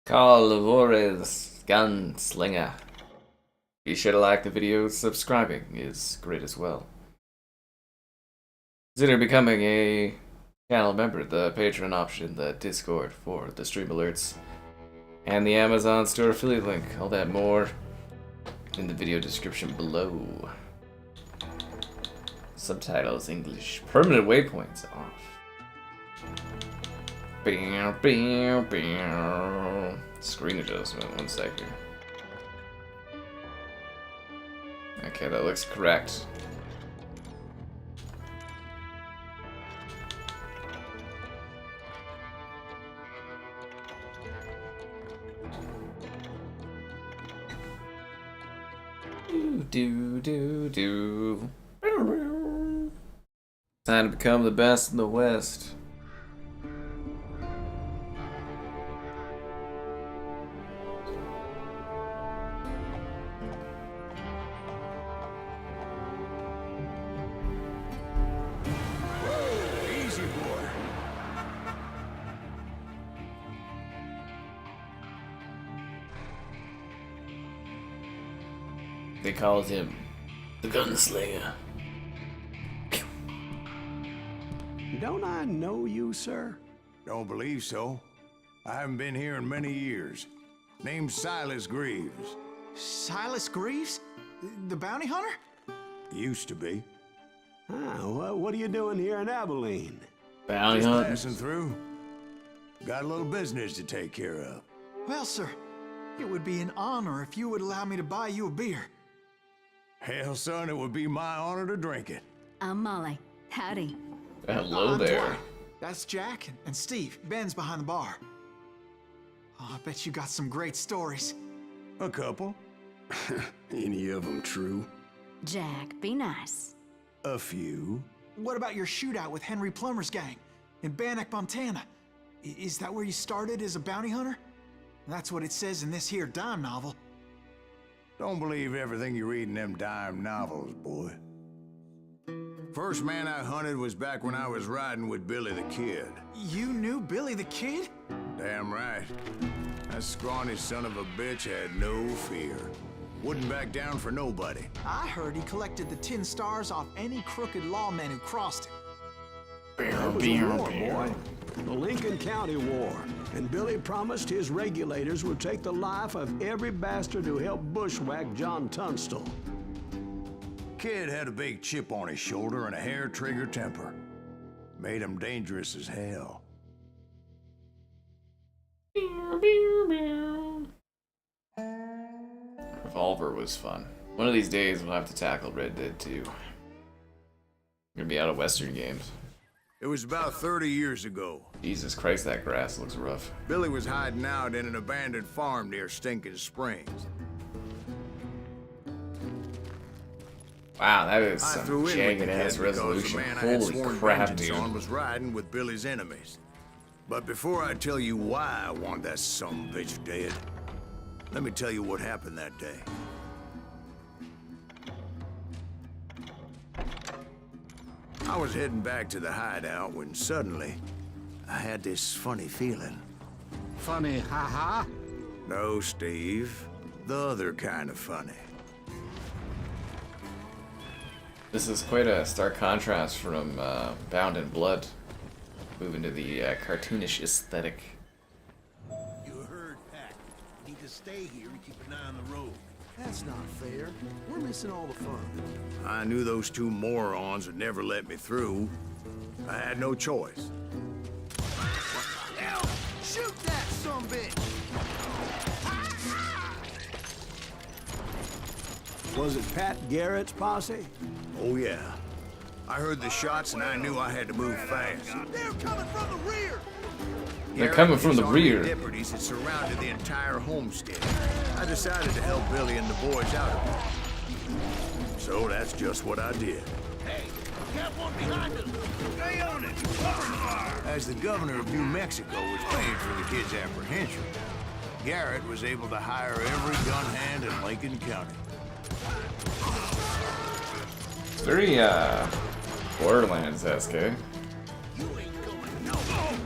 Juarez Gunslinger. Be sure to like the video, subscribing is great as well. Consider becoming a channel member, the Patreon option, the Discord for the stream alerts, and the Amazon store affiliate link. All that more in the video description below. Subtitles English. Permanent waypoints off. Screen adjustment, 1 second. Okay, that looks correct. Do. Time to become the best in the West. They called him the Gunslinger. Don't I know you, sir? Don't believe so. I haven't been here in many years. Name's Silas Greaves. Silas Greaves? The bounty hunter? Used to be. Well, what are you doing here in Abilene? Bounty Just hunting. passing through. Got a little business to take care of. Well, sir, it would be an honor if you would allow me to buy you a beer. Hell, son, it would be my honor to drink it. I'm Molly. Howdy. Hello I'm there. Dwight. That's Jack and Steve. Ben's behind the bar. Oh, I bet you got some great stories. A couple. Any of them true? Jack, be nice. A few. What about your shootout with Henry Plummer's gang in Bannock, Montana? Is that where you started as a bounty hunter? That's what it says in this here dime novel. Don't believe everything you read in them dime novels, boy. First man I hunted was back when I was riding with Billy the Kid. You knew Billy the Kid? Damn right. That scrawny son of a bitch had no fear. Wouldn't back down for nobody. I heard he collected the 10 stars off any crooked lawmen who crossed him. That was a war, boy. The Lincoln County War. And Billy promised his regulators would take the life of every bastard who helped bushwhack John Tunstall. Kid had a big chip on his shoulder and a hair-trigger temper. Made him dangerous as hell. Revolver was fun. One of these days we'll have to tackle Red Dead 2. Gonna be out of Western games. It was about 30 years ago. Jesus Christ, that grass looks rough. Billy was hiding out in an abandoned farm near Stinking Springs. Wow, that is I some threw in with the jagged kid ass because resolution. the man I had Holy sworn crap, vengeance dude. on was riding with Billy's enemies. But before I tell you why I want that sumbitch dead, let me tell you what happened that day. I was heading back to the hideout when suddenly I had this funny feeling. Funny, haha. No, Steve. The other kind of funny. This is quite a stark contrast from Bound in Blood. Moving to the cartoonish aesthetic. You heard, Pat. Need to stay here and keep an eye on the road. That's not fair. We're missing all the fun. I knew those two morons would never let me through. I had no choice. Hell, shoot that sumbitch! Was it Pat Garrett's posse? Oh, yeah. I heard the shots and I knew I had to move fast. They're coming from the rear! They're coming from the Army rear. Deputies had surrounded the entire homestead. I decided to help Billy and the boys out of it. So that's just what I did. Hey, we got one behind us! Stay on it! Cover fire! As the governor of New Mexico was paying for the kid's apprehension, Garrett was able to hire every gun hand in Lincoln County. It's very Borderlands-esque, eh? You ain't going nowhere!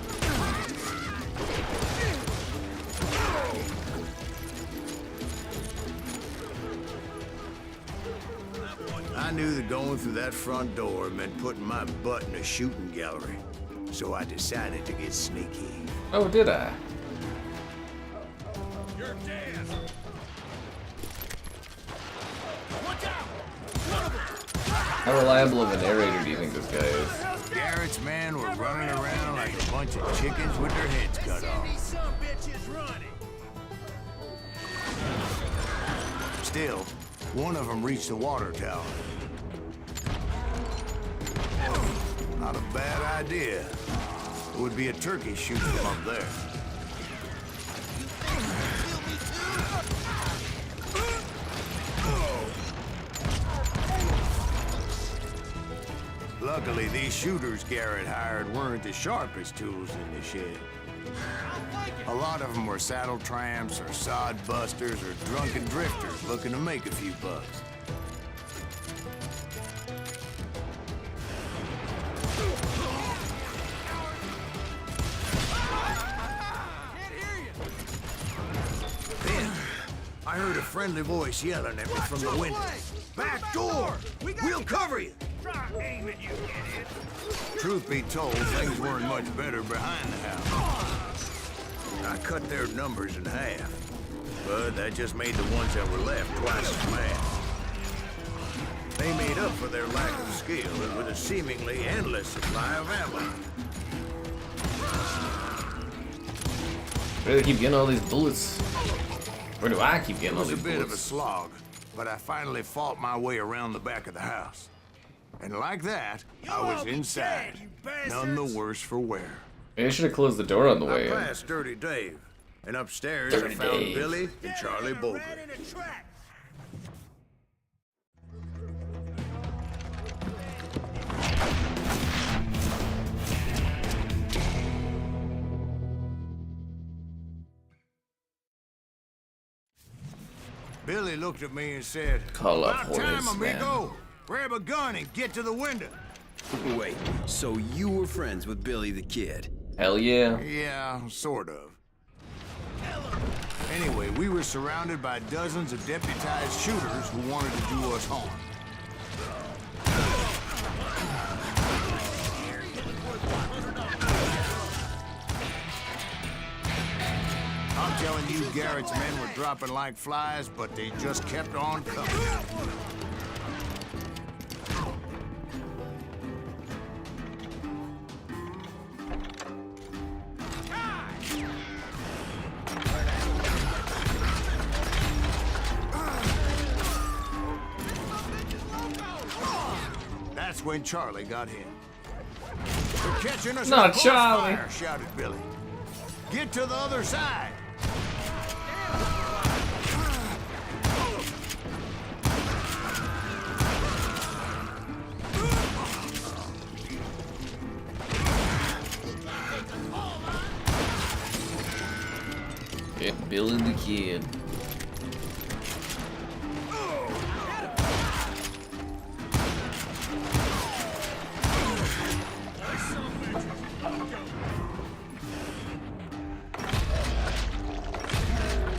knew that going through that front door meant putting my butt in a shooting gallery. So I decided to get sneaky. Oh, did I? You're dead. Watch out! How reliable of a narrator do you think this guy is? Garrett's men were running around like a bunch of chickens with their heads cut off. These some bitches running. Still, one of them reached the water tower. Not a bad idea. It would be a turkey shooting them up there. Luckily, these shooters Garrett hired weren't the sharpest tools in the shed. A lot of them were saddle tramps or sod busters or drunken drifters looking to make a few bucks. Then, I heard a friendly voice yelling at me from the window. Back door! We'll cover you! Truth be told, things weren't much better behind the house. I cut their numbers in half, but that just made the ones that were left twice as mad. They made up for their lack of skill with a seemingly endless supply of ammo. Where do they keep getting all these bullets? Where do I keep getting all It was these a bit of a bullets? slog, but I finally fought my way around the back of the house. And like that, I was inside, none the worse for wear. Maybe I should have closed the door on the way I in. passed Dirty Dave, and upstairs Dirty I found Dave. Billy and Charlie Bolger. Ran in a track. Billy looked at me and said, Call up "About time, Juarez, man." amigo. Grab a gun and get to the window." Wait, so you were friends with Billy the Kid? Hell yeah. Yeah, sort of. Anyway, we were surrounded by dozens of deputized shooters who wanted to do us harm. I'm telling you, Garrett's men were dropping like flies, but they just kept on coming. That's when Charlie got hit. "They're catching us Not in Charlie. crossfire," shouted Billy. "Get to the other side." Yeah, Billy the Kid.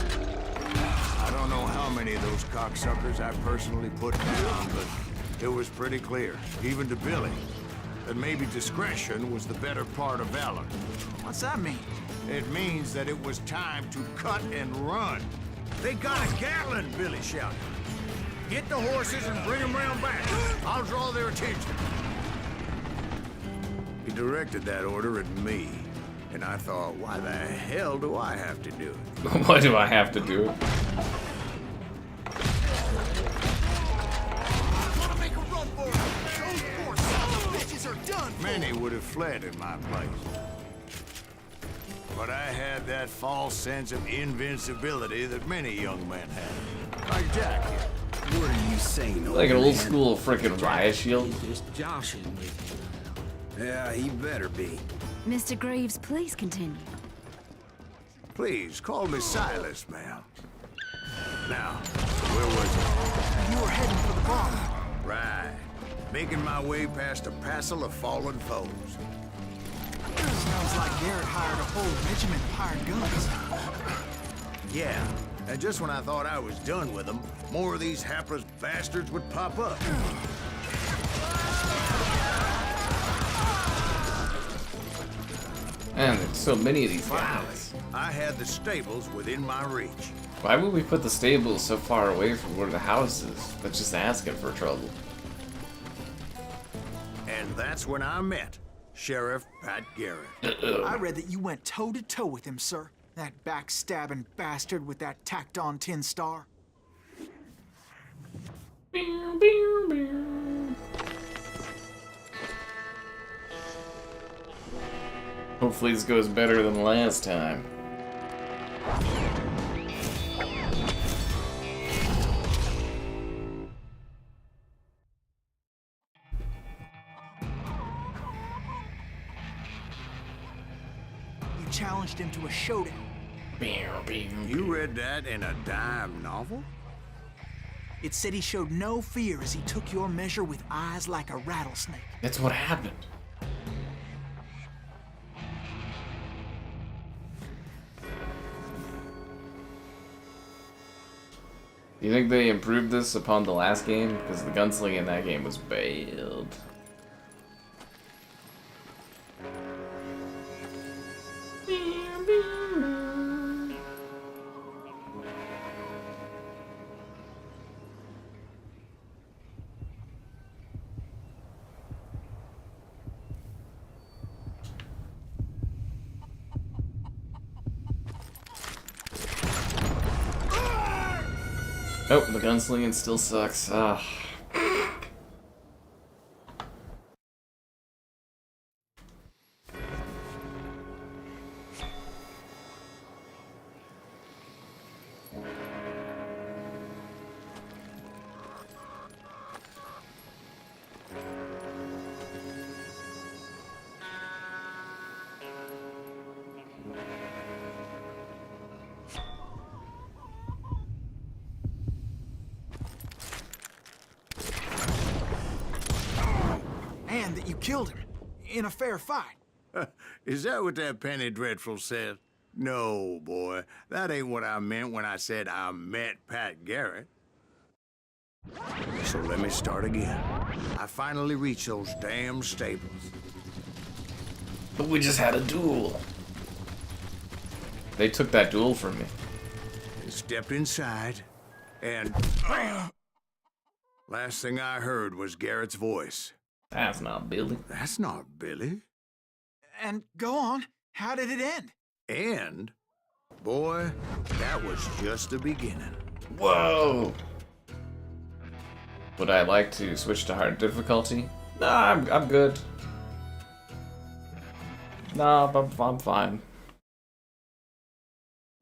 I don't know how many of those cocksuckers I personally put down, but it was pretty clear, even to Billy, that maybe discretion was the better part of valor. What's that mean? It means that it was time to cut and run. "They got a Gatlin," Billy shouted. "Get the horses and bring them round back. I'll draw their attention." He directed that order at me, and I thought, why the hell do I have to do it? Why do I have to do it? Wanna make a run for it? Those poor sons of bitches are done. Many would have fled in my place. But I had that false sense of invincibility that many young men have. Like Jack here. What are you saying, old Like an old man? school freaking riot shield. Just joshing with you. Yeah, he better be. Mr. Greaves, please continue. Please, call me Silas, ma'am. Now, where was it? You were heading for the bar. Right. Making my way past a passel of fallen foes. Sounds like Garrett hired a whole regiment of hired guns. Yeah, and just when I thought I was done with them, more of these hapless bastards would pop up. Man, there's so many of these Finally, guys. I had the stables within my reach. Why would we put the stables so far away from where the house is? That's just asking for trouble. And that's when I met Sheriff Pat Garrett. I read that you went toe-to-toe with him, sir. That backstabbing bastard with that tacked-on tin star. Hopefully this goes better than last time. You challenged him to a showdown. You read that in a dime novel? It said he showed no fear as he took your measure with eyes like a rattlesnake. That's what happened. Do you think they improved this upon the last game? Because the gunslinging in that game was bad. Oh, the gunslinging still sucks. Ah. And that you killed him in a fair fight. Is that what that Penny Dreadful said? No, boy. That ain't what I meant when I said I met Pat Garrett. So let me start again. I finally reached those damn stables. But we just had a duel. They took that duel from me. And stepped inside, and... last thing I heard was Garrett's voice. That's not Billy. That's not Billy. And go on, how did it end? And, boy, that was just the beginning. Whoa! Would I like to switch to hard difficulty? Nah, I'm good. Nah, I'm fine.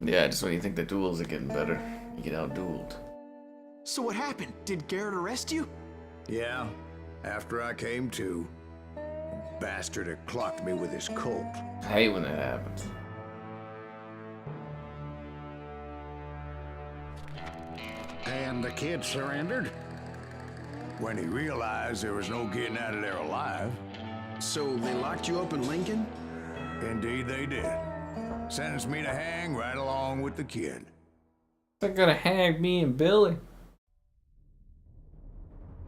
Yeah, just when you think the duels are getting better, you get out-dueled. So what happened? Did Garrett arrest you? Yeah, after I came to, the bastard had clocked me with his Colt. I hate when that happens. And the kid surrendered? When he realized there was no getting out of there alive. So they locked you up in Lincoln? Indeed they did. Sentenced me to hang right along with the kid. They're gonna hang me and Billy.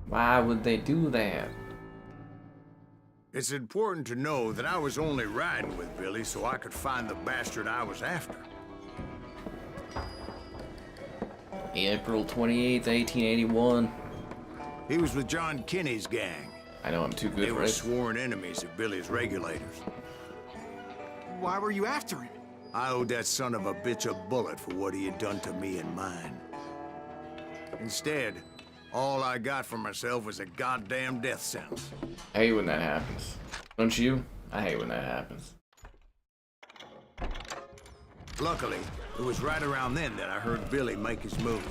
Why would they do that? It's important to know that I was only riding with Billy so I could find the bastard I was after. April 28th, 1881. He was with John Kinney's gang. I know I'm too good They for were it. sworn enemies of Billy's regulators. Why were you after him? I owed that son of a bitch a bullet for what he had done to me and mine. Instead, all I got for myself was a goddamn death sentence. I hate when that happens. Don't you? I hate when that happens. Luckily, it was right around then that I heard Billy make his move.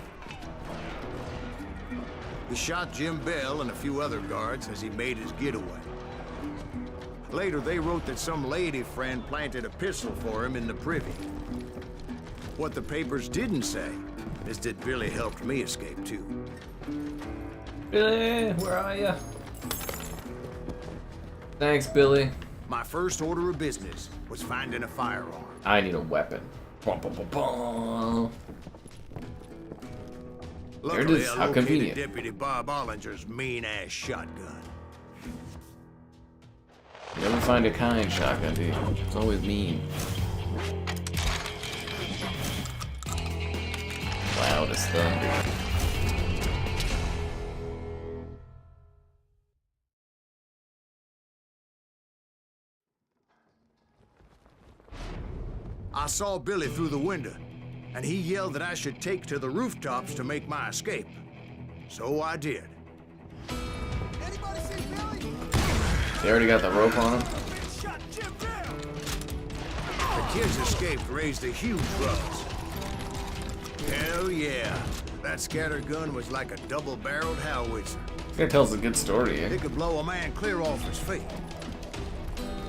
He shot Jim Bell and a few other guards as he made his getaway. Later, they wrote that some lady friend planted a pistol for him in the privy. What the papers didn't say is that Billy helped me escape too. Billy, where are you? Thanks, Billy. My first order of business was finding a firearm. I need a weapon. Bum, bum, bum, bum. There it Luckily, is. I How located convenient. Deputy Bob Ollinger's mean-ass shotgun. Never find a kind shotgun, dude. It's always mean. Loud as thunder. I saw Billy through the window, and he yelled that I should take to the rooftops to make my escape. So I did. Anybody see Billy? They already got the rope on him? The kids escaped raised a huge ruckus. Hell yeah. That scatter gun was like a double-barreled howitzer. This guy tells a good story, eh? It could blow a man clear off his feet.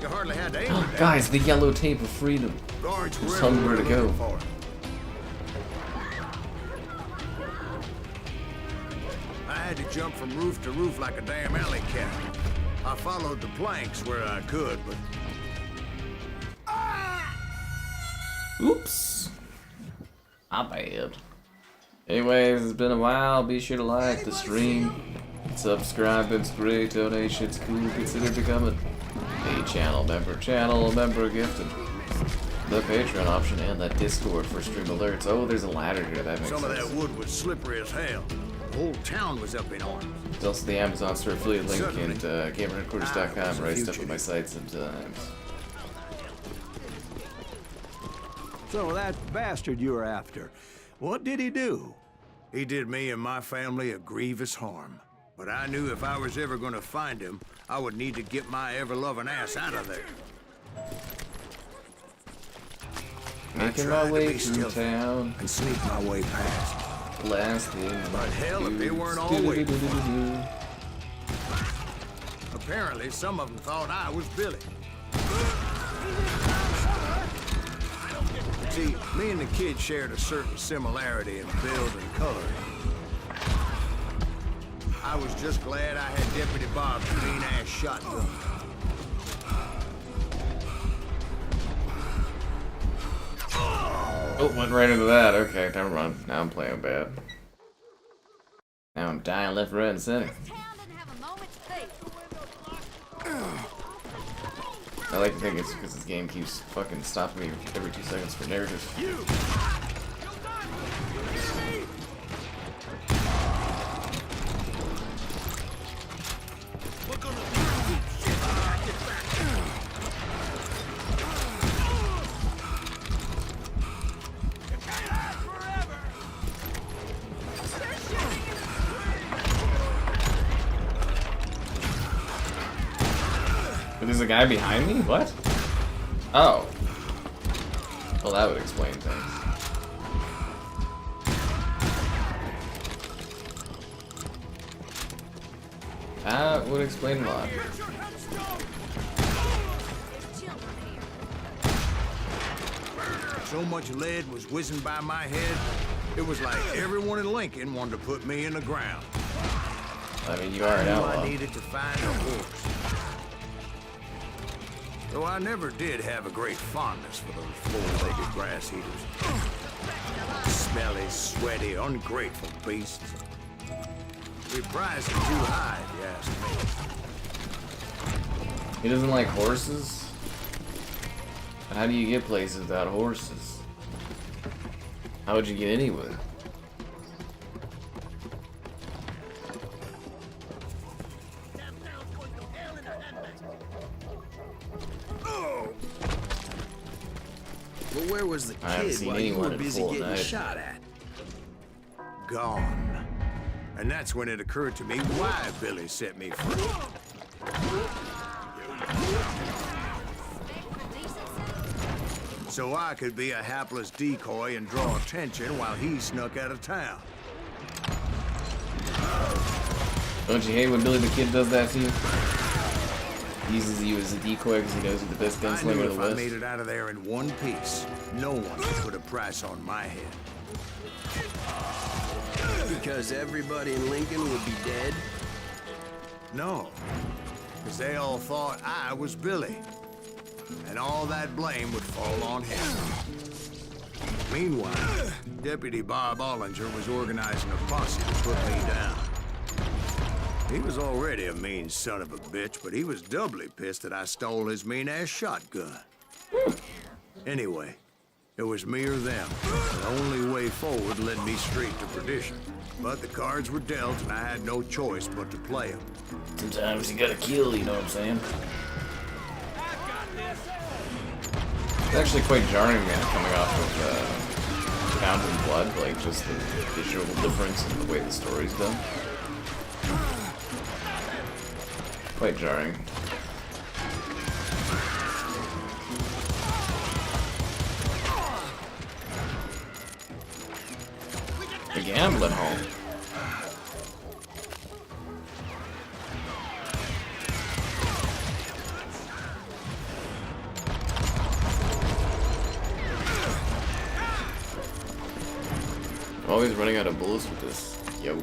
You hardly had to aim Oh, at that. guys, the yellow tape of freedom. Guards were Just tell me where to everywhere go. looking for it. I had to jump from roof to roof like a damn alley cat. I followed the planks where I could, but Oops. My bad. Anyways, it's been a while. Be sure to like the stream. Subscribe, it's great. Donations cool. Consider becoming a channel member. Channel member gifted. The Patreon option and the Discord for stream alerts. Oh, there's a ladder here. That makes some of sense. that wood was slippery as hell. The whole town was up in arms. There's also the Amazon store affiliate link Certainly. and gamerheadquarters.com where I stuff future. with my sites sometimes. So that bastard you were after, what did he do? He did me and my family a grievous harm. But I knew if I was ever going to find him, I would need to get my ever-loving ass out of there. Making tried my to way be through stealthy town. and sneak my way past. Blasting. But hell, if they weren't all waiting for me. Apparently, some of them thought I was Billy. See, me and the kid shared a certain similarity in build and color. I was just glad I had Deputy Bob's mean-ass shotgun. Oh, went right into that. Okay, never mind. Now I'm playing bad. Now I'm dying left, right, and center. I like to think it's because this game keeps fucking stopping me every 2 seconds for narrative. But there's a guy behind me? What? Oh. Well, that would explain things. That would explain a lot. So much lead was whizzing by my head, it was like everyone in Lincoln wanted to put me in the ground. I mean, you are an I knew outlaw. I needed to find a horse. Though I never did have a great fondness for those four-legged grass eaters. Smelly, sweaty, ungrateful beasts. Reprise are too high, if you ask me. He doesn't like horses? How do you get places without horses? How would you get anywhere? But where was the I haven't kid seen while you anyone were in busy full getting night. shot at? Gone. And that's when it occurred to me why Billy set me free. So I could be a hapless decoy and draw attention while he snuck out of town. Don't you hate when Billy the Kid does that to you? He uses you as a decoy because he knows you're the best I gunslinger knew of if the I West. made it out of there in one piece, no one could put a price on my head. Because everybody in Lincoln would be dead? No, because they all thought I was Billy. And all that blame would fall on him. Meanwhile, Deputy Bob Ollinger was organizing a posse to put me down. He was already a mean son of a bitch, but he was doubly pissed that I stole his mean-ass shotgun. Anyway, it was me or them. The only way forward led me straight to perdition. But the cards were dealt, and I had no choice but to play them. Sometimes you gotta kill, you know what I'm saying? It's actually quite jarring, man, coming off of Bound in Blood, like just the visual difference in the way the story's done. Quite jarring. The gambling home. I'm always running out of bullets with this. Yo.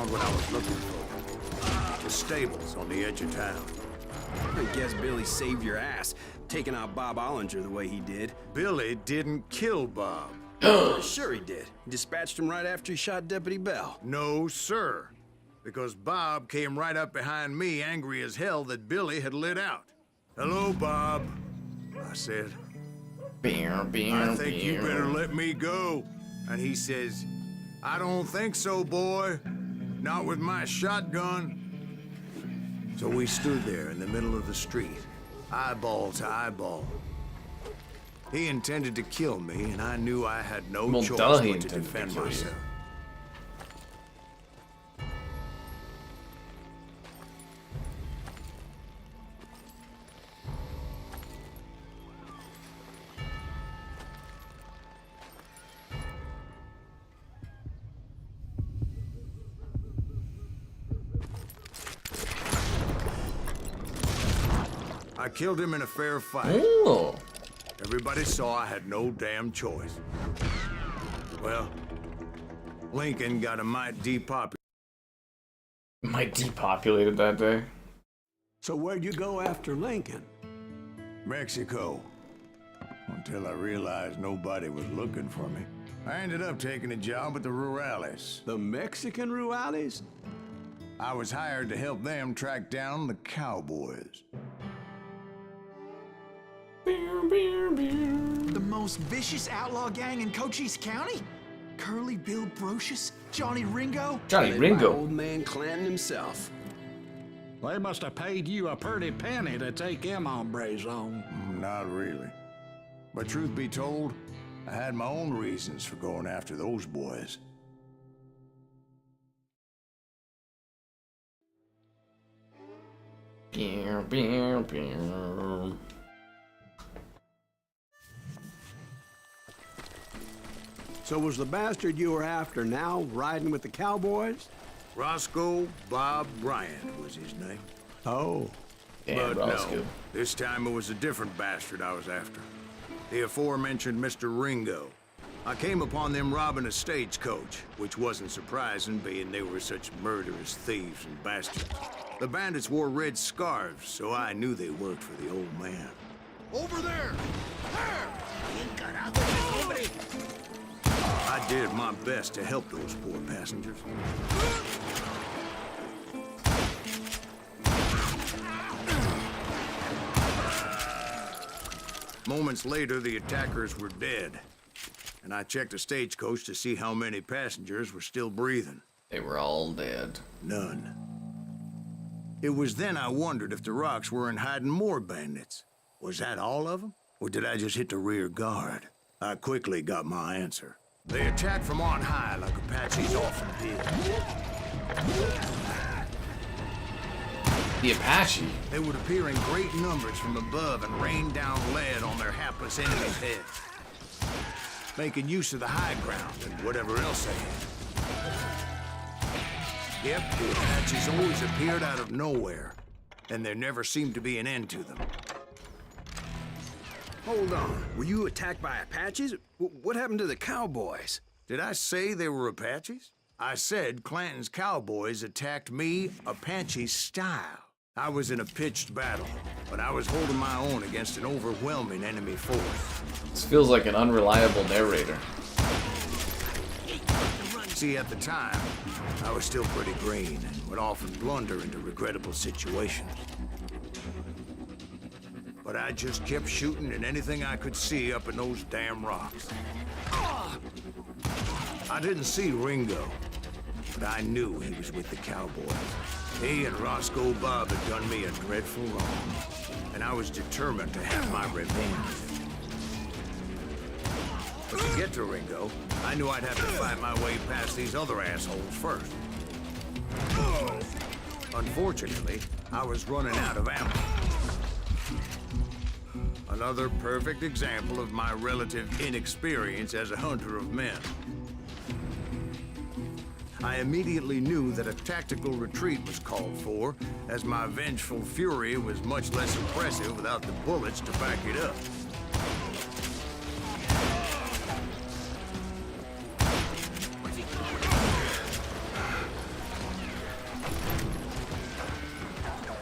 What I was looking for. The stables on the edge of town. I guess Billy saved your ass, taking out Bob Ollinger the way he did. Billy didn't kill Bob. Sure he did. He dispatched him right after he shot Deputy Bell. No, sir. Because Bob came right up behind me, angry as hell that Billy had lit out. Hello, Bob, I said. I think you better let me go. And he says, I don't think so, boy. Not with my shotgun. So we stood there in the middle of the street, eyeball to eyeball. He intended to kill me, and I knew I had no choice but to defend myself. I killed him in a fair fight. Ooh. Everybody saw I had no damn choice. Well, Lincoln got a mite depopulated. Might depopulated that day. So where'd you go after Lincoln? Mexico. Until I realized nobody was looking for me. I ended up taking a job at the Rurales. The Mexican Rurales? I was hired to help them track down the Cowboys. The most vicious outlaw gang in Cochise County? Curly Bill Brocious? Johnny Ringo? Johnny By Ringo. Old man Clanton himself. They must have paid you a pretty penny to take them hombres on. Not really. But truth be told, I had my own reasons for going after those boys. So was the bastard you were after now riding with the Cowboys? Roscoe Bob Bryant was his name. Oh. Damn, But Roscoe. no, this time it was a different bastard I was after. The aforementioned Mr. Ringo. I came upon them robbing a stagecoach, which wasn't surprising, being they were such murderous thieves and bastards. The bandits wore red scarves, so I knew they worked for the old man. Over there! I did my best to help those poor passengers. Moments later, the attackers were dead, and I checked the stagecoach to see how many passengers were still breathing. They were all dead. None. It was then I wondered if the rocks weren't hiding more bandits. Was that all of them? Or did I just hit the rear guard? I quickly got my answer. They attacked from on high like Apaches often did. The Apache? They would appear in great numbers from above and rain down lead on their hapless enemies' heads, making use of the high ground and whatever else they had. Yep, the Apaches always appeared out of nowhere, and there never seemed to be an end to them. Hold on. Were you attacked by Apaches? What happened to the Cowboys? Did I say they were Apaches? I said Clanton's Cowboys attacked me Apache style. I was in a pitched battle, but I was holding my own against an overwhelming enemy force. This feels like an unreliable narrator. See, at the time, I was still pretty green and would often blunder into regrettable situations. But I just kept shooting at anything I could see up in those damn rocks. I didn't see Ringo, but I knew he was with the Cowboys. He and Roscoe Bob had done me a dreadful wrong, and I was determined to have my revenge. But to get to Ringo, I knew I'd have to fight my way past these other assholes first. Unfortunately, I was running out of ammo. Another perfect example of my relative inexperience as a hunter of men. I immediately knew that a tactical retreat was called for, as my vengeful fury was much less impressive without the bullets to back it up.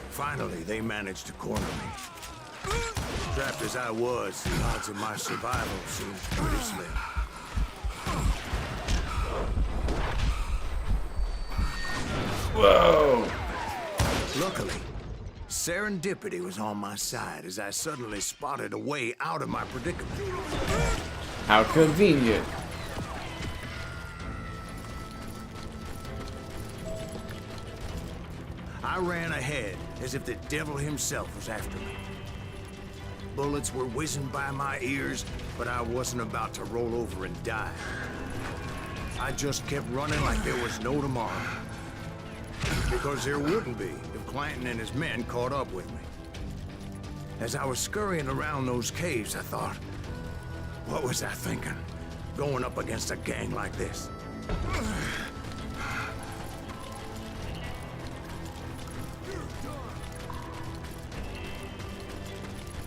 Finally, they managed to corner me. Trapped as I was, the odds of my survival seemed pretty slim. Whoa! Luckily, serendipity was on my side as I suddenly spotted a way out of my predicament. How convenient. I ran ahead as if the devil himself was after me. Bullets were whizzing by my ears, but I wasn't about to roll over and die. I just kept running like there was no tomorrow. Because there wouldn't be if Clanton and his men caught up with me. As I was scurrying around those caves, I thought, what was I thinking? Going up against a gang like this?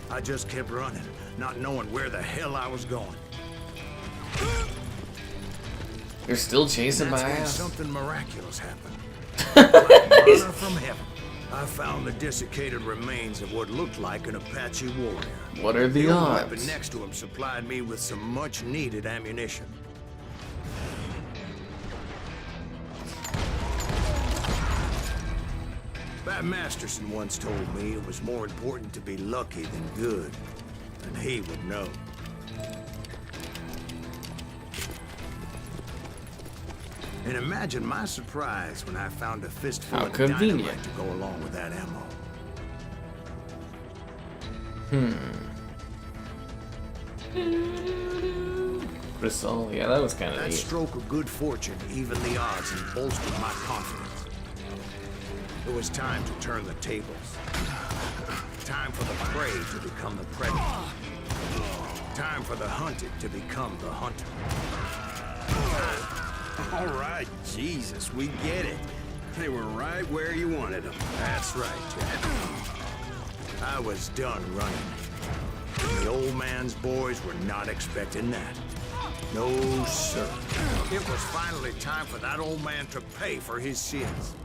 I just kept running, not knowing where the hell I was going. You're still chasing my That's when ass? something miraculous happened. Like manna from heaven, I found the desiccated remains of what looked like an Apache warrior. What are the old weapon odds? next to him supplied me with some much-needed ammunition. Bat Masterson once told me it was more important to be lucky than good, and he would know. And imagine my surprise when I found a fistful How of convenient. dynamite to go along with that ammo. Bristol, yeah, that was kind of That neat. stroke of good fortune evened the odds and bolstered my confidence. It was time to turn the tables. Time for the prey to become the predator. Time for the hunted to become the hunter. All right, Jesus, we get it. They were right where you wanted them. That's right, Jack. I was done running. The old man's boys were not expecting that. No, sir. It was finally time for that old man to pay for his sins.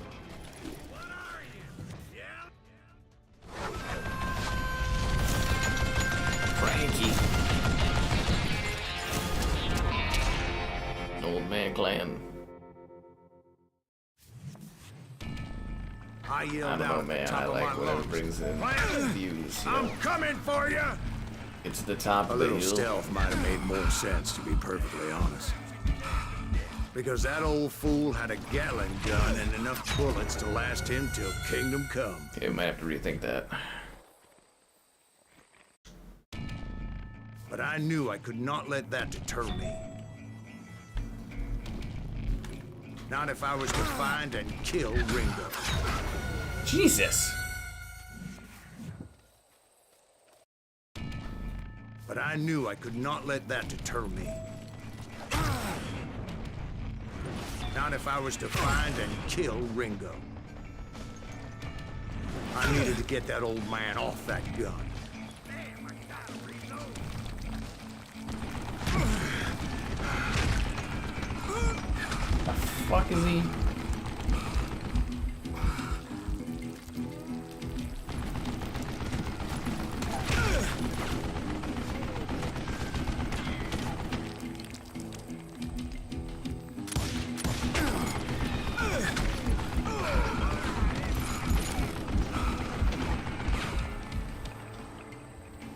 Frankie. Old man clan. I I yelled don't out know, at the man. top I of like my whatever lungs. brings in Clan, views. You I'm know? coming for you! It's the top A of the little hill. stealth might have made more sense, to be perfectly honest. Because that old fool had a Gatling gun and enough bullets to last him till kingdom come. Yeah, we might have to rethink that. But I knew I could not let that deter me. Not if I was to find and kill Ringo. Jesus! But I knew I could not let that deter me. Not if I was to find and kill Ringo. I needed to get that old man off that gun. fuck is he?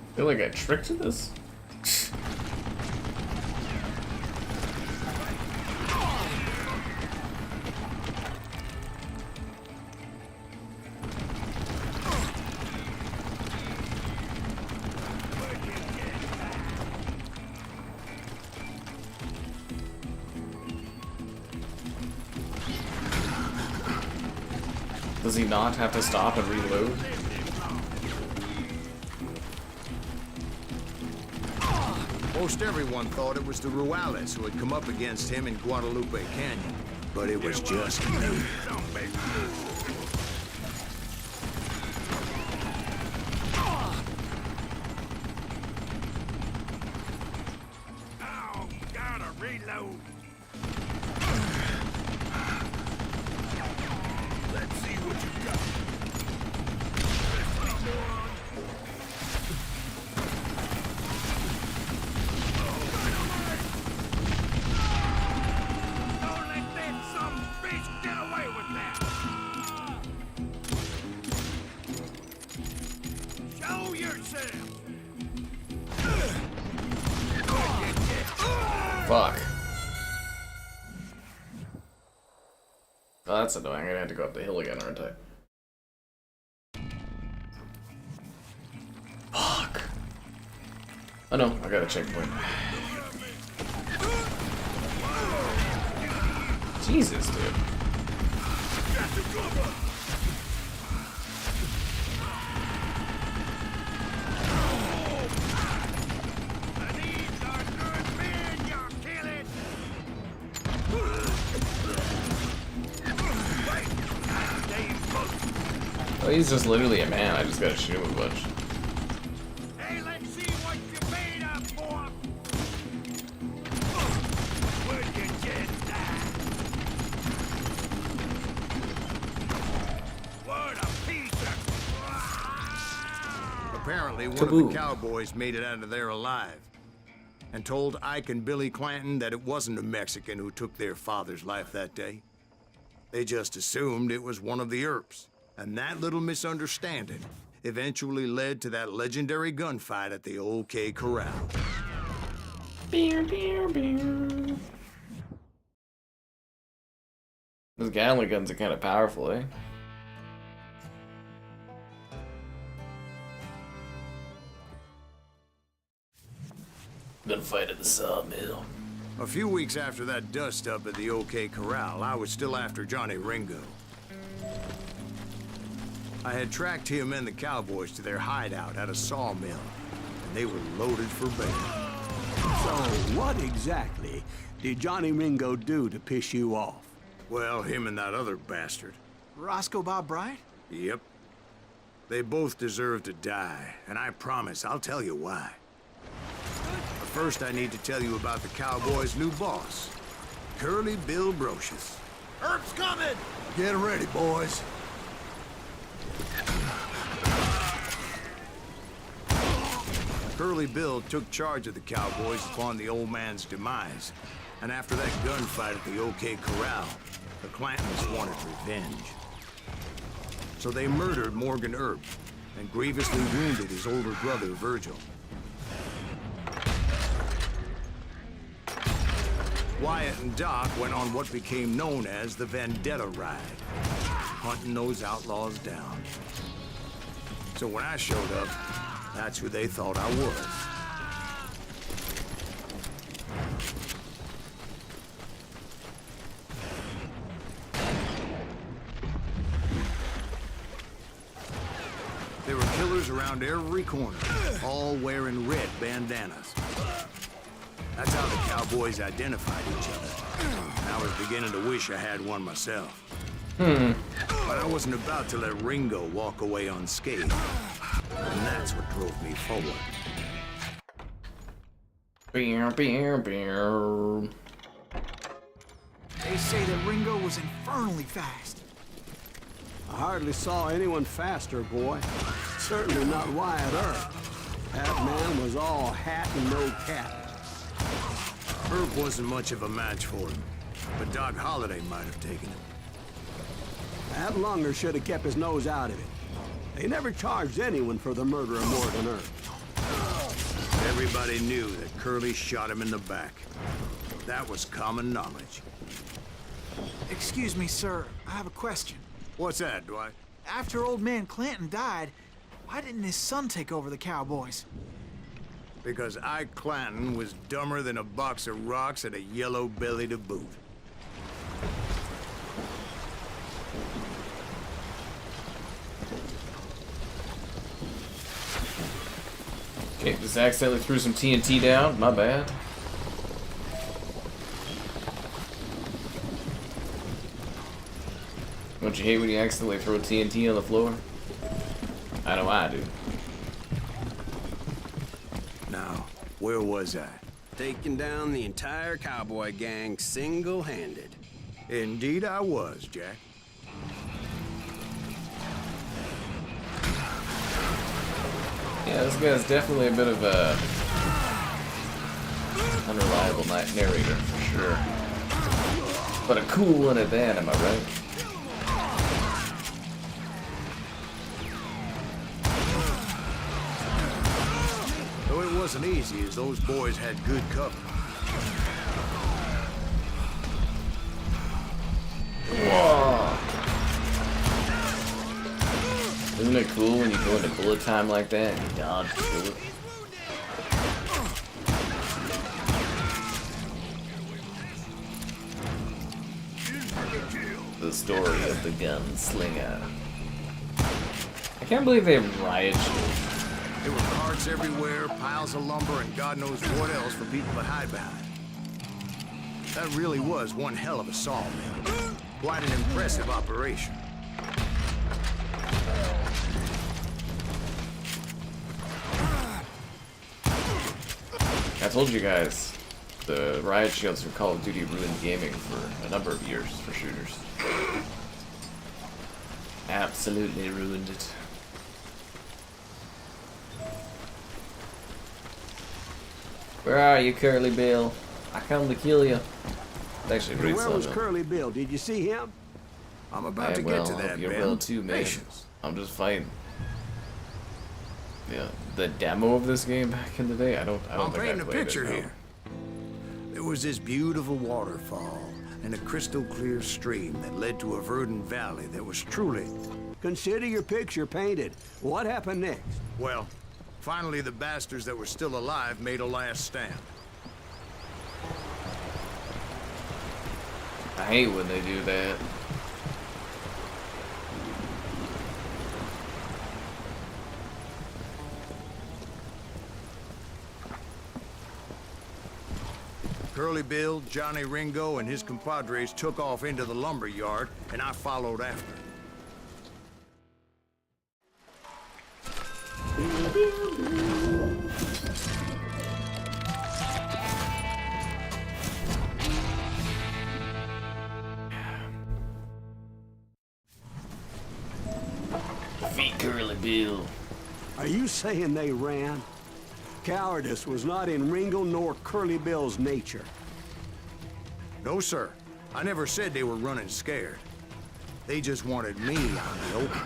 I feel like I tricked this. Does he not have to stop and reload? Most everyone thought it was the Ruales who had come up against him in Guadalupe Canyon, but it was just me. Oh, gotta reload. Let's see what you got. Don't let that some bitch get away with that. Show yourself. Fuck. Oh, that's annoying. I'm gonna have to go up the hill again, aren't I? Fuck. Oh no, I got a checkpoint. Jesus, dude. These are good men you're killing. Oh, he's just literally a man. I just gotta shoot him a bunch. Hey, let's see what you made up for. Would you just die? What a piece of... Apparently, one Taboo. of the Cowboys made it out of there alive and told Ike and Billy Clanton that it wasn't a Mexican who took their father's life that day. They just assumed it was one of the Earps. And that little misunderstanding eventually led to that legendary gunfight at the OK Corral. Beer, beer, beer. Those Gatling guns are kind of powerful, eh? Gunfight at the sawmill. A few weeks after that dust-up at the OK Corral, I was still after Johnny Ringo. I had tracked him and the Cowboys to their hideout at a sawmill, and they were loaded for bear. So, what exactly did Johnny Ringo do to piss you off? Well, him and that other bastard. Roscoe Bob Bright? Yep. They both deserve to die, and I promise I'll tell you why. But first, I need to tell you about the Cowboys' new boss, Curly Bill Brocious. Earp's coming! Get ready, boys. Curly Bill took charge of the Cowboys upon the old man's demise, and after that gunfight at the OK Corral, the Clantons wanted revenge. So they murdered Morgan Earp and grievously wounded his older brother, Virgil. Wyatt and Doc went on what became known as the Vendetta Ride, hunting those outlaws down. So when I showed up, that's who they thought I was. There were killers around every corner, all wearing red bandanas. That's how the Cowboys identified each other. And I was beginning to wish I had one myself. But I wasn't about to let Ringo walk away unscathed. And that's what drove me forward. Beer, beer, beer. They say that Ringo was infernally fast. I hardly saw anyone faster, boy. Certainly not Wyatt Earp. That man was all hat and no cap. Herb wasn't much of a match for him, but Doc Holliday might have taken him. That Lunger should have kept his nose out of it. They never charged anyone for the murder of Morgan Earp. Everybody knew that Curly shot him in the back. That was common knowledge. Excuse me, sir. I have a question. What's that, Dwight? After old man Clanton died, why didn't his son take over the Cowboys? Because Ike Clanton was dumber than a box of rocks and a yellow belly to boot. Okay, just accidentally threw some TNT down. My bad. Don't you hate when you accidentally throw TNT on the floor? I know I do. Now, where was I? Taking down the entire cowboy gang single-handed. Indeed I was, Jack. Yeah, this guy's definitely a bit of a unreliable narrator for sure. But a cool one at that, am I right? Though it wasn't easy, as those boys had good cover. Whoa! Isn't it cool when you go into bullet time like that and you dodge the bullet? The story of the gunslinger. I can't believe they riot shield. There were carts everywhere, piles of lumber, and God knows what else for people to hide behind. That really was one hell of a sawmill. Quite an impressive operation. I told you guys, the riot shields from Call of Duty ruined gaming for a number of years for shooters. Absolutely ruined it. Where are you, Curly Bill? I come to kill you. It's actually a great Where song, was though. Curly Bill? Did you see him? I'm about I to well, get to hope that, you're Ben. well too, man. Patience. I'm just fighting. Yeah, the demo of this game back in the day, I don't I'm think I painting a played picture it, no. here. There was this beautiful waterfall and a crystal clear stream that led to a verdant valley that was truly... Consider your picture painted. What happened next? Well, finally the bastards that were still alive made a last stand. I hate when they do that. Curly Bill, Johnny Ringo, and his compadres took off into the lumber yard, and I followed after. Defeat Curly Bill. Are you saying they ran? Cowardice was not in Ringo nor Curly Bill's nature. No, sir. I never said they were running scared. They just wanted me out in the open.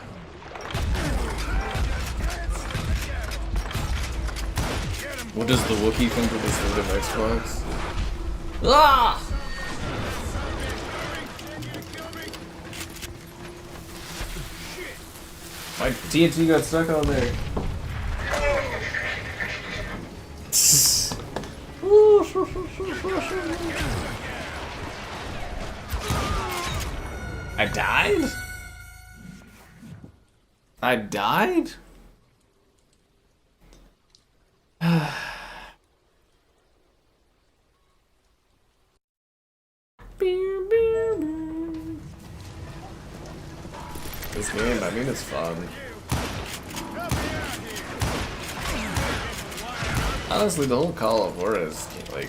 What does the Wookiee think of the state of Xbox? Ah! My TNT got stuck on there. I died? I died? This game, I mean, it's fun. Honestly, the whole Call of Juarez, like,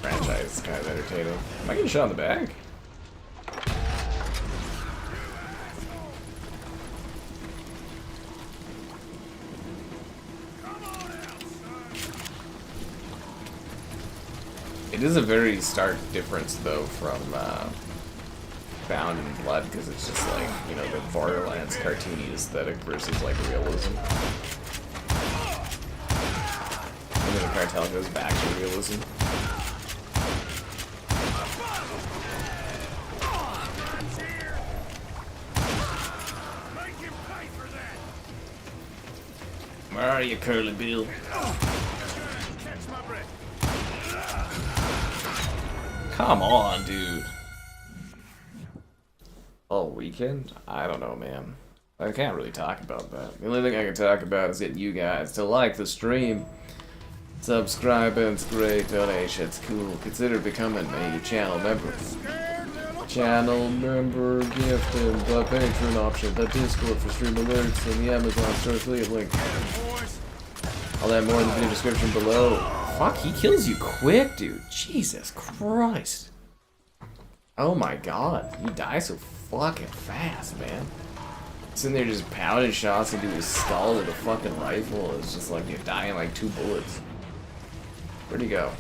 franchise is kind of entertaining. Am I getting shot in the back? It is a very stark difference, though, from Bound in Blood, because it's just like, you know, the Borderlands cartoony aesthetic versus, like, realism. And then the Cartel goes back to realism. Where are you, Curly Bill? Come on, dude. All weekend? I don't know, man. I can't really talk about that. The only thing I can talk about is getting you guys to like the stream, subscribe, and it's great. Donation, it's cool. Consider becoming a channel member. Channel member gift and the Patreon option, the Discord for stream alerts, and the Amazon store affiliate link. All that more in the video description below. Fuck, he kills you quick, dude. Jesus Christ. Oh my god, he dies so fucking fast, man. Sitting there just pounding shots into his skull with a fucking rifle. It's just like you're dying like 2 bullets. Where'd he go?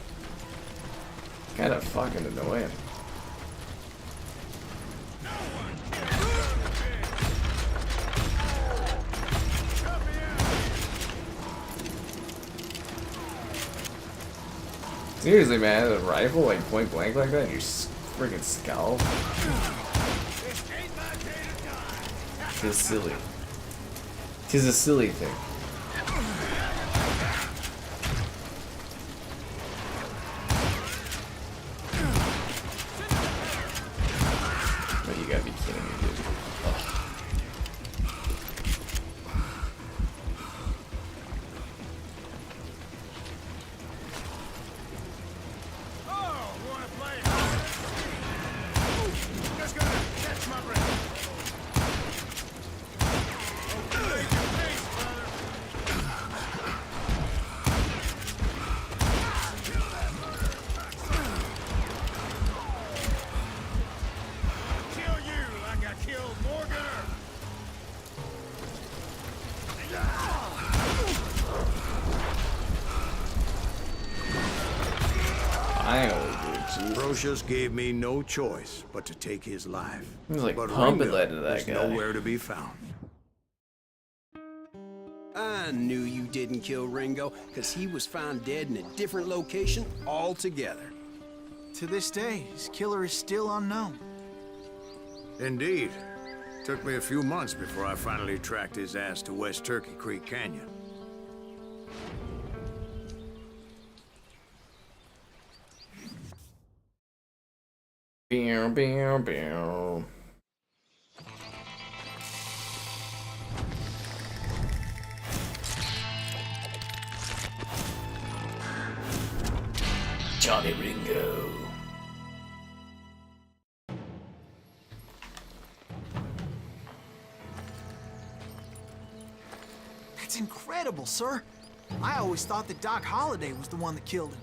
Kinda fucking annoying. Seriously, man, a rifle like point blank like that in your freaking skull? It's silly. Tis a silly thing. But you gotta be kidding me, dude. Just gave me no choice but to take his life. He's like but pumping Ringo lead to that is guy. nowhere to be found. I knew you didn't kill Ringo, because he was found dead in a different location altogether. To this day, his killer is still unknown. Indeed. Took me a few months before I finally tracked his ass to West Turkey Creek Canyon. Beow, beow, beow. Johnny Ringo. That's incredible, sir. I always thought that Doc Holliday was the one that killed him.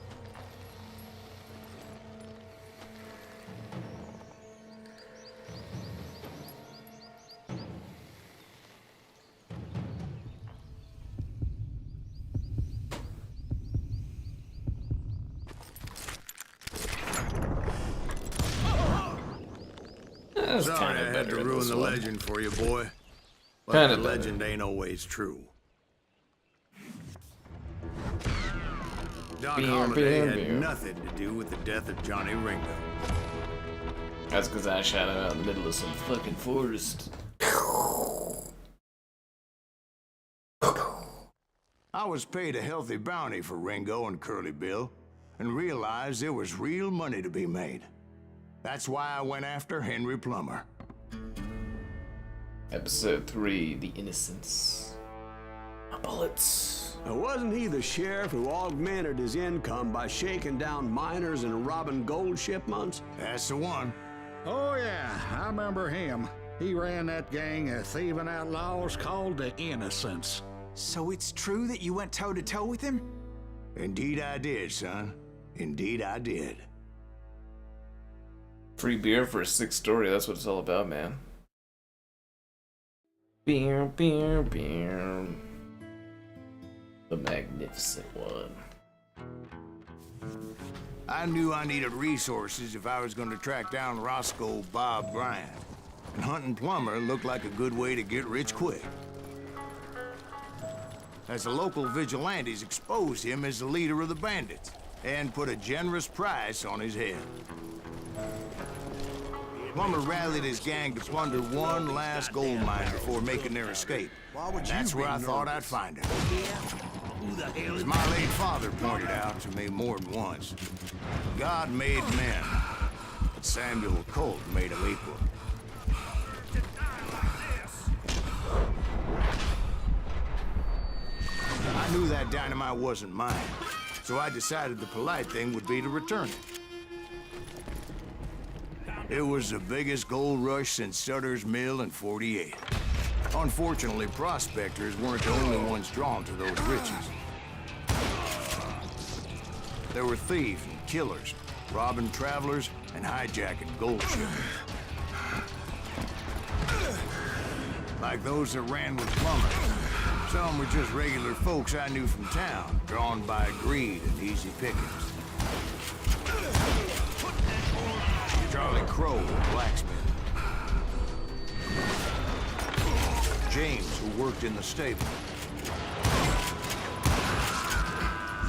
Sorry I had to ruin the legend for you, boy. But Kinda the better. legend ain't always true. Doc Holliday had nothing to do with the death of Johnny Ringo. That's because I shot him out in the middle of some fucking forest. I was paid a healthy bounty for Ringo and Curly Bill, and realized there was real money to be made. That's why I went after Henry Plummer. Episode 3, The Innocents. Bullets. Now, wasn't he the sheriff who augmented his income by shaking down miners and robbing gold shipments? That's the one. Oh, yeah, I remember him. He ran that gang of thieving outlaws called the Innocents. So it's true that you went toe-to-toe with him? Indeed I did, son. Indeed I did. Free beer for a sick story, that's what it's all about, man. Beer, beer, beer. The magnificent one. I knew I needed resources if I was going to track down Roscoe Bob Bryant. And hunting Plumber looked like a good way to get rich quick. As the local vigilantes exposed him as the leader of the bandits and put a generous price on his head. Plummer rallied his gang to plunder one last gold mine before making their escape. That's where I thought I'd find him. As my late father pointed out to me more than once, God made men, but Samuel Colt made them equal. I knew that dynamite wasn't mine, so I decided the polite thing would be to return it. It was the biggest gold rush since Sutter's Mill in '48. Unfortunately, prospectors weren't the only ones drawn to those riches. There were thieves and killers, robbing travelers and hijacking gold shippers. Like those that ran with Plummer. Some were just regular folks I knew from town, drawn by greed and easy pickings. Charlie Crow, a blacksmith. James, who worked in the stable.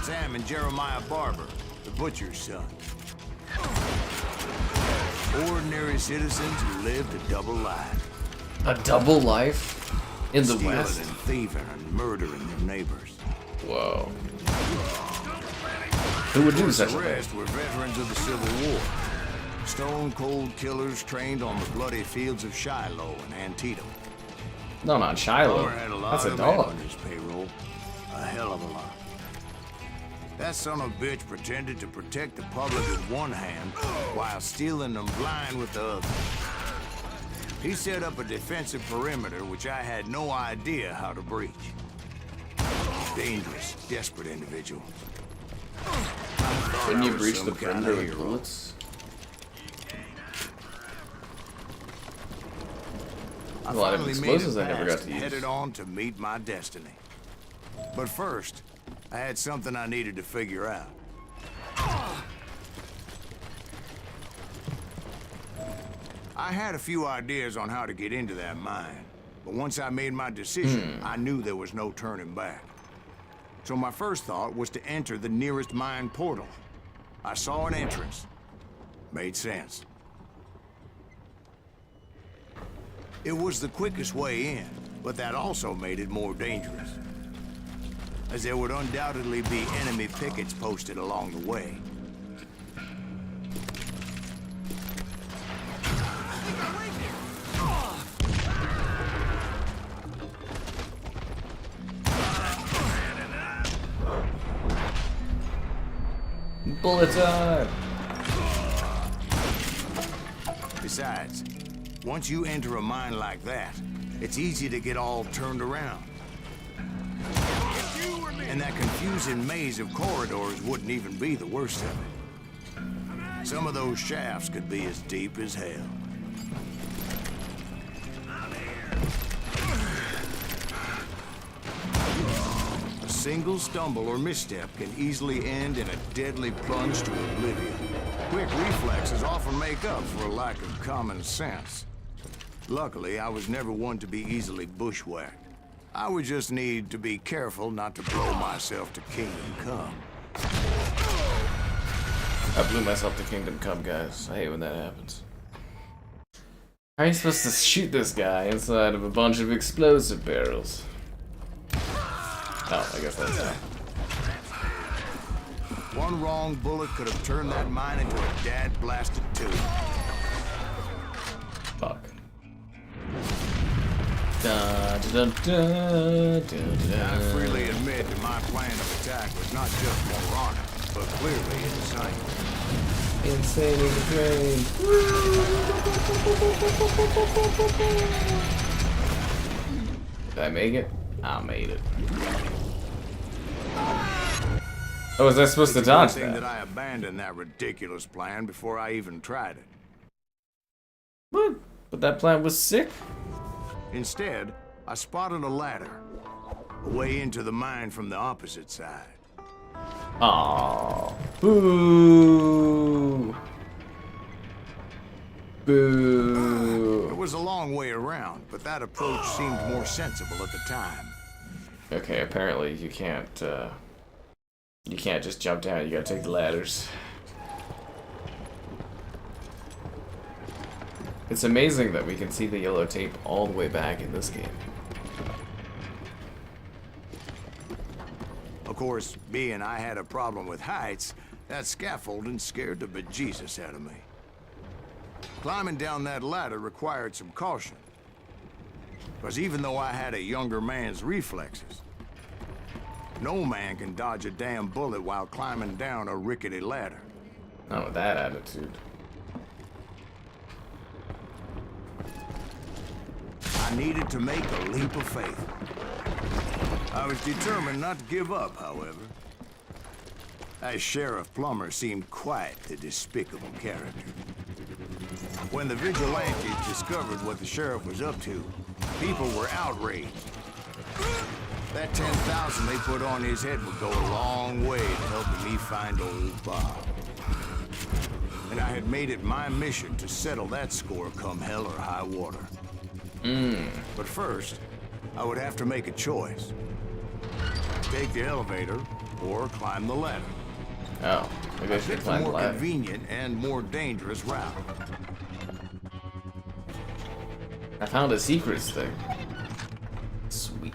Sam and Jeremiah Barber, the butcher's son. Ordinary citizens who lived a double life. A double life? In the Stealing West? and thieving and murdering their neighbors. Whoa. Who would do such a The thing? rest were veterans of the Civil War. Stone-cold killers trained on the bloody fields of Shiloh and Antietam. No, not Shiloh. Plummer had a lot That's a of men dog. on his payroll. A hell of a lot. That son of a bitch pretended to protect the public with one hand while stealing them blind with the other. He set up a defensive perimeter which I had no idea how to breach. Dangerous, desperate individual. Couldn't you breach the perimeter with bullets? I A lot of finally explosives made I it never got past to and use. headed on to meet my destiny. But first, I had something I needed to figure out. I had a few ideas on how to get into that mine, but once I made my decision, I knew there was no turning back. So my first thought was to enter the nearest mine portal. I saw an entrance. Made sense. It was the quickest way in, but that also made it more dangerous, as there would undoubtedly be enemy pickets posted along the way. Bullet time! Besides, once you enter a mine like that, it's easy to get all turned around. And that confusing maze of corridors wouldn't even be the worst of it. Some of those shafts could be as deep as hell. A single stumble or misstep can easily end in a deadly plunge to oblivion. Quick reflexes often make up for a lack of common sense. Luckily, I was never one to be easily bushwhacked. I would just need to be careful not to blow myself to Kingdom Come. I blew myself to Kingdom Come, guys. I hate when that happens. How are you supposed to shoot this guy inside of a bunch of explosive barrels? Oh, I guess that's how. One wrong bullet could have turned that mine into a dad-blasted tube. Fuck. Da, da, da, da, da. I freely admit that my plan of attack was not just moronic, but clearly insane. Insane in the brain. Did I make it? I made it. Oh, was I supposed to dodge Thing that that? I abandoned that ridiculous plan before I even tried it. What? But that plan was sick. Instead, I spotted a ladder, a way into the mine from the opposite side. Aww. Boo. Boo. It was a long way around, but that approach seemed more sensible at the time. Okay, apparently you can't just jump down, you gotta take the ladders. It's amazing that we can see the yellow tape all the way back in this game. Of course, being I had a problem with heights, that scaffolding scared the bejesus out of me. Climbing down that ladder required some caution. Because even though I had a younger man's reflexes, no man can dodge a damn bullet while climbing down a rickety ladder. Not with that attitude. I needed to make a leap of faith. I was determined not to give up, however. That Sheriff Plummer seemed quite a despicable character. When the vigilantes discovered what the sheriff was up to, people were outraged. That 10,000 they put on his head would go a long way to helping me find old Bob. And I had made it my mission to settle that score come hell or high water. But first, I would have to make a choice. Take the elevator or climb the ladder. Oh, maybe I should Picked the climb the more ladder. convenient and more dangerous route. I found a secrets thing. Sweet.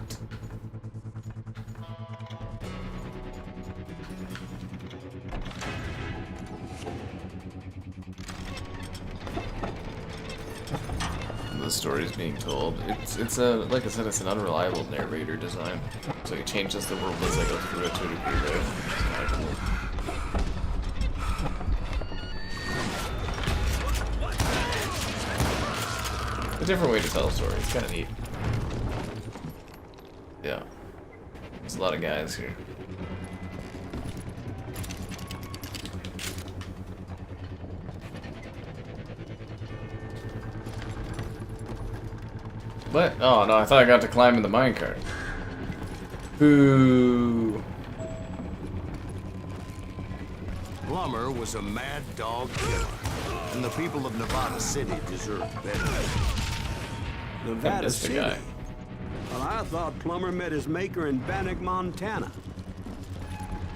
The story's being told. It's a, like I said, it's an unreliable narrator design. So it changes the world as I go through it to a degree that I can. A different way to tell a story. It's kind of neat. Yeah. There's a lot of guys here. What? Oh no, I thought I got to climb in the minecart. Boo. Plummer was a mad dog killer, and the people of Nevada City deserved better. Nevada That's the City? guy. Well, I thought Plummer met his maker in Bannock, Montana.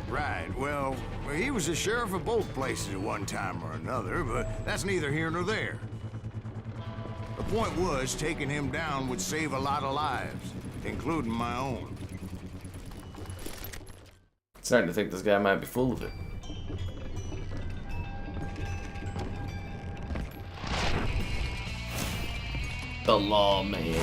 Right, well, he was the sheriff of both places at one time or another, but that's neither here nor there. The point was, taking him down would save a lot of lives, including my own. Starting to think this guy might be full of it. The lawman.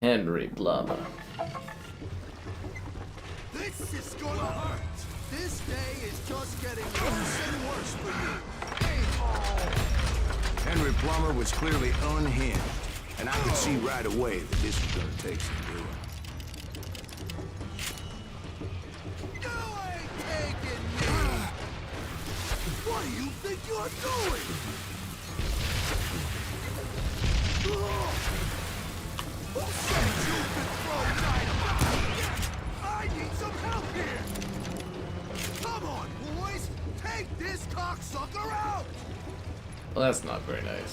Henry Plummer. This is gonna hurt. This day is just getting worse and worse for you. Henry Plummer was clearly unhinged, and I could see right away that this was gonna take some doing. You ain't taking me! What do you think you're doing? Who said you could throw dynamite? I need some help here! Come on, boys! Take this cocksucker out! Well, that's not very nice.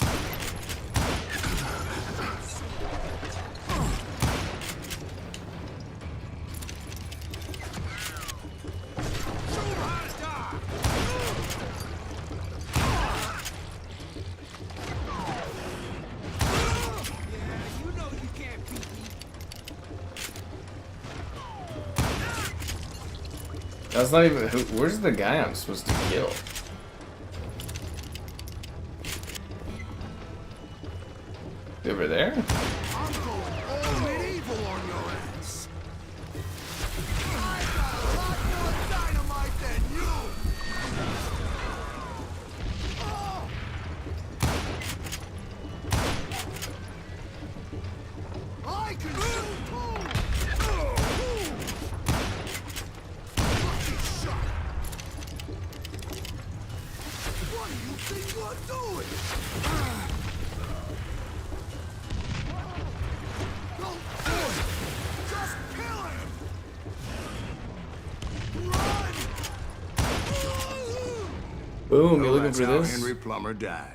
That's not even. Where's the guy I'm supposed to kill? Over there? I'm going all medieval on your ass. I've got a lot more dynamite than you. I can shoot too. Lucky shot. What do you think you're Do it! Don't do it! Just kill him! Run! Boom, you Well, looking that's for how this? Henry Plummer died.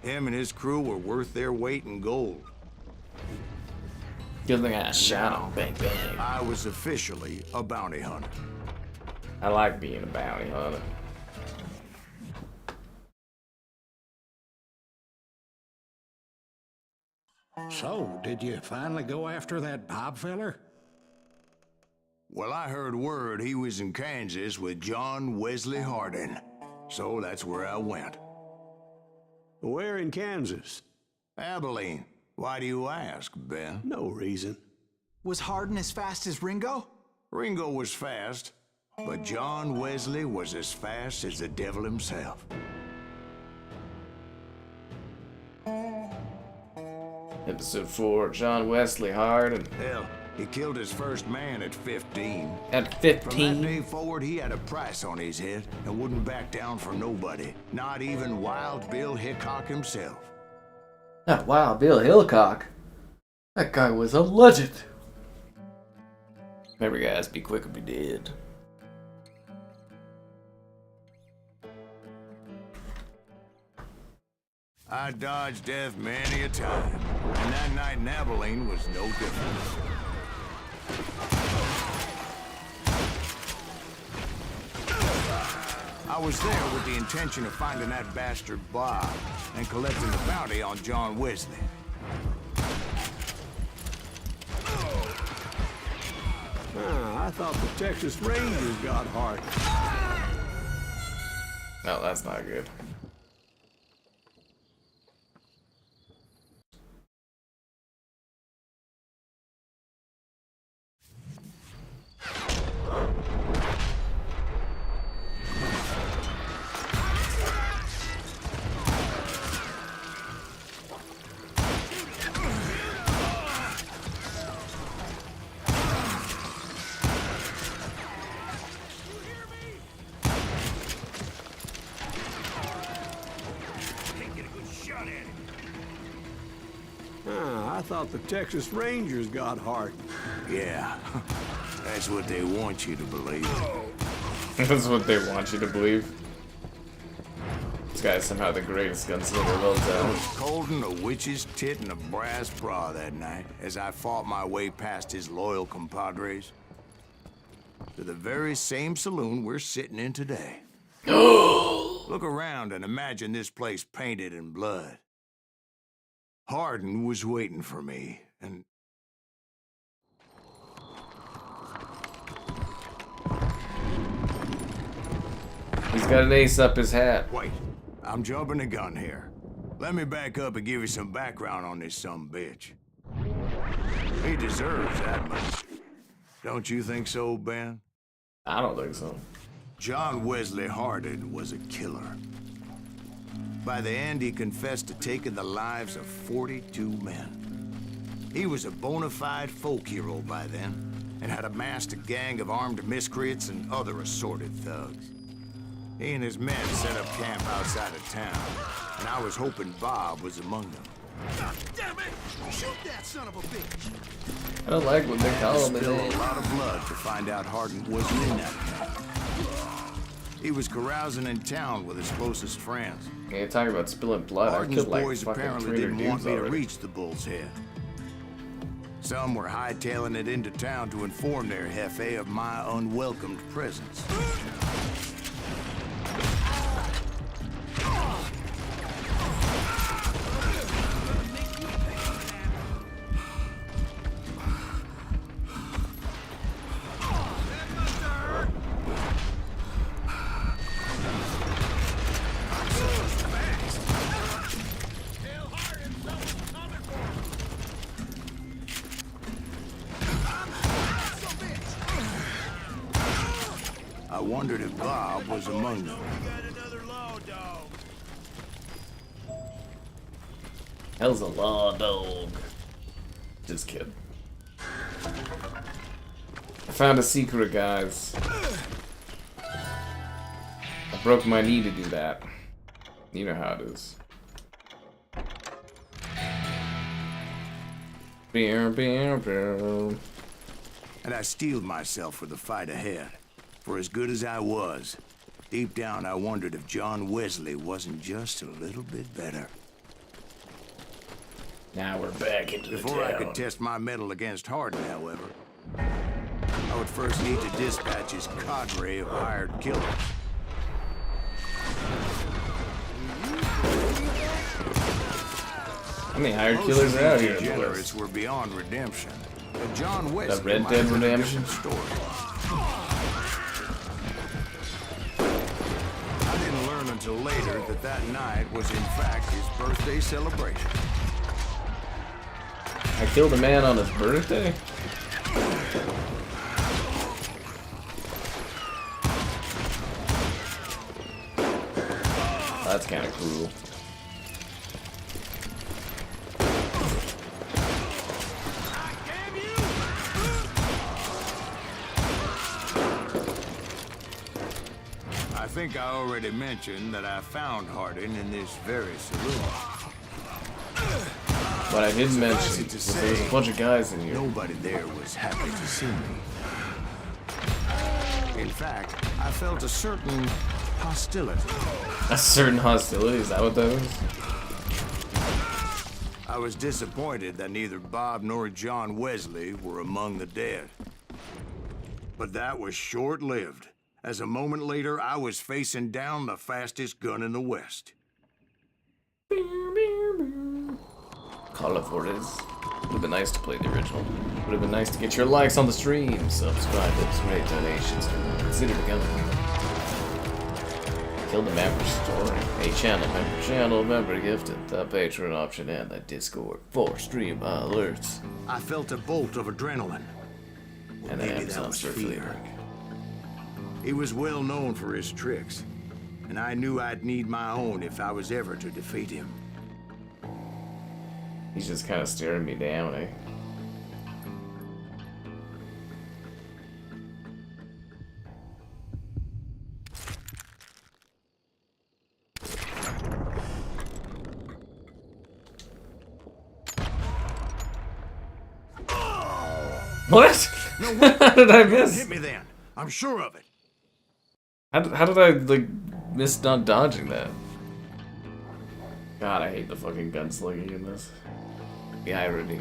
Him and his crew were worth their weight in gold. Good thing I shot him. Bang, bang. I was officially a bounty hunter. I like being a bounty hunter. So, did you finally go after that Bob feller? Well, I heard word he was in Kansas with John Wesley Hardin. So that's where I went. Where in Kansas? Abilene. Why do you ask, Ben? No reason. Was Hardin as fast as Ringo? Ringo was fast, but John Wesley was as fast as the devil himself. Episode 4, John Wesley Hardin. Hell, he killed his first man at 15. At From that 15. day forward, he had a price on his head and wouldn't back down for nobody. Not even Wild Bill Hickok himself. Ah, wow, Bill Hillcock. That guy was a legend. Remember, guys, be quick or be dead. I dodged death many a time, and that night in Abilene was no different. I was there with the intention of finding that bastard Bob and collecting the bounty on John Wesley. I thought the Texas Rangers got Hardin. No, that's not good. I thought the Texas Rangers got Hardin. Yeah, that's what they want you to believe. That's what they want you to believe. This guy's somehow the greatest gunslinger of all I time. was holding a witch's tit and a brass bra that night as I fought my way past his loyal compadres to the very same saloon we're sitting in today. Look around and imagine this place painted in blood. Hardin was waiting for me, and He's got an ace up his hat. wait, I'm jumping the gun here. Let me back up and give you some background on this sumbitch. He deserves that much. Don't you think so, Ben? I don't think so. John Wesley Hardin was a killer. By the end, he confessed to taking the lives of 42 men. He was a bona fide folk hero by then, and had amassed a gang of armed miscreants and other assorted thugs. He and his men set up camp outside of town, and I was hoping Bob was among them. God damn it! Shoot that son of a bitch! I don't like when they call him Spill an a lot of blood to find out Hardin wasn't in that camp. He was carousing in town with his closest friends. Yeah, you're talking about spilling blood. I Hardin's killed like boys fucking apparently 300 didn't want dudes me to already. reach the Bull's Head. Some were hightailing it into town to inform their jefe of my unwelcomed presence. I wondered if Bob was among them. Hell's a law dog. Just kidding. I found a secret, guys. I broke my knee to do that. You know how it is. And I steeled myself for the fight ahead. For as good as I was, deep down I wondered if John Wesley wasn't just a little bit better. Now we're back into the Before I town. could test my mettle against Hardin, however, I would first need to dispatch his cadre of hired killers. How many hired killers are out here? in the Degenerates West? were beyond redemption, but John Wesley Red might Dead have a Redemption? different story. I didn't learn until later that that night was in fact his birthday celebration. I killed a man on his birthday? That's kind of cruel. I think I already mentioned that I found Hardin in this very saloon. What I didn't mention Suffice it was to there's a say, bunch of guys in here. Nobody there was happy to see me. In fact, I felt a certain hostility. A certain hostility, is that what that is? I was disappointed that neither Bob nor John Wesley were among the dead. But that was short-lived, as a moment later I was facing down the fastest gun in the West. Call it for it is. Would have been nice to play the original. Would have been nice to get your likes on the stream. Subscribe, those great donations. Consider becoming Kill the member story. A channel member gifted, the Patreon option, and the Discord for stream alerts. I felt a bolt of adrenaline. Well, And the maybe that Amazon was store fear. link. He was well known for his tricks, and I knew I'd need my own if I was ever to defeat him. He's just kind of staring me down, eh? What? No, wait. How did I miss? Hit me then. I'm sure of it. How did I, like, miss not dodging that? God, I hate the fucking gunslinging in this. The irony.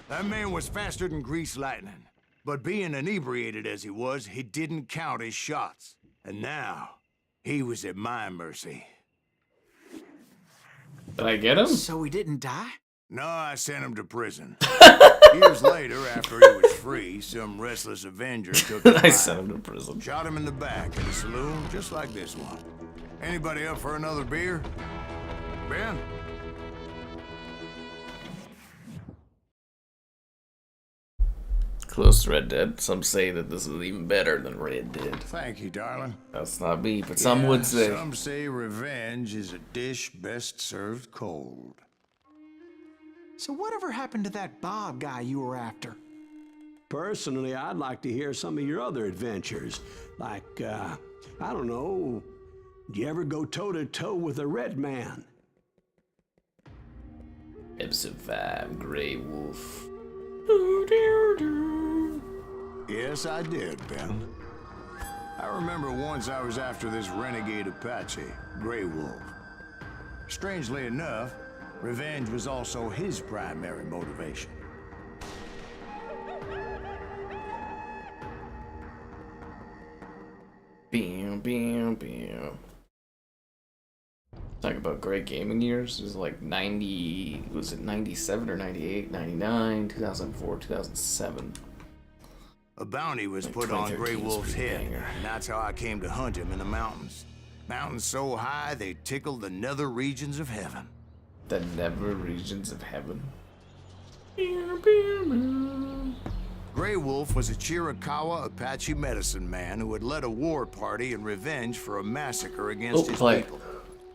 That man was faster than greased lightning. But being inebriated as he was, he didn't count his shots. And now, he was at my mercy. Did I get him? So he didn't die? No, I sent him to prison. Years later, after he was free, some restless avenger took his I life. sent him to prison. Shot him in the back at a saloon just like this one. Anybody up for another beer? Ben? Close to Red Dead. Some say that this is even better than Red Dead. Thank you, darling. That's not me, but some would say. Some say revenge is a dish best served cold. So whatever happened to that Bob guy you were after? Personally, I'd like to hear some of your other adventures. Like, I don't know, did you ever go toe-to-toe with a red man? Episode 5, Grey Wolf. Yes, I did, Ben. I remember once I was after this renegade Apache, Grey Wolf. Strangely enough, revenge was also his primary motivation. Bam, bam, bam. Talk about great gaming years. It was like 90, was it 97 or 98, 99, 2004, 2007. A bounty was Like put on 2013 Grey was Wolf's pretty head, banger. and that's how I came to hunt him in the mountains. Mountains so high they tickled the nether regions of heaven. The never regions of heaven. Grey Wolf was a Chiricahua Apache medicine man who had led a war party in revenge for a massacre against his people.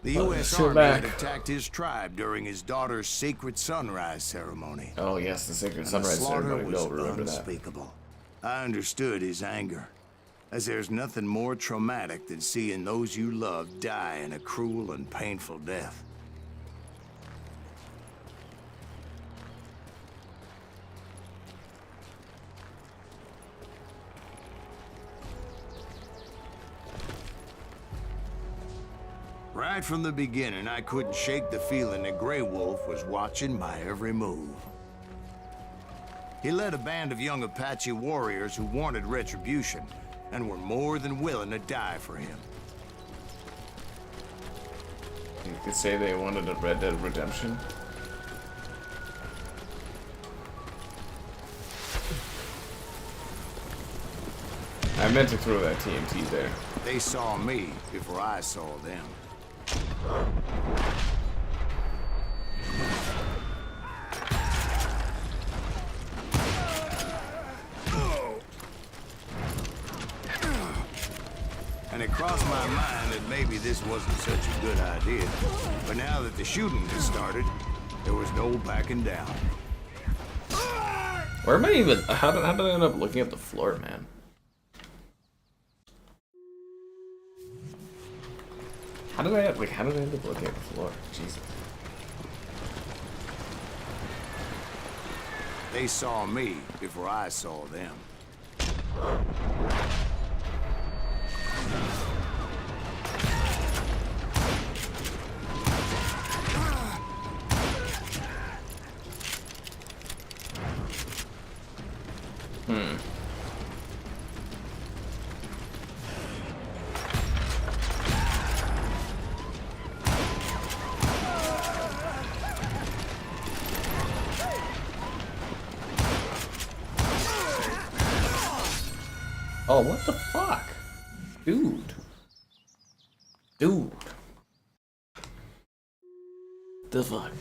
The U.S. Army had attacked his tribe during his daughter's sacred sunrise ceremony. Oh yes, the sacred sunrise ceremony. The slaughter was remember unspeakable. I understood his anger, as there's nothing more traumatic than seeing those you love die in a cruel and painful death. Right from the beginning, I couldn't shake the feeling that Grey Wolf was watching my every move. He led a band of young Apache warriors who wanted retribution and were more than willing to die for him. You could say they wanted a Red Dead Redemption. I meant to throw that TNT there. They saw me before I saw them. And it crossed my mind that maybe this wasn't such a good idea. But now that the shooting has started, there was no backing down. Where am I even? How did I end up looking at the floor, man? How did I end up looking at the floor? Jesus. They saw me before I saw them. Oh, what the fuck? Dude. Dude. The fuck?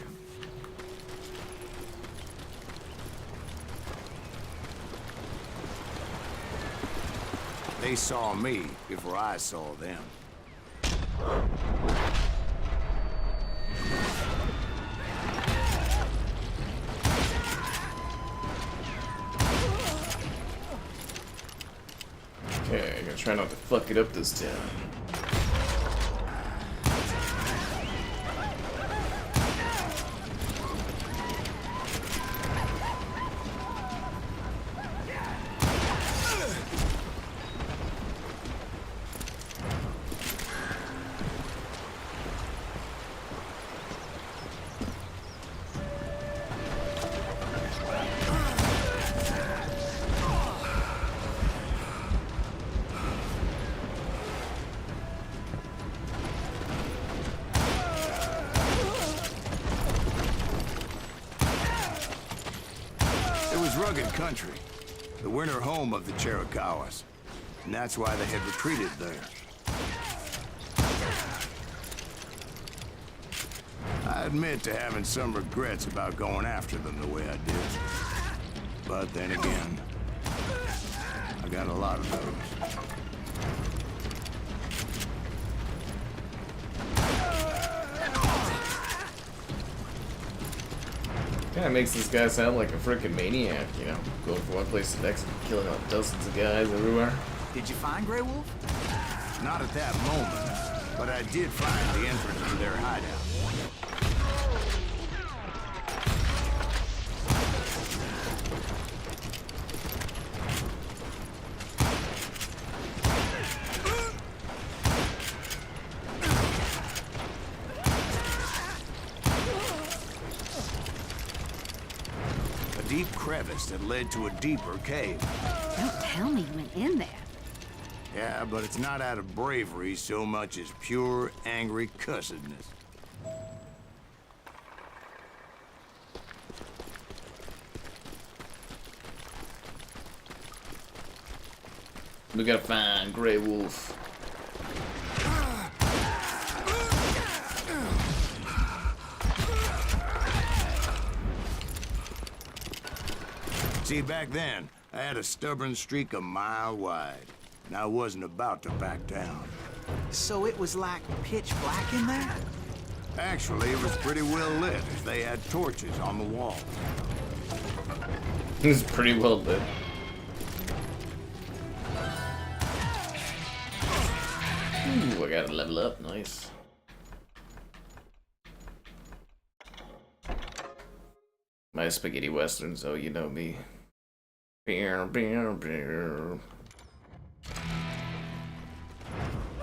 They saw me before I saw them. Okay, I gotta try not to fuck it up this time. Rugged country, the winter home of the Chiricahuas, and that's why they had retreated there. I admit to having some regrets about going after them the way I did, but then again, I got a lot of those. Kinda makes this guy sound like a freaking maniac, you know, going from one place to the next, killing out dozens of guys everywhere. Did you find Grey Wolf? Not at that moment, but I did find the entrance to their hideout. Deep crevice that led to a deeper cave. Don't tell me you went in there. Yeah, but it's not out of bravery so much as pure, angry cussedness. We gotta find Grey Wolf. See, back then, I had a stubborn streak a mile wide, and I wasn't about to back down. So it was like pitch black in there? Actually, it was pretty well lit, as they had torches on the wall. It's pretty well lit. Ooh, I gotta level up. Nice. My spaghetti westerns, oh, you know me.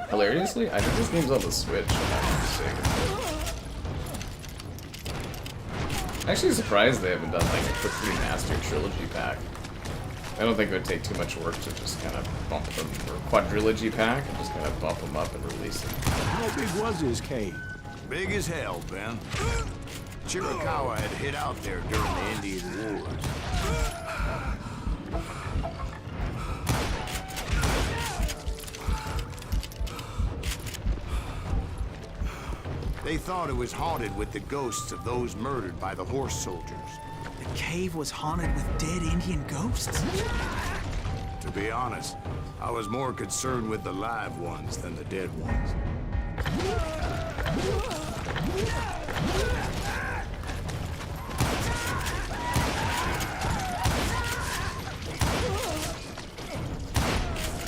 Hilariously, I think this game's on the Switch, if I'm not mistaken. Actually surprised they haven't done like a quick remastered trilogy pack. I don't think it would take too much work to just kind of bump them, or quadrilogy pack, and just kind of bump them up and release them. How big was his cave? Big as hell, Ben. Chiricahua had hid out there during the Indian Wars. They thought it was haunted with the ghosts of those murdered by the horse soldiers. The cave was haunted with dead Indian ghosts? To be honest, I was more concerned with the live ones than the dead ones.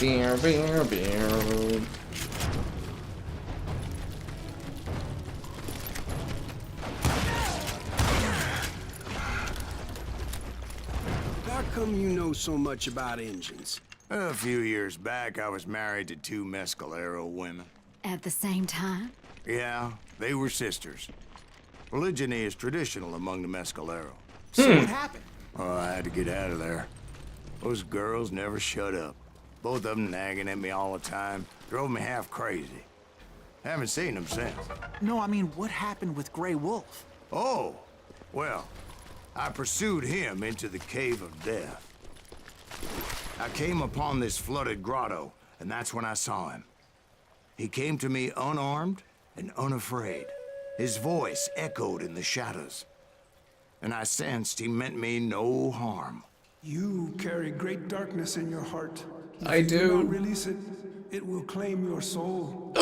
Beer, beer, beer. How come you know so much about engines? A few years back, I was married to 2 Mescalero women. At the same time? Yeah, they were sisters. Polygyny is traditional among the Mescalero. So what happened? Oh, I had to get out of there. Those girls never shut up. Both of them nagging at me all the time. Drove me half crazy. Haven't seen them since. No, I mean, what happened with Grey Wolf? Oh, well, I pursued him into the Cave of Death. I came upon this flooded grotto, and that's when I saw him. He came to me unarmed and unafraid. His voice echoed in the shadows, and I sensed he meant me no harm. You carry great darkness in your heart. If I you do. not release it, it will claim your soul.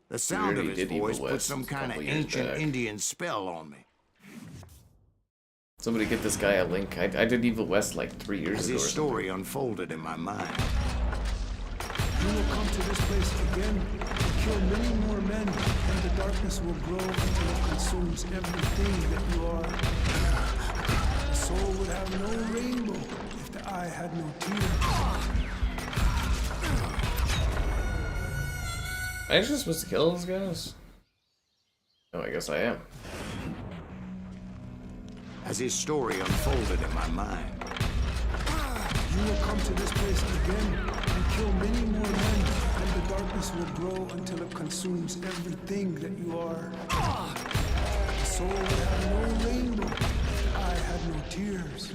The sound of already his did Evil voice put West some a kind of couple years ancient back. Indian spell on me. Somebody get this guy a link. I did Evil West like 3 years As ago. his Or story unfolded in my mind, You will come to this place again and kill many more men, and the darkness will grow until it consumes everything that you are. The soul would have no rainbow if the eye had no tears. Am I actually supposed to kill those guys? Oh, I guess I am. as his story unfolded in my mind. You will come to this place again and kill many more men, and the darkness will grow until it consumes everything that you are. The soul will have no rainbow, the eye had no tears.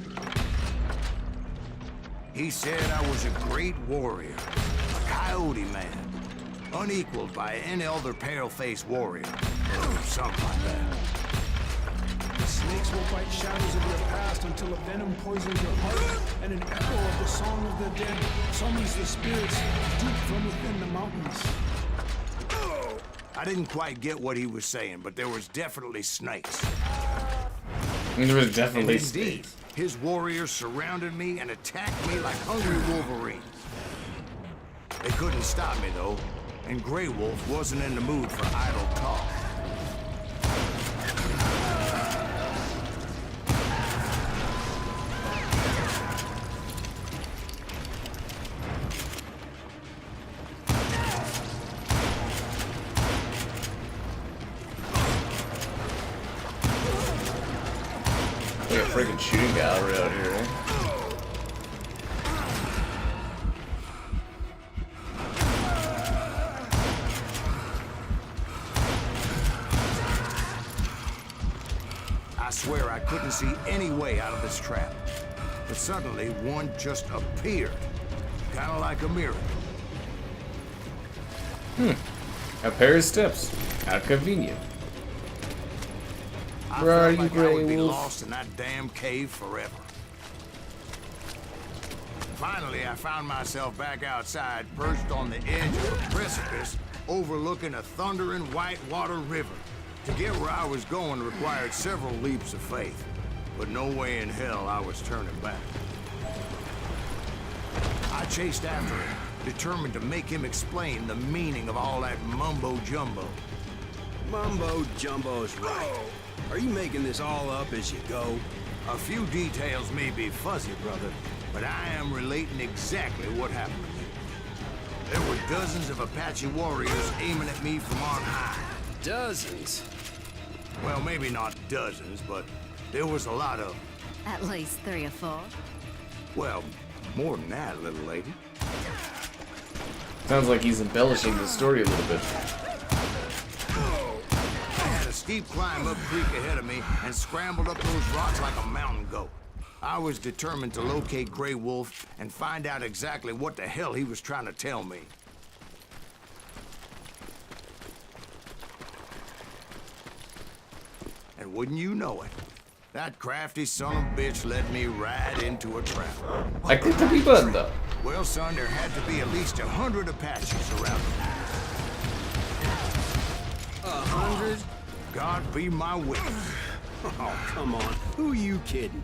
He said I was a great warrior, a coyote man, unequaled by any other pale-faced warrior, or something like that. The snakes will bite shadows of your past until a venom poisons your heart, and an echo of the song of the dead summons the spirits deep from within the mountains. I didn't quite get what he was saying, but there was definitely snakes. There was definitely And indeed, his warriors surrounded me and attacked me like hungry wolverines. They couldn't stop me, though, and Grey Wolf wasn't in the mood for idle talk. We got a freaking shooting gallery out here, eh? I swear I couldn't see any way out of this trap. But suddenly, one just appeared. Kind of like a miracle. A pair of steps. How convenient. I Where are felt you, like I Grey would be Wolf? lost in that damn cave forever. Finally, I found myself back outside, perched on the edge of a precipice, overlooking a thundering whitewater river. To get where I was going required several leaps of faith, but no way in hell I was turning back. I chased after him, determined to make him explain the meaning of all that mumbo-jumbo. Mumbo-jumbo's right. Are you making this all up as you go? A few details may be fuzzy, brother, but I am relating exactly what happened to me. There were dozens of Apache warriors aiming at me from on high. Dozens? Well, maybe not dozens, but there was a lot of them. At least 3 or 4. Well, more than that, little lady. Sounds like he's embellishing the story a little bit. I had a steep climb up creek ahead of me and scrambled up those rocks like a mountain goat. I was determined to locate Grey Wolf and find out exactly what the hell he was trying to tell me. And wouldn't you know it, that crafty son of a bitch led me right into a trap. I clicked the B button though. Well, son, there had to be at least 100 Apaches around me. 100? God be my witness. Oh, come on. Who are you kidding?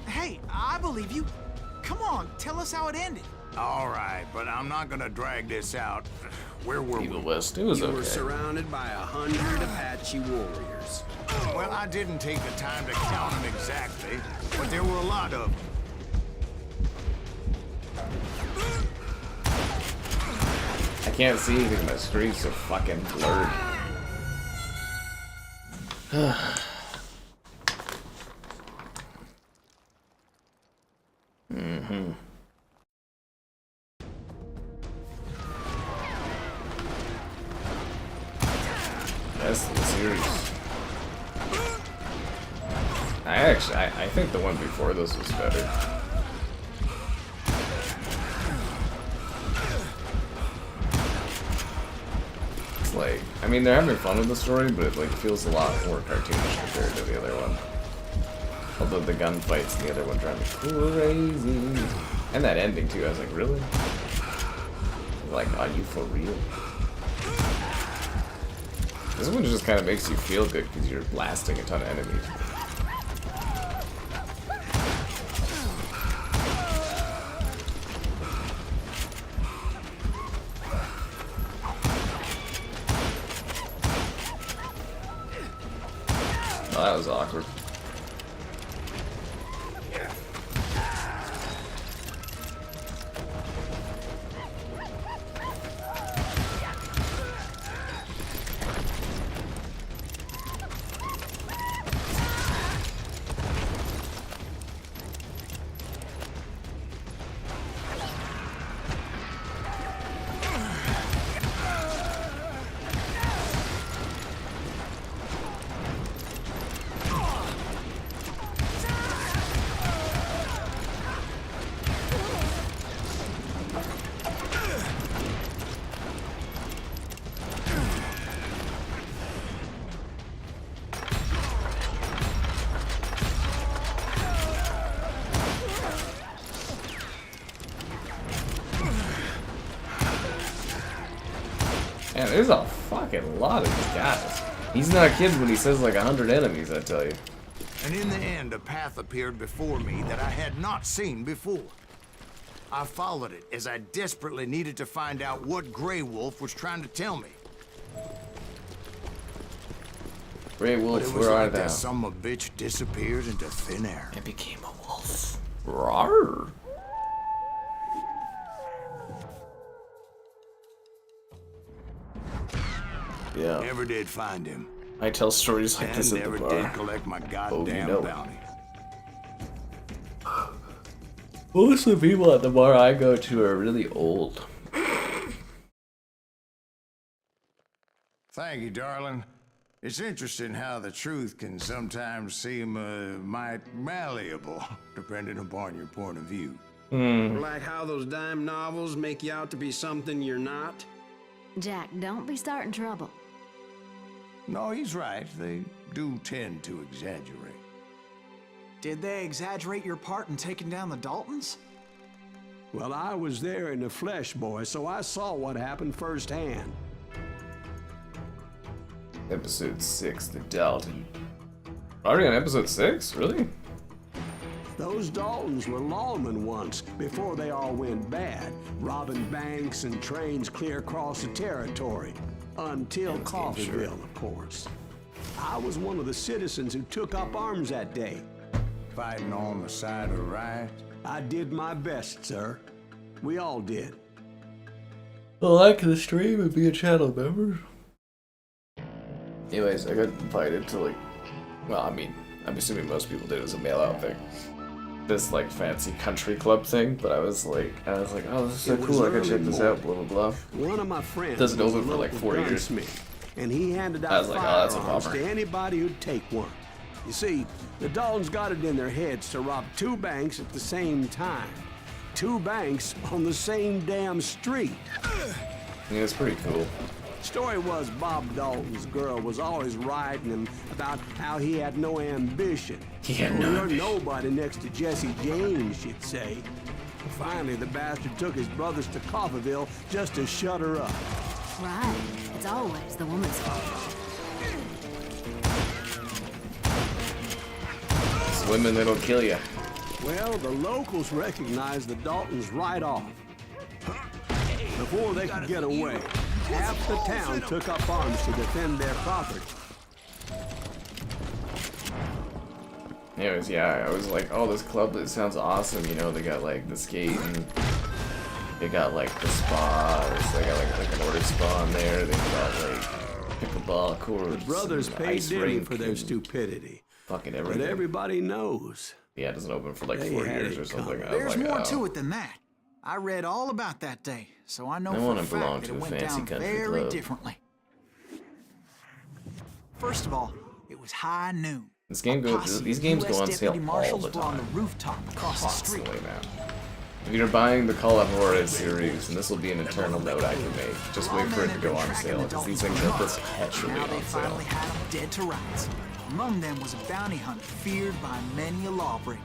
Hey, I believe you. Come on, tell us how it ended. All right, but I'm not gonna drag this out. Where were Evil we? West. It was You were okay. surrounded by 100 Apache warriors. Well, I didn't take the time to count them exactly, but there were a lot of them. I can't see anything. My screen's so fucking blurred. That's the series. I think the one before this was better. It's like, I mean, they're having fun with the story, but it like feels a lot more cartoonish compared to the other one. Although the gunfights in the other one drive me crazy. And that ending too, I was like, really? Like, are you for real? This one just kind of makes you feel good because you're blasting a ton of enemies. Oh, that was awkward. Man, there's a fucking lot of these guys. He's not kidding when he says like 100 enemies, I tell you. And in the end, a path appeared before me that I had not seen before. I followed it as I desperately needed to find out what Grey Wolf was trying to tell me. Grey But Wolf, it was where are like thou? that son of a bitch disappeared into thin air. I became a wolf. Rawr. Yeah. Never did find him. I tell stories like And this at the never bar. did collect my goddamn know. bounty. Most of the people at the bar I go to are really old. Thank you, darling. It's interesting how the truth can sometimes seem might malleable, depending upon your point of view. Like how those dime novels make you out to be something you're not? Jack, don't be starting trouble. No, he's right. They do tend to exaggerate. Did they exaggerate your part in taking down the Daltons? Well, I was there in the flesh, boy, so I saw what happened firsthand. Episode 6, the Dalton. Already on episode 6? Really? Those Daltons were lawmen once, before they all went bad, robbing banks and trains clear across the territory. Until Coffeeville, of course. I was one of the citizens who took up arms that day. Fighting on the side of right? I did my best, sir. We all did. Like the stream and be a channel member. Anyways, I got invited to like, well, I mean, I'm assuming most people did. It was a mail out thing. This like fancy country club thing, but I was like, oh, this is so cool. I gotta check this out. Blah blah blah. One of my friends doesn't open for like 4 years. And he handed out firearms to anybody who'd take one. You see, the Daltons got it in their heads to rob 2 banks at the same time. 2 banks on the same damn street. Yeah, it's pretty cool. Story was Bob Dalton's girl was always writing him about how he had no ambition. He had no ambition. Nobody next to Jesse James, she'd say. Finally, the bastard took his brothers to Coffeeville just to shut her up. Right. It's always the woman's fault. It's women that'll kill you. Well, the locals recognized the Daltons right off. Before they could get away, half the town took up arms to defend their property. Anyways, yeah, I was like, oh, this club, it sounds awesome. You know, they got like the skating, they got like the spas, they got like an order spa in there, they got like pickleball courts. The brothers paid dearly for their stupidity. Fucking everything. But everybody knows. Yeah, it doesn't open for like 4 years or something. There's more to it than that. I read all about that day, so I know for a fact that it went down very differently. First of all, it was high noon. This game these games go on sale all the time. On the rooftop across the street. Man. If you're buying the Call of Juarez series, and this will be an eternal note I can make, just wait for it to go on sale, because these things are perpetually now they on sale. finally had them dead to rights. Among them was a bounty hunter feared by many a lawbreaker.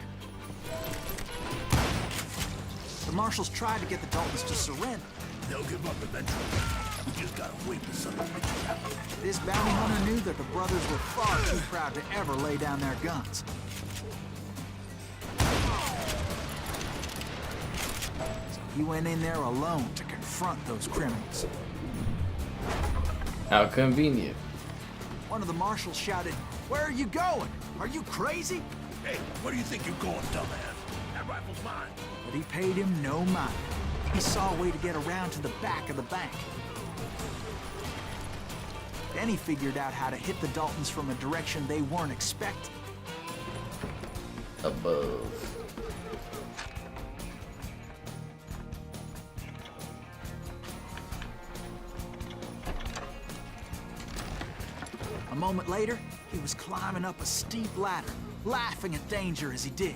The marshals tried to get the Daltons to surrender. They'll give up eventually. We just gotta wait for some bitches happen. This bounty hunter knew that the brothers were far too proud to ever lay down their guns. So he went in there alone to confront those criminals. How convenient. One of the marshals shouted, "Where are you going? Are you crazy?" Hey, where do you think you're going, dumbass? That rifle's mine. But he paid him no mind. He saw a way to get around to the back of the bank. Then he figured out how to hit the Daltons from a direction they weren't expecting. Above. A moment later, he was climbing up a steep ladder, laughing at danger as he did.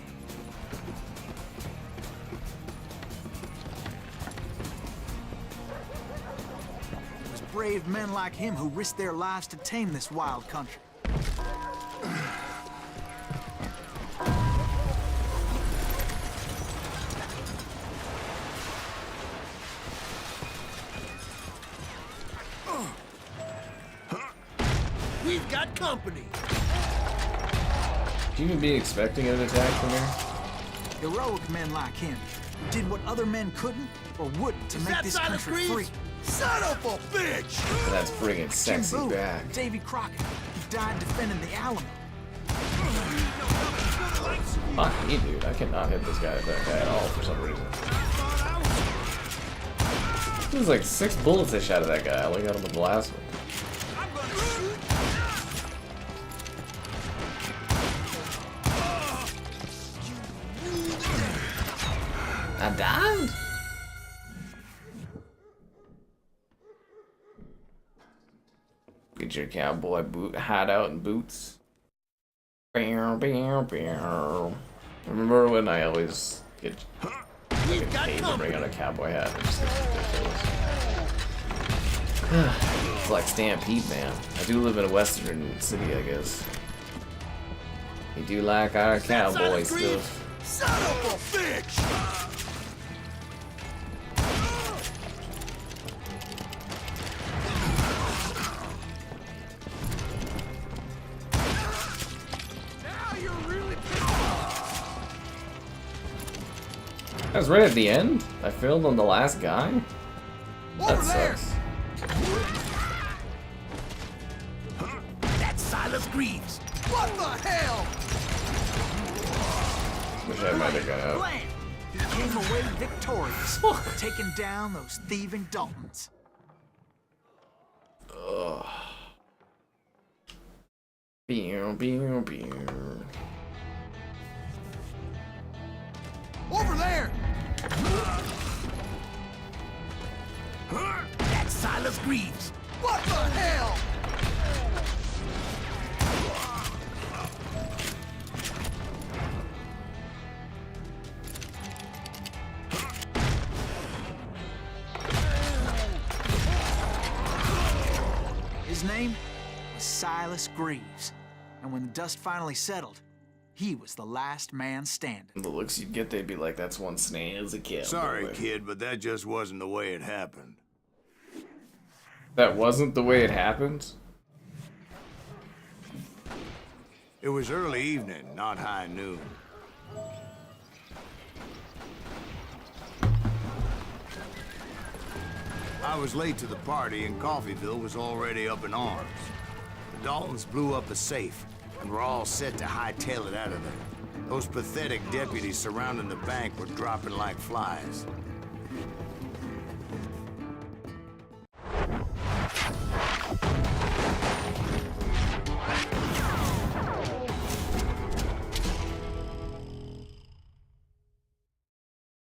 It was brave men like him who risked their lives to tame this wild country. We've got company. Could you even be expecting an attack from here? Heroic men like him who did what other men couldn't or wouldn't to make this country free. Son of a bitch! That's bringing sexy Jim Boone, back. Davy Crockett, who died defending the Alamo. Fuck me, dude. I cannot hit this guy at all for some reason. There's like 6 bullets I shot at that guy. I only got him with the last one. I died? Get your cowboy boot hideout and boots. Remember when I always get paid to bring out a cowboy hat? It just gets ridiculous. It's like Stampede, man. I do live in a western city, I guess. We do like our cowboy stuff. Son of a bitch! That was right at the end? I failed on the last guy? That sucks. That's Silas Greaves. What the hell? Wish I might have got out. Blam! He came away victorious, taking down those thieving Daltons. Ugh. Beow, beow, beow. Over there! That's Silas Greaves. What the hell? His name was Silas Greaves, and when the dust finally settled, he was the last man standing. The looks you'd get, they'd be like, that's one snails a kid. Sorry, kid, but that just wasn't the way it happened. That wasn't the way it happened? It was early evening, not high noon. I was late to the party and Coffeyville was already up in arms. The Daltons blew up a safe and were all set to hightail it out of there. Those pathetic deputies surrounding the bank were dropping like flies.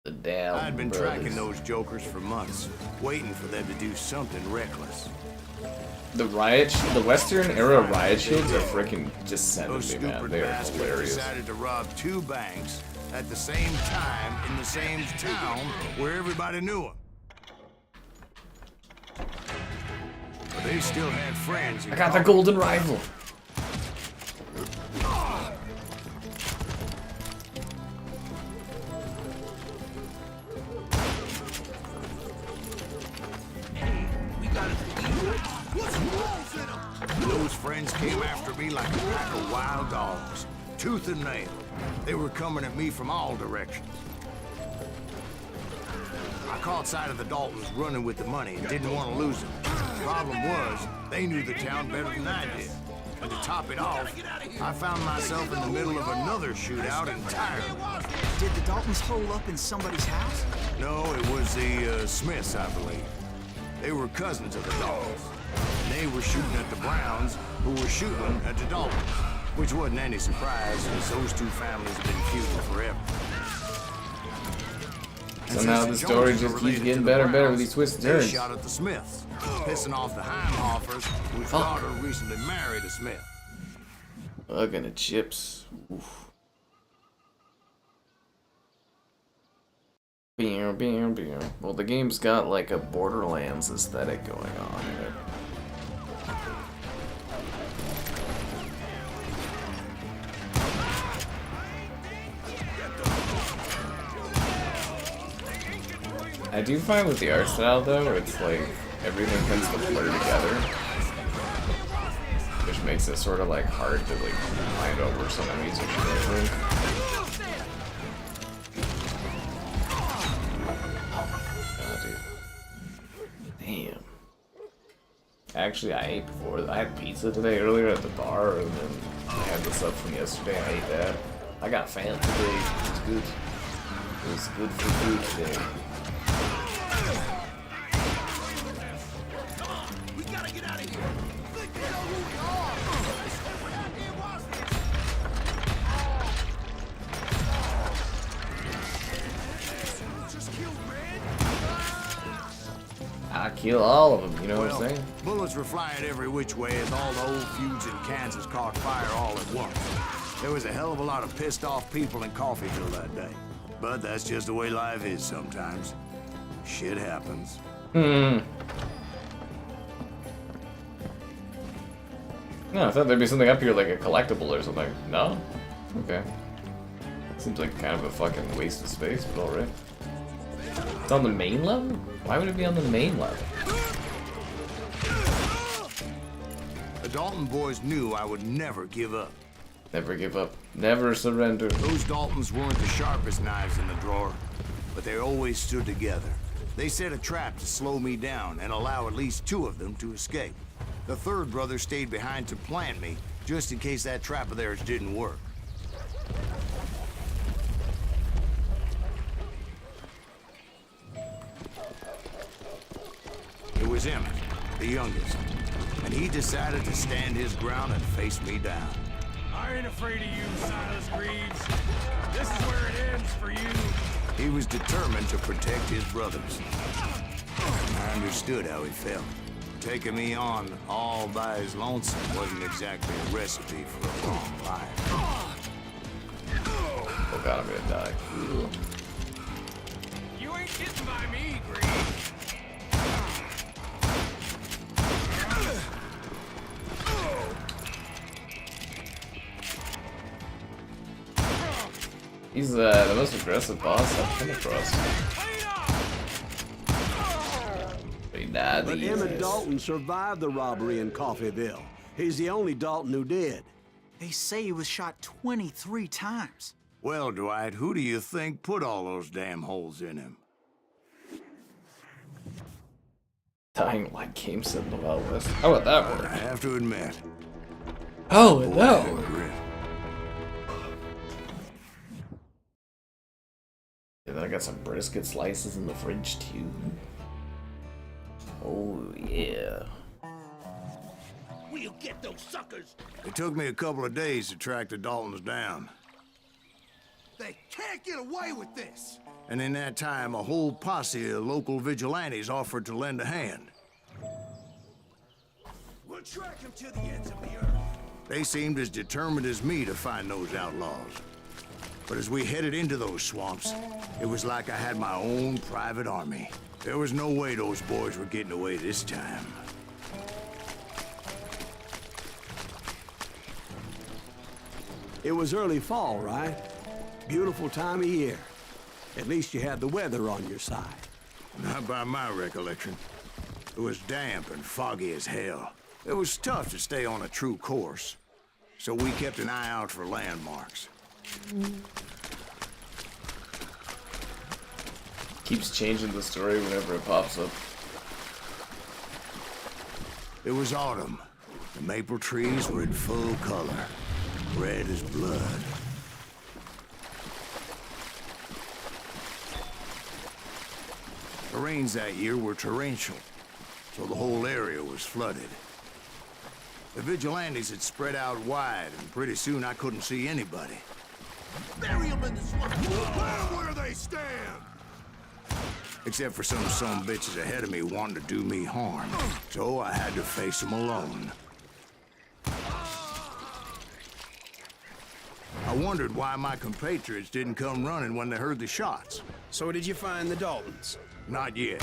The Dalton I'd been brothers. tracking those jokers for months, waiting for them to do something reckless. The Western era riot shields are freaking just sending Those me, man. stupid They are bastards hilarious. decided to rob 2 banks at the same time in the same town where everybody knew them. But they still had friends. I got the golden rifle. Those friends came after me like a pack of wild dogs, tooth and nail. They were coming at me from all directions. I caught sight of the Daltons running with the money and didn't want to lose them. The problem was, they knew the town better than I did. And to top it off, I found myself in the middle of another shootout entirely. Did the Daltons hole up in somebody's house? No, it was the Smiths, I believe. They were cousins of the Daltons. They were shooting at the Browns, who were shooting at the Daltons, which wasn't any surprise, since those 2 families have been feuding forever. So now the story just keeps getting better and better with these twists and They turns. shot at the Smiths, pissing off the Heimhoffers, whose daughter recently married a Smith. Looking at chips. Oof. Well, the game's got like a Borderlands aesthetic going on in it. I do find with the art style though, it's like everything tends to blur together, which makes it sort of like hard to like find over some enemies or shit. Damn. Actually, I ate before. I had pizza today earlier at the bar, and then I had this up from yesterday. I ate that. I got fat today. It was good. It was good for food today. We gotta get out of here. I kill all of them, you know what I'm saying? Bullets were flying every which way as all the old feuds in Kansas caught fire all at once. There was a hell of a lot of pissed off people in Coffeyville that day. But that's just the way life is sometimes. Shit happens. No, I thought there'd be something up here like a collectible or something. No? Okay. Seems like kind of a fucking waste of space, but alright. It's on the main level? Why would it be on the main level? The Dalton boys knew I would never give up. Never give up. Never surrender. Those Daltons weren't the sharpest knives in the drawer, but they always stood together. They set a trap to slow me down and allow at least 2 of them to escape. The 3rd brother stayed behind to plant me, just in case that trap of theirs didn't work. It was Emmett, the youngest, and he decided to stand his ground and face me down. I ain't afraid of you, Silas Greaves. This is where it ends for you. He was determined to protect his brothers. I understood how he felt. Taking me on all by his lonesome wasn't exactly a recipe for a long life. Oh god, I'm gonna die. You ain't getting by me, Greaves. He's the most aggressive boss I've come across. But Emmett Dalton survived the robbery in Coffeyville. He's the only Dalton who did. They say he was shot 23 times. Well, Dwight, who do you think put all those damn holes in him? Dying like game set in the Wild West. How would that work? I have to admit. Oh, no. Yeah, then I got some brisket slices in the fridge too. Oh yeah. We'll get those suckers. It took me a couple of days to track the Daltons down. They can't get away with this. And in that time, a whole posse of local vigilantes offered to lend a hand. We'll track them to the ends of the earth. They seemed as determined as me to find those outlaws. But as we headed into those swamps, it was like I had my own private army. There was no way those boys were getting away this time. It was early fall, right? Beautiful time of year. At least you had the weather on your side. Not by my recollection. It was damp and foggy as hell. It was tough to stay on a true course, so we kept an eye out for landmarks. Keeps changing the story whenever it pops up. It was autumn. The maple trees were in full color, red as blood. The rains that year were torrential, so the whole area was flooded. The vigilantes had spread out wide, and pretty soon I couldn't see anybody. Bury them in the swamp. Where they stand. Except for some bitches ahead of me wanting to do me harm. So I had to face them alone. I wondered why my compatriots didn't come running when they heard the shots. So did you find the Daltons? Not yet,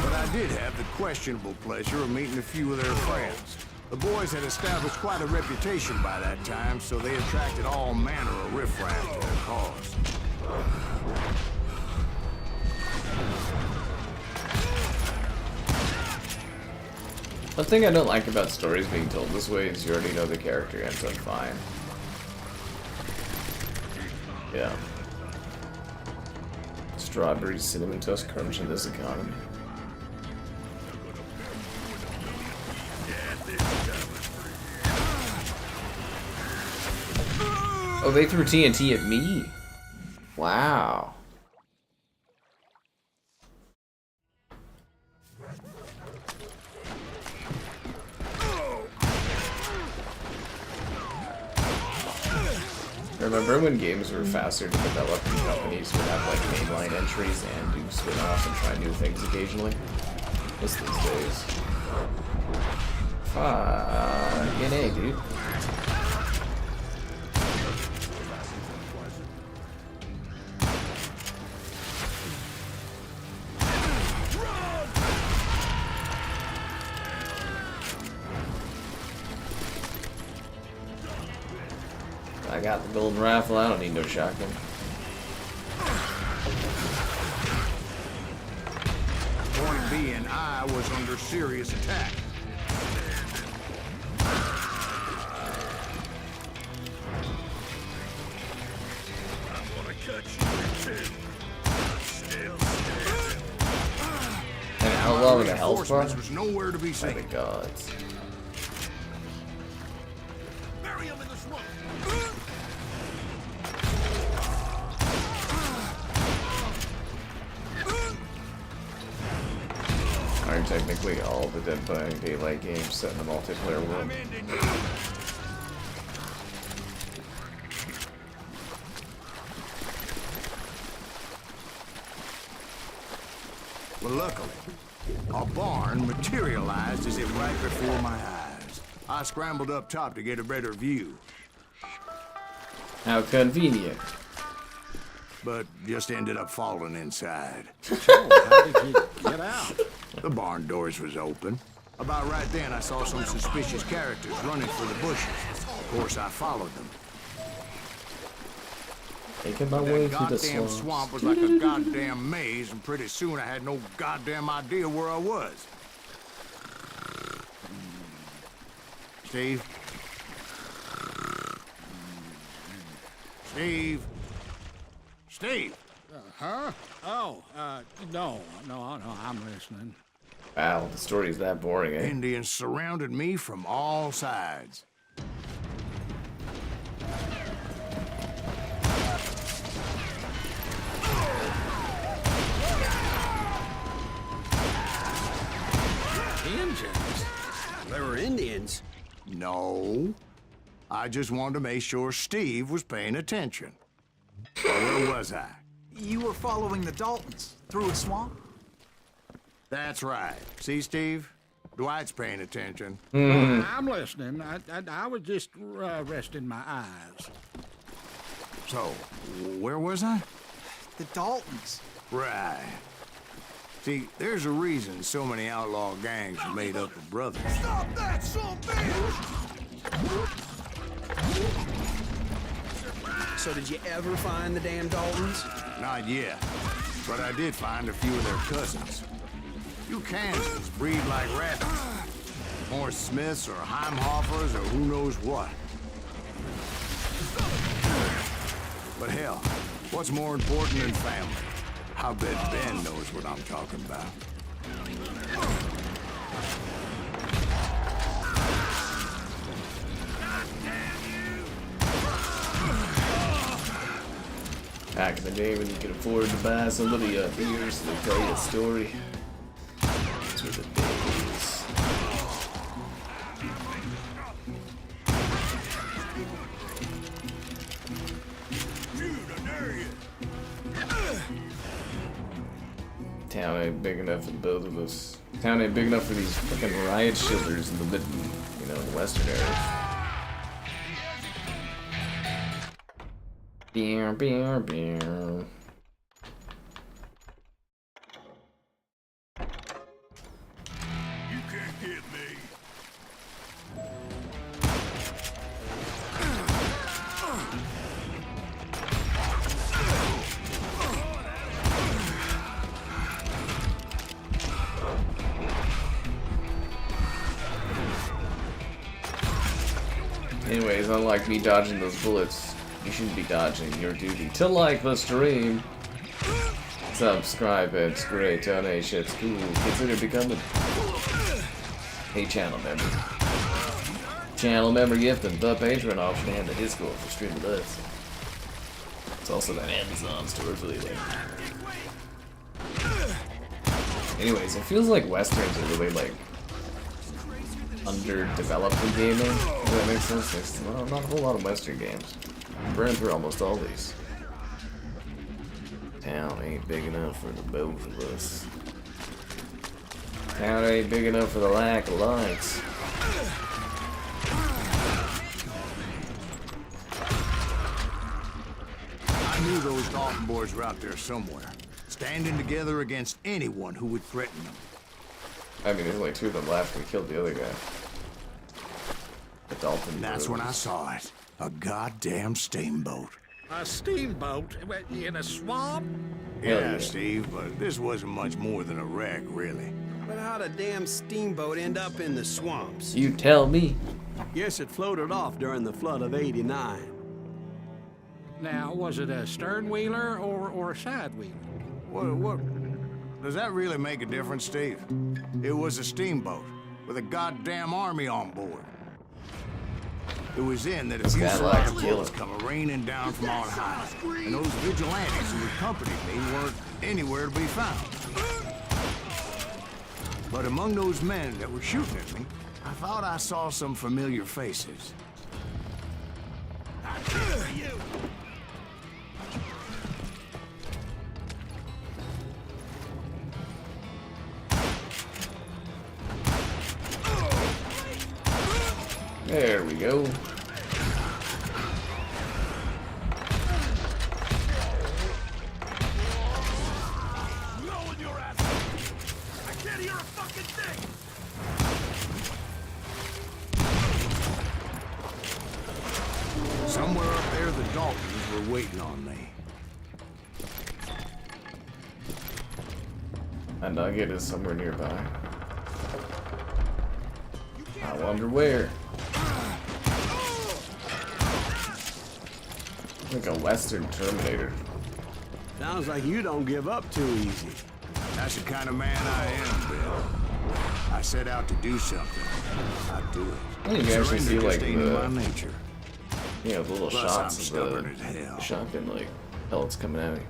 but I did have the questionable pleasure of meeting a few of their friends. The boys had established quite a reputation by that time, so they attracted all manner of riffraff to their cause. One thing I don't like about stories being told this way is you already know the character ends up fine. Yeah. Strawberries, cinnamon toast crunch in this economy. Oh, they threw TNT at me. Wow. Remember when games were faster to develop and companies would have like mainline entries and do spin-offs and try new things occasionally? Miss these days. Fucking A, dude. I got the golden rifle, I don't need no shotgun. Point being, I was under serious attack. I'm gonna cut you in two. Still saw with the health bar? Reinforcements was nowhere to be My seen. gods. Bury him in the swamp. Aren't technically all the Dead by Daylight games set in a multiplayer world? Well, luckily, a barn materialized as it right before my eyes. I scrambled up top to get a better view, How convenient. but just ended up falling inside. So, how did you get out? The barn doors was open. About right then, I saw some suspicious characters running for the bushes. Of course, I followed them. Making my way That through the goddamn swamp. swamp was like a goddamn maze, and pretty soon I had no goddamn idea where I was. Steve? Steve? Steve? Huh? Oh, no, I'm listening. Wow, the story's that boring, eh? Indians surrounded me from all sides. Indians? They were Indians? No. I just wanted to make sure Steve was paying attention. Where was I? You were following the Daltons through a swamp? That's right. See, Steve? Dwight's paying attention. I'm listening. I was just resting my eyes. So, where was I? The Daltons. Right. See, there's a reason so many outlaw gangs are made up of brothers. Stop that, son bitch! So did you ever find the damn Daltons? Not yet, but I did find a few of their cousins. You Kansans breed like rabbits. More Smiths or Heimhoffers or who knows what. But hell, what's more important than family? I bet Ben knows what I'm talking about. Back in the day when you could afford to buy somebody a beer so they tell you a story. Those were the days. Town ain't big enough for both of us. Town ain't big enough for these fucking riot shielders in the mid, the western area. Beer, beer, beer. You can't get me. Anyways, unlike me dodging those bullets, you shouldn't be dodging your duty to like the stream. Subscribe, it's great, donations, cool. Consider becoming a channel member. Channel member gift and the Patreon option and the Discord for stream with us. It's also that Amazon store affiliate. Anyways, it feels like westerns are really like underdeveloped in gaming. Does that make sense? There's not a whole lot of western games. I burned through almost all these. Town ain't big enough for the both of us. Town ain't big enough for the lack of lights. I knew those Dalton boys were out there somewhere, standing together against anyone who would threaten them. I mean, there's only two of them left. We killed the other guy. The Dalton. And that's when I saw it. A goddamn steamboat. A steamboat in a swamp? Yeah, Steve, but this wasn't much more than a wreck, really. But how'd a damn steamboat end up in the swamps? You tell me. Yes, it floated off during the flood of '89. Now, was it a stern wheeler or a side wheeler? What? does that really make a difference, Steve? It was a steamboat with a goddamn army on board. It was then that a few soldier bullets come raining down from on high, and those vigilantes who accompanied me weren't anywhere to be found. But among those men that were shooting at me, I thought I saw some familiar faces. There we go. Somewhere up there, the Daltons were waiting on me. A nugget is somewhere nearby. I wonder where. Like a Western Terminator. Sounds like you don't give up too easy. That's the kind of man I am, Bill. I set out to do something. I do it. Oh, you can actually see like the nature. You know, the little Plus, shots I'm of stubborn the as hell. shotgun like pellets coming at me.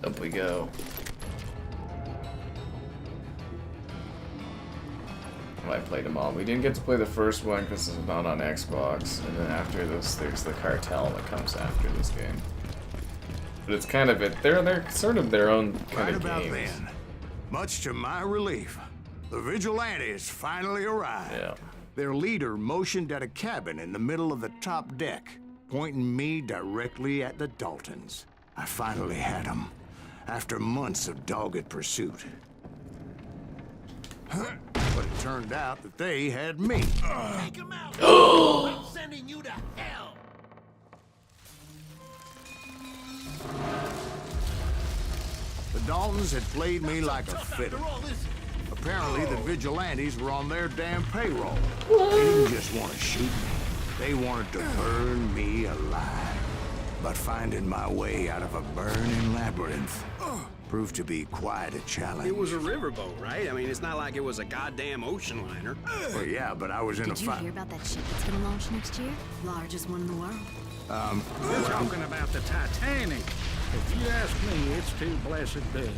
Up we go. Oh, I played them all. We didn't get to play the first one because it's not on Xbox, and then after this, there's the Cartel that comes after this game. But it's kind of they're sort of their own kind of Right about games. then, much to my relief, the vigilantes finally arrived. Yeah. Their leader motioned at a cabin in the middle of the top deck, pointing me directly at the Daltons. I finally had them, after months of dogged pursuit. But it turned out that they had me. Take him out! I'm sending you to hell! The Daltons had played me like a fiddle. Apparently, the vigilantes were on their damn payroll. They didn't just want to shoot me. They wanted to burn me alive. But finding my way out of a burning labyrinth proved to be quite a challenge. It was a riverboat, right? I mean, it's not like it was a goddamn ocean liner. Well, yeah, but I was in a Did you fight. hear about that ship that's gonna launch next year? Largest one in the world. We're talking about the Titanic. If you ask me, it's too blessed big.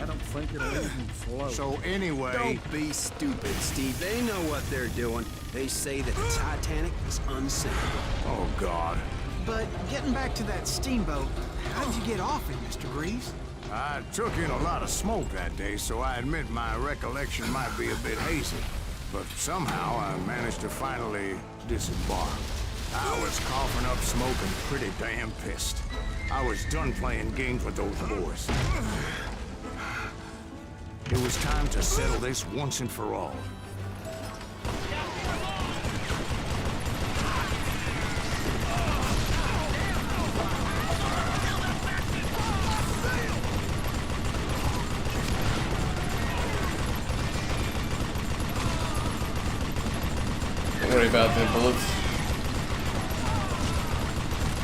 I don't think it'll even float. So anyway, Don't be stupid, Steve. They know what they're doing. They say that the Titanic is unsinkable. oh God, But getting back to that steamboat, how'd you get off it, Mr. Greaves? I took in a lot of smoke that day, so I admit my recollection might be a bit hazy. But somehow I managed to finally disembark. I was coughing up smoke and pretty damn pissed. I was done playing games with those boys. It was time to settle this once and for all. Don't worry about the bullets.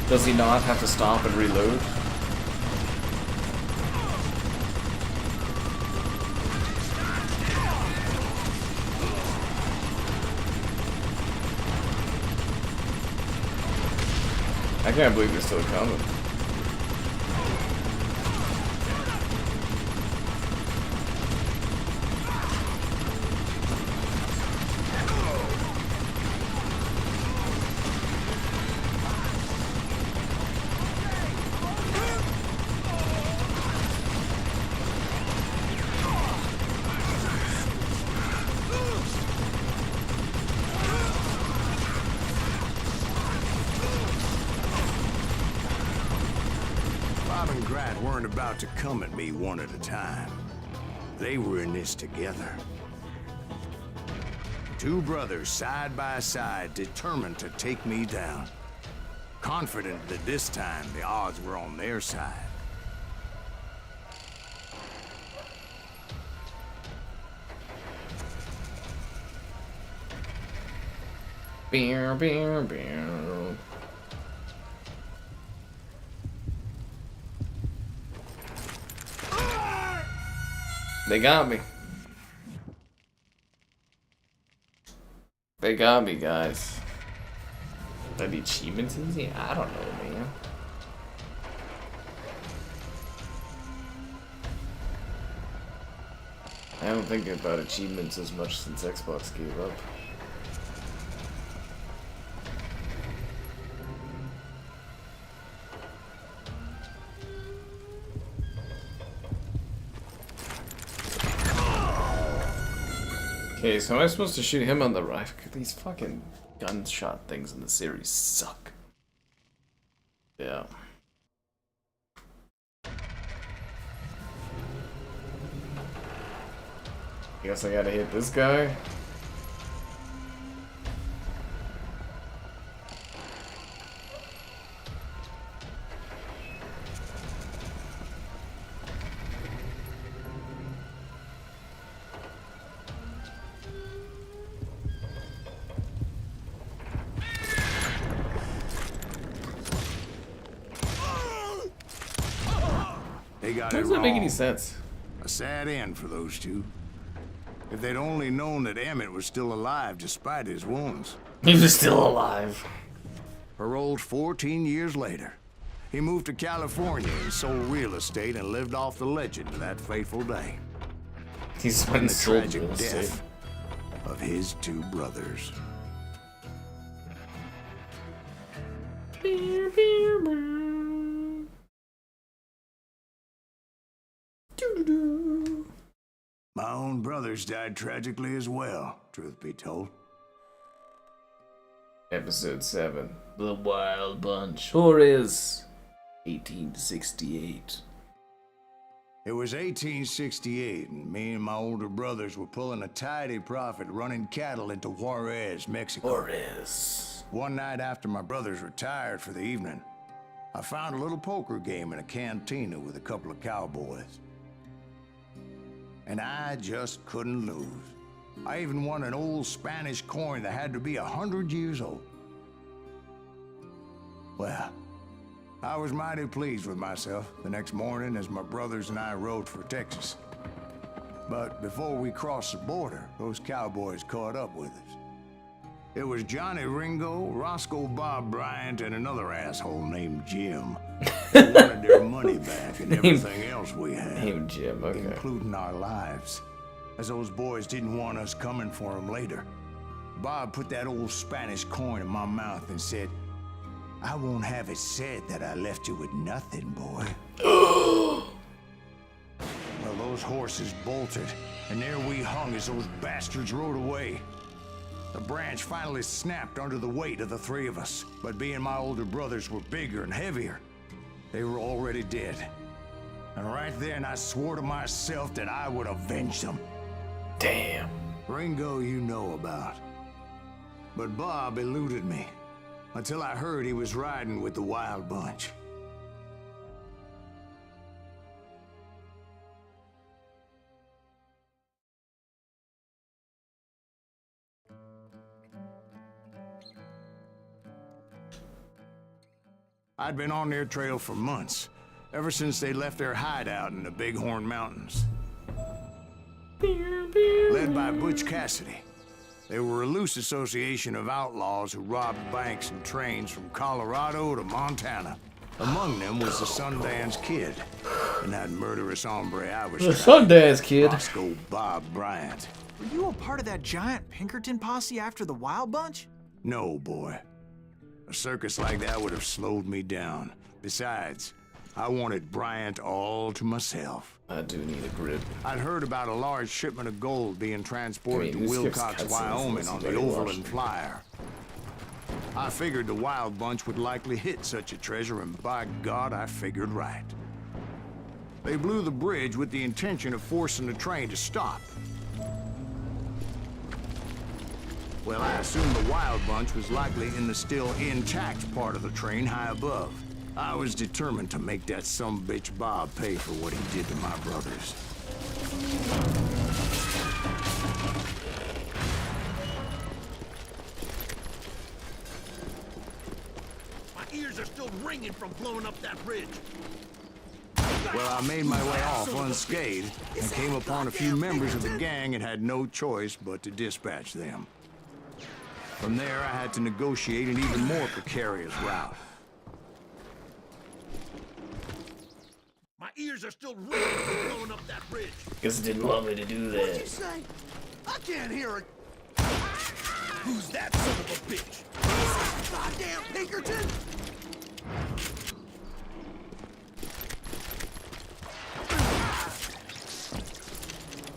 Does he not have to stop and reload? I can't believe they're still coming. Bob and Grat weren't about to come at me one at a time. They were in this together. Two brothers side by side, determined to take me down. Confident that this time the odds were on their side. Beer, beer, beer. They got me. They got me, guys. Any achievements in here? I don't know, man. I don't think about achievements as much since Xbox gave up. Okay, so am I supposed to shoot him on the rifle? These fucking gunshot things in the series suck. Yeah. Guess I gotta hit this guy. They got How it does that make any wrong. sense? A sad end for those two. If they'd only known that Emmett was still alive despite his wounds. He was still alive. Paroled 14 years later. He moved to California and sold real estate and lived off the legend of that fateful day. He's And been the sold tragic real estate. death of his two brothers. My own brothers died tragically as well, truth be told. Episode 7. The Wild Bunch. Juarez. 1868. It was 1868, and me and my older brothers were pulling a tidy profit running cattle into Juarez, Mexico. Juarez. One night after my brothers retired for the evening, I found a little poker game in a cantina with a couple of cowboys. And I just couldn't lose. I even won an old Spanish coin that had to be 100 years old. Well, I was mighty pleased with myself the next morning as my brothers and I rode for Texas. But before we crossed the border, those cowboys caught up with us. It was Johnny Ringo, Roscoe Bob Bryant, and another asshole named Jim who wanted their money back and everything else we had, Named Jim, okay. including our lives, as those boys didn't want us coming for them later. Bob put that old Spanish coin in my mouth and said, "I won't have it said that I left you with nothing, boy." Well, those horses bolted, and there we hung as those bastards rode away. The branch finally snapped under the weight of the three of us, but being my older brothers were bigger and heavier, they were already dead. And right then I swore to myself that I would avenge them. Damn. Ringo you know about. But Bob eluded me until I heard he was riding with the Wild Bunch. I'd been on their trail for months, ever since they left their hideout in the Bighorn Mountains. Led by Butch Cassidy, they were a loose association of outlaws who robbed banks and trains from Colorado to Montana. Among them was the Sundance Kid, and that murderous hombre I was The Sundance Kid. Roscoe Bob Bryant. Were you a part of that giant Pinkerton posse after the Wild Bunch? No, boy. A circus like that would have slowed me down. Besides, I wanted Bryant all to myself. I do need a grip. I'd heard about a large shipment of gold being transported to Wilcox, Wyoming on the Overland Flyer. I figured the Wild Bunch would likely hit such a treasure, and by God, I figured right. They blew the bridge with the intention of forcing the train to stop. Well, I assumed the Wild Bunch was likely in the still intact part of the train high above. I was determined to make that sumbitch Bob pay for what he did to my brothers. My ears are still ringing from blowing up that bridge. Well, I made my way off unscathed and came upon a few members of the gang and had no choice but to dispatch them. From there, I had to negotiate an even more precarious route. My ears are still ringing from blowing up that bridge. Guess it didn't want me to do What'd you that. say? I can't hear it. Who's that son of a bitch? Goddamn Pinkerton!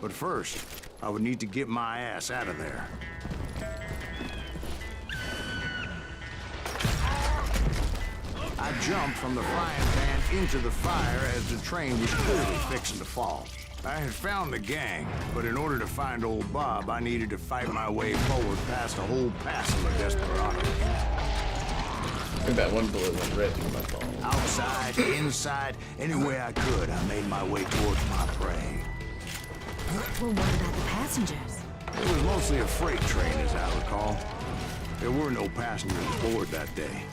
But first, I would need to get my ass out of there. I jumped from the frying pan into the fire as the train was clearly fixing to fall. I had found the gang, but in order to find old Bob, I needed to fight my way forward past a whole passel of desperados. I think that one bullet went right through my ball. Outside, inside, any way I could, I made my way towards my prey. Well, what about the passengers? It was mostly a freight train, as I recall. There were no passengers aboard that day.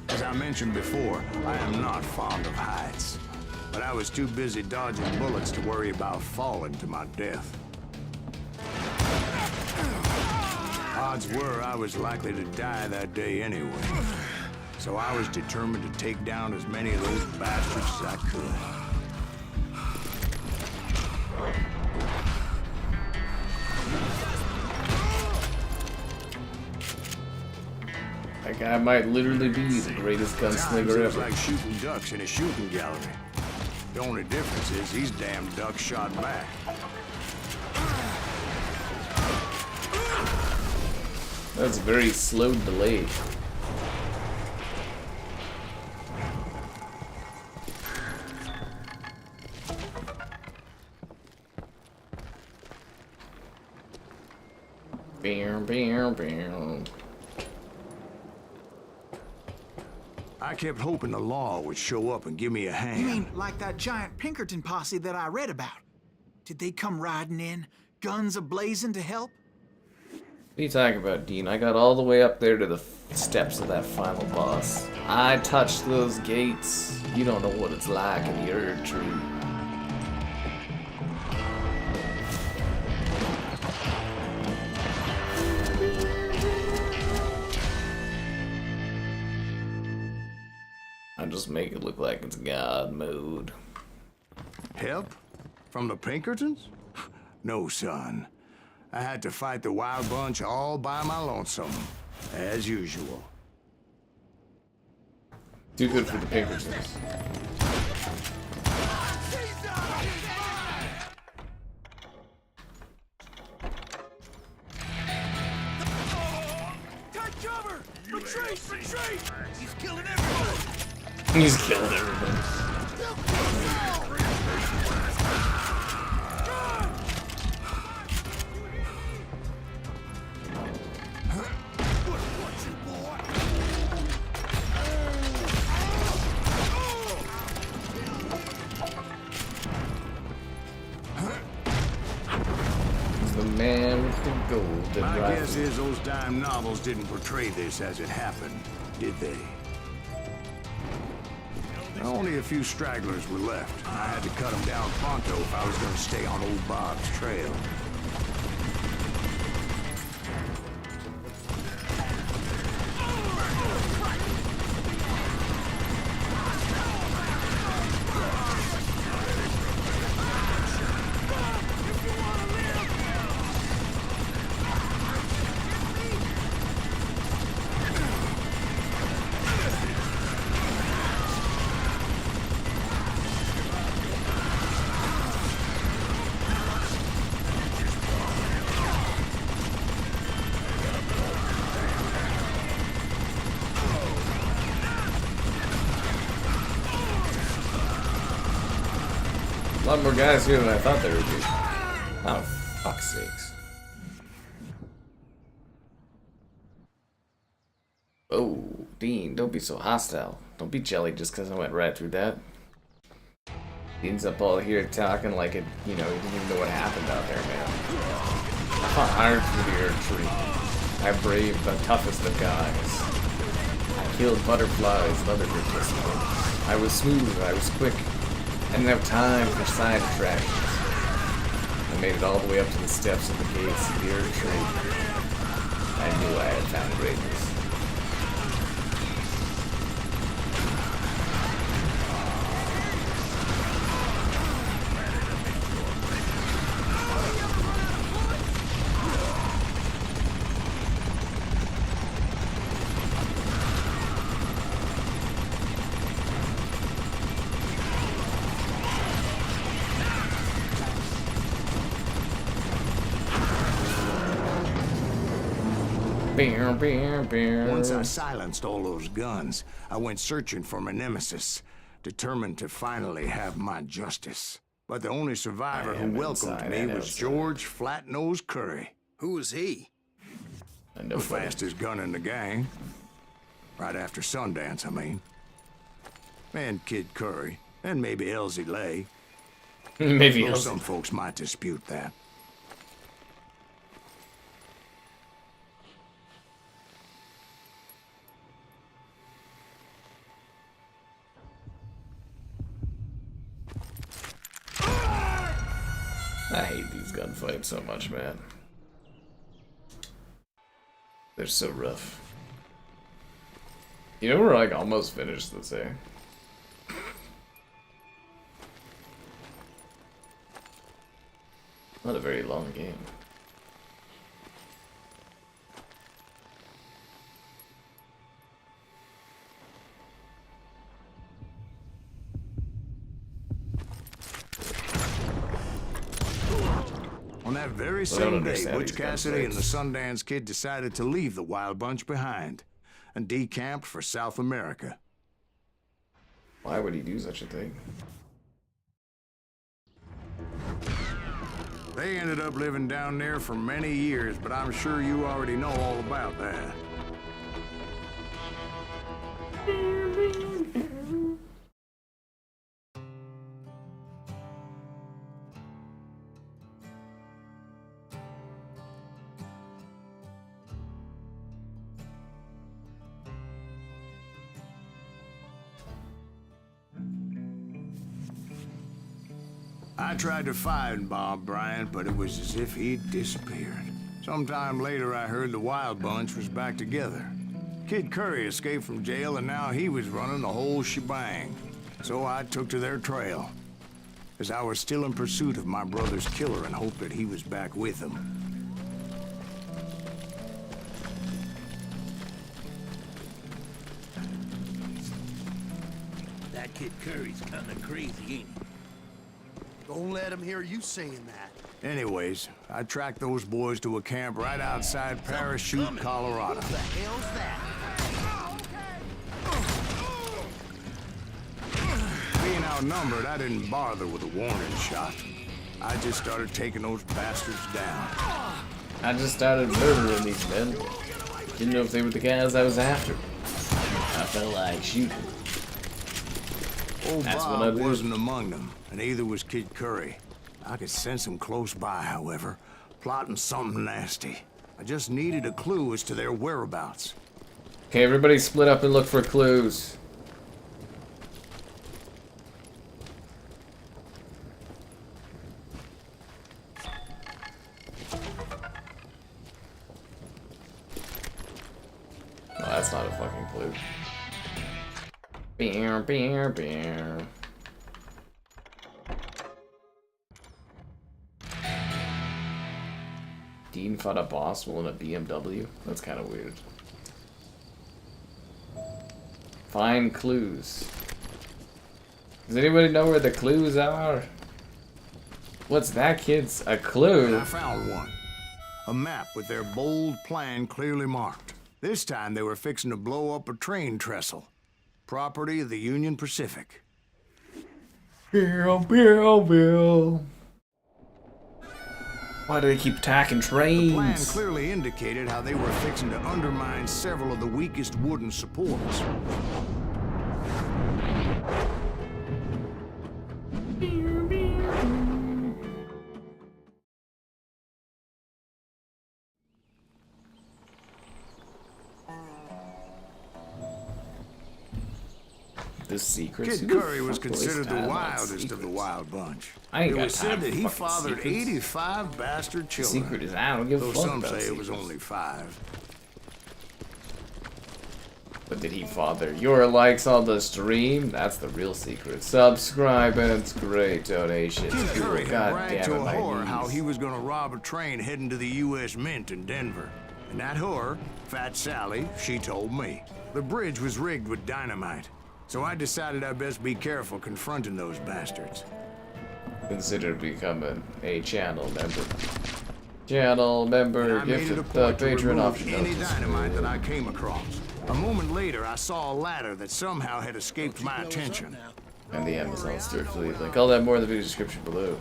As I mentioned before, I am not fond of heights. But I was too busy dodging bullets to worry about falling to my death. Odds were I was likely to die that day anyway. So I was determined to take down as many of those bastards as I could. That guy might literally be the greatest gunslinger It's ever. like shooting ducks in a shooting gallery. The only difference is these damn ducks shot back. That's very slow delay. Bam, bam, bam. I kept hoping the law would show up and give me a hand. You mean like that giant Pinkerton posse that I read about? Did they come riding in, guns a-blazing to help? What are you talking about, Dean? I got all the way up there to the steps of that final boss. I touched those gates. You don't know what it's like in the Erd Tree. I just make it look like it's God mode. Help? From the Pinkertons? No, son. I had to fight the Wild Bunch all by my lonesome, as usual. Too good for the Pinkertons. Take cover! Retreat! Retreat! He's killing everyone! He's killed everybody. The man with the golden My rifle. guess is those dime novels didn't portray this as it happened, did they? Only a few stragglers were left. I had to cut them down pronto if I was going to stay on old Bob's trail. lot more guys here than I thought there would be. Oh, fuck's sakes. Oh, Dean, don't be so hostile. Don't be jelly just because I went right through that. Dean's up all here talking like it, you know, he didn't even know what happened out there, man. I fought hard through the earth tree. I braved the toughest of guys. I killed butterflies and other participants. I was smooth, I was quick. I didn't have time for side attractions. I made it all the way up to the steps of the gates of the earth tree. I knew I had found greatness. Once I silenced all those guns, I went searching for my nemesis, determined to finally have my justice. But the only survivor who welcomed me was George Flat-Nose Curry. Who was he? The fastest gun in the gang. Right after Sundance, I mean. And Kid Curry, and maybe Elsie Lay. Maybe Elsie. Some folks might dispute that. I hate these gunfights so much, man. They're so rough. You know, we're like almost finished, let's say. Not a very long game. On that very same day, Butch Cassidy and the Sundance Kid decided to leave the Wild Bunch behind and decamped for South America. Why would he do such a thing? They ended up living down there for many years, but I'm sure you already know all about that. I tried to find Bob Bryant, but it was as if he'd disappeared. Sometime later, I heard the Wild Bunch was back together. Kid Curry escaped from jail, and now he was running the whole shebang. So I took to their trail, as I was still in pursuit of my brother's killer and hoped that he was back with him. That Kid Curry's kinda crazy, ain't he? Don't let him hear you saying that. Anyways, I tracked those boys to a camp right outside Parachute, Colorado. What the hell's that? Being outnumbered, I didn't bother with a warning shot. I just started taking those bastards down. I just started murdering these men. Didn't know if they were the guys I was after. I felt like shooting. Old Bob wasn't among them, and neither was Kid Curry. I could sense him close by, however, plotting something nasty. I just needed a clue as to their whereabouts. Okay, everybody split up and look for clues. Oh, that's not a fucking clue. Beer, beer, beer. Dean fought a boss while in a BMW? That's kind of weird. Find clues. Does anybody know where the clues are? What's that, kids? A clue? I found one. A map with their bold plan clearly marked. This time they were fixing to blow up a train trestle. Property of the Union Pacific. Bill. Why do they keep attacking trains? The plan clearly indicated how they were fixing to undermine several of the weakest wooden supports. The secrets. Kid Curry was considered the wildest of the wild bunch. It was said that he fathered 85 bastard children. The secret is I don't give a fuck though some about say it secrets. was only 5. But did he father your likes on the stream? That's the real secret. Subscribe and it's great donation. Kid Curry had God bragged damn to it, a my whore knees. how he was going to rob a train heading to the U.S. Mint in Denver. And that whore, Fat Sally, she told me. The bridge was rigged with dynamite. So I decided I'd best be careful confronting those bastards. Consider becoming a channel member. Channel member I made it a gifted the point to Patreon remove option. any dynamite that I came across. A moment later, I saw a ladder that somehow had escaped my attention. And the Amazon store affiliate link. All that more in the video description below.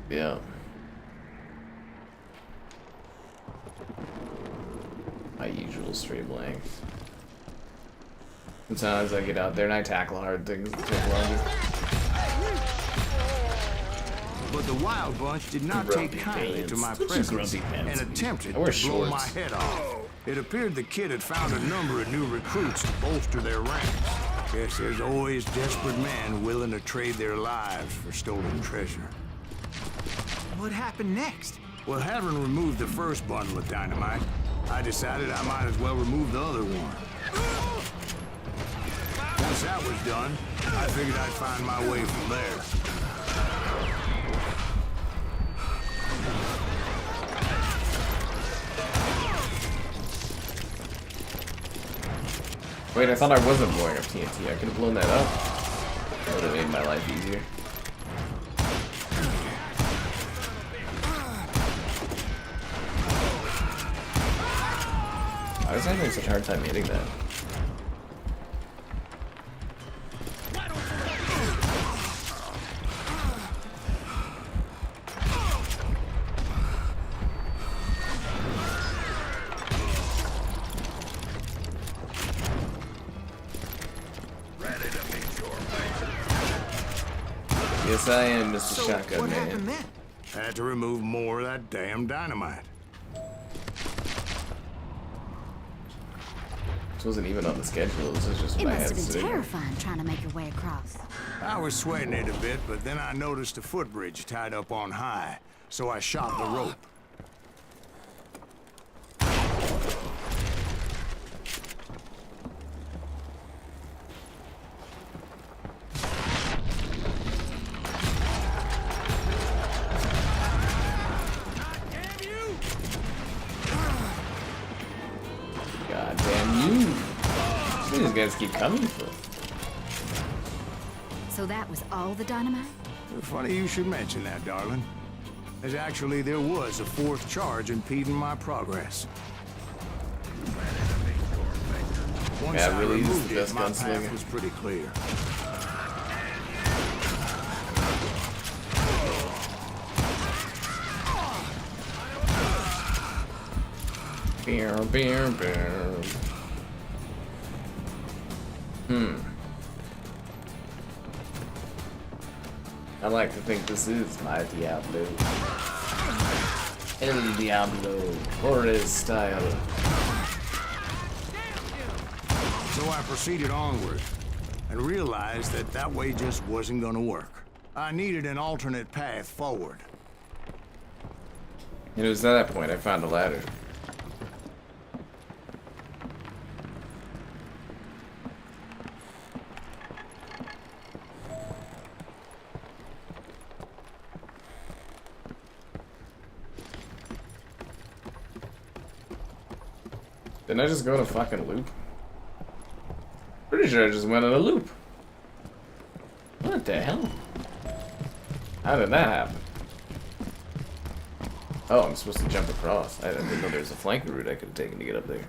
Yeah. My usual stream length. Sometimes I get out there and I tackle hard things that take longer. But the Wild Bunch did not take kindly to my presence and attempted to blow my head off. It appeared the kid had found a number of new recruits to bolster their ranks. Guess there's always desperate men willing to trade their lives for stolen treasure. What happened next? Well, having removed the first bundle of dynamite, I decided I might as well remove the other one. Once that was done, I figured I'd find my way from there. Wait, I thought I wasn't blowing up TNT. I could have blown that up. That would have made my life easier. I was having such a hard time hitting that. Yes, I am, Mr. Shotgun What Man. happened then? I had to remove more of that damn dynamite. This wasn't even on the schedule. This was just It my must head have been sitting. terrifying trying to make your way across. I was sweating it a bit, but then I noticed a footbridge tied up on high, so I shot the rope. God damn you! These guys keep coming for. So that was all the dynamite? Funny you should mention that, darling. As actually, there was a 4th charge impeding my progress. Once Yeah, I really, this is removed the it, best my gunslinger. path was pretty clear. Beer, beer, beer. I like to think this is my Diablo. El Diablo, Juarez style. So I proceeded onward and realized that that way just wasn't gonna work. I needed an alternate path forward. And it was at that point I found a ladder. Didn't I just go in a fucking loop? Pretty sure I just went in a loop. What the hell? How did that happen? Oh, I'm supposed to jump across. I didn't know there was a flanking route I could have taken to get up there.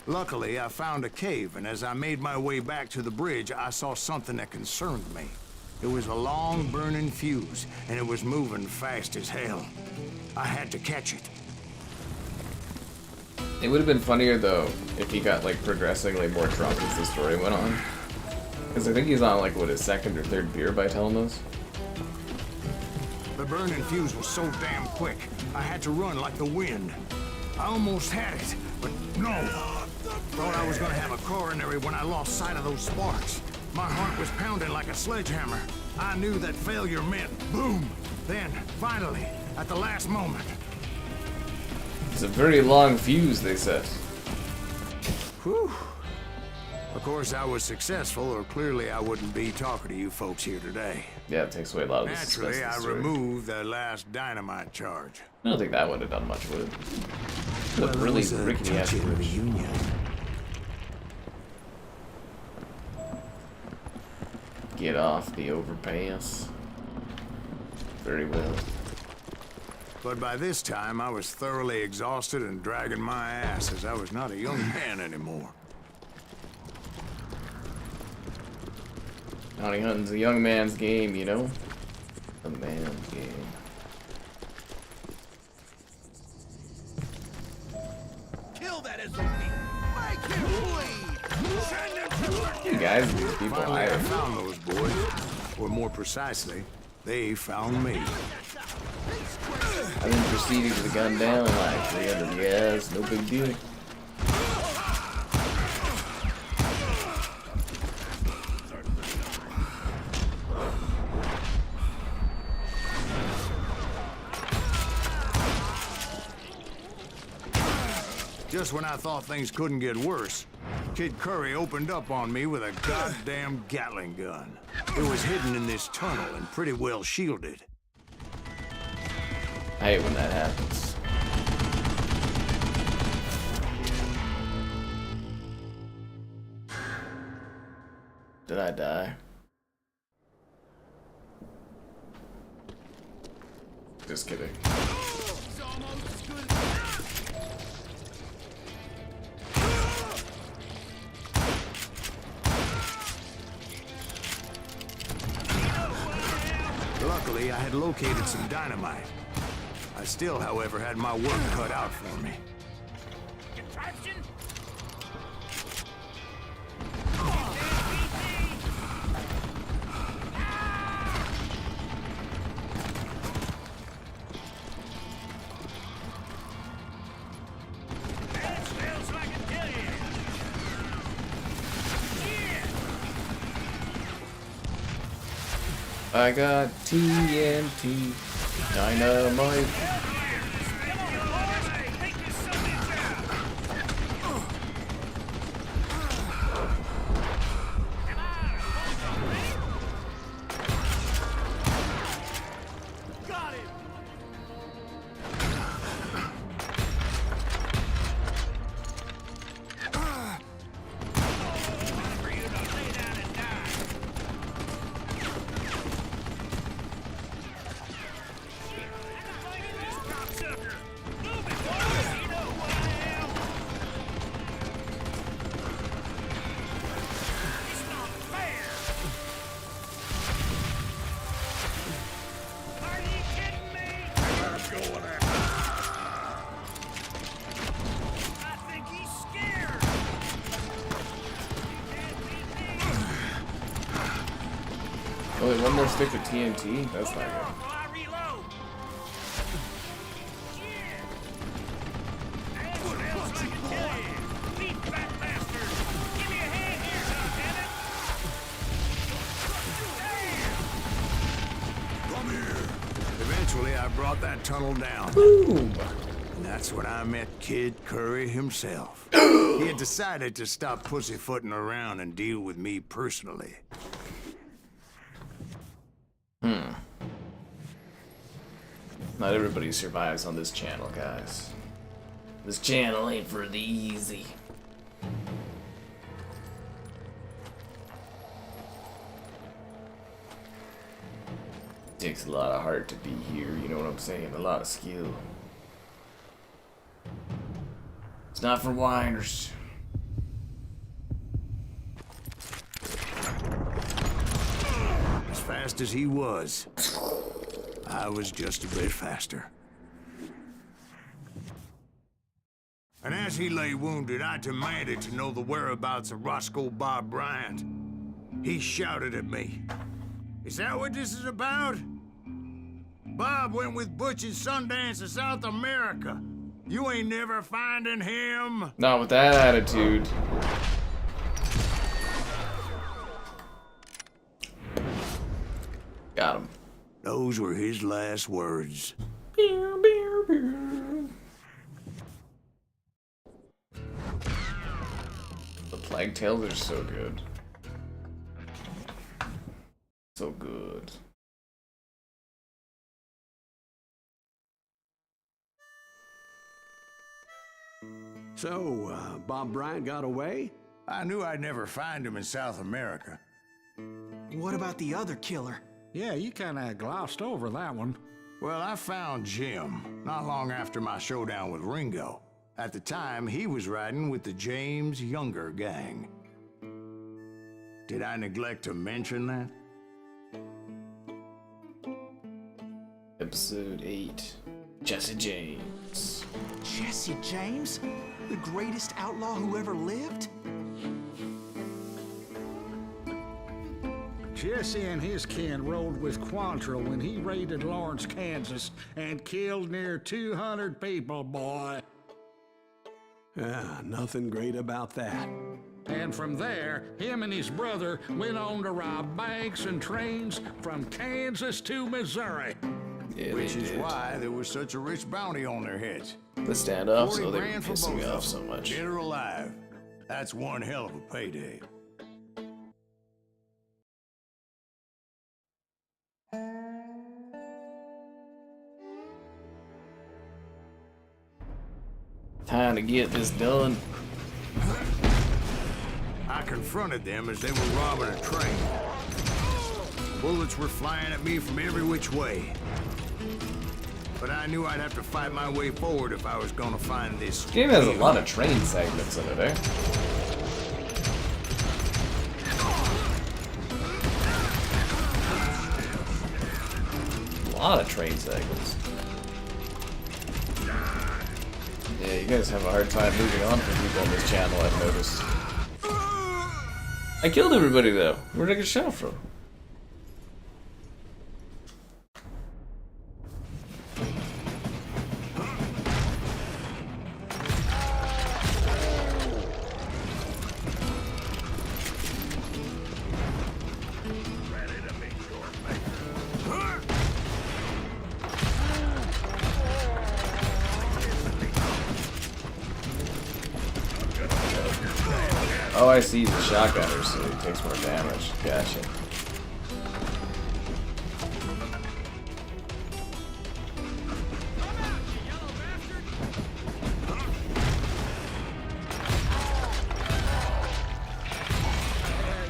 Luckily, I found a cave, and as I made my way back to the bridge, I saw something that concerned me. It was a long, burning fuse, and it was moving fast as hell. I had to catch it. It would have been funnier, though, if he got, like, progressively more drunk as the story went on. Because I think he's on, like, what, his second or third beer by telling us? The burning fuse was so damn quick, I had to run like the wind. I almost had it, but no. Thought I was gonna have a coronary when I lost sight of those sparks. My heart was pounding like a sledgehammer. I knew that failure meant boom. Then, finally, at the last moment. It's a very long fuse, they said. Whew. Of course, I was successful, or clearly I wouldn't be talking to you folks here today. Yeah, it takes away a lot of the suspense. Naturally, I removed the last dynamite charge. I don't think that would have done much, would it? Well, really rickety ass reunion. Get off the overpass. Very well. But by this time, I was thoroughly exhausted and dragging my ass as I was not a young man anymore. Bounty hunting's a young man's game, you know? A man's game. Kill that SOB! Make him bleed! Send him to work! You guys, these people Finally, I hire. found those boys. Or more precisely, they found me. I've been proceeding to the gun down like 300 yards, no big deal. Just when I thought things couldn't get worse, Kid Curry opened up on me with a goddamn Gatling gun. It was hidden in this tunnel and pretty well shielded. I hate when that happens. Did I die? Just kidding. Luckily, I had located some dynamite. I still, however, had my work cut out for me. I got TNT dynamite. Only one more stick of TNT? That's not good. Eventually, I brought that tunnel down. Boom! And that's when I met Kid Curry himself. He had decided to stop pussyfooting around and deal with me personally. Not everybody survives on this channel, guys. This channel ain't for the easy. Takes a lot of heart to be here, you know what I'm saying? A lot of skill. It's not for whiners. fast as he was. I was just a bit faster. And as he lay wounded, I demanded to know the whereabouts of Roscoe Bob Bryant. He shouted at me. Is that what this is about? Bob went with Butch and Sundance to South America. You ain't never finding him. Not with that attitude. Got him. Those were his last words. The Plague Tales are so good. So good. So, Bob Bryant got away? I knew I'd never find him in South America. What about the other killer? Yeah, you kinda glossed over that one. Well, I found Jim not long after my showdown with Ringo. At the time, he was riding with the James Younger gang. Did I neglect to mention that? Episode 8. Jesse James. Jesse James? The greatest outlaw who ever lived? Jesse and his kin rode with Quantrill when he raided Lawrence, Kansas, and killed near 200 people, boy. Yeah, nothing great about that. And from there, him and his brother went on to rob banks and trains from Kansas to Missouri. Yeah, which is why there was such a rich bounty on their heads. The standoffs, 40 oh, they were grand for pissing me both off of so them, much. dead or alive. That's one hell of a payday. Time to get this done. I confronted them as they were robbing a train. Bullets were flying at me from every which way. But I knew I'd have to fight my way forward if I was gonna find this. This game has a lot of train segments in it, eh? A lot of train segments. Yeah, you guys have a hard time moving on from people on this channel, I've noticed. I killed everybody though. Where'd I get shot from? Oh, I see, he's a shotgunner, so he takes more damage. Gotcha.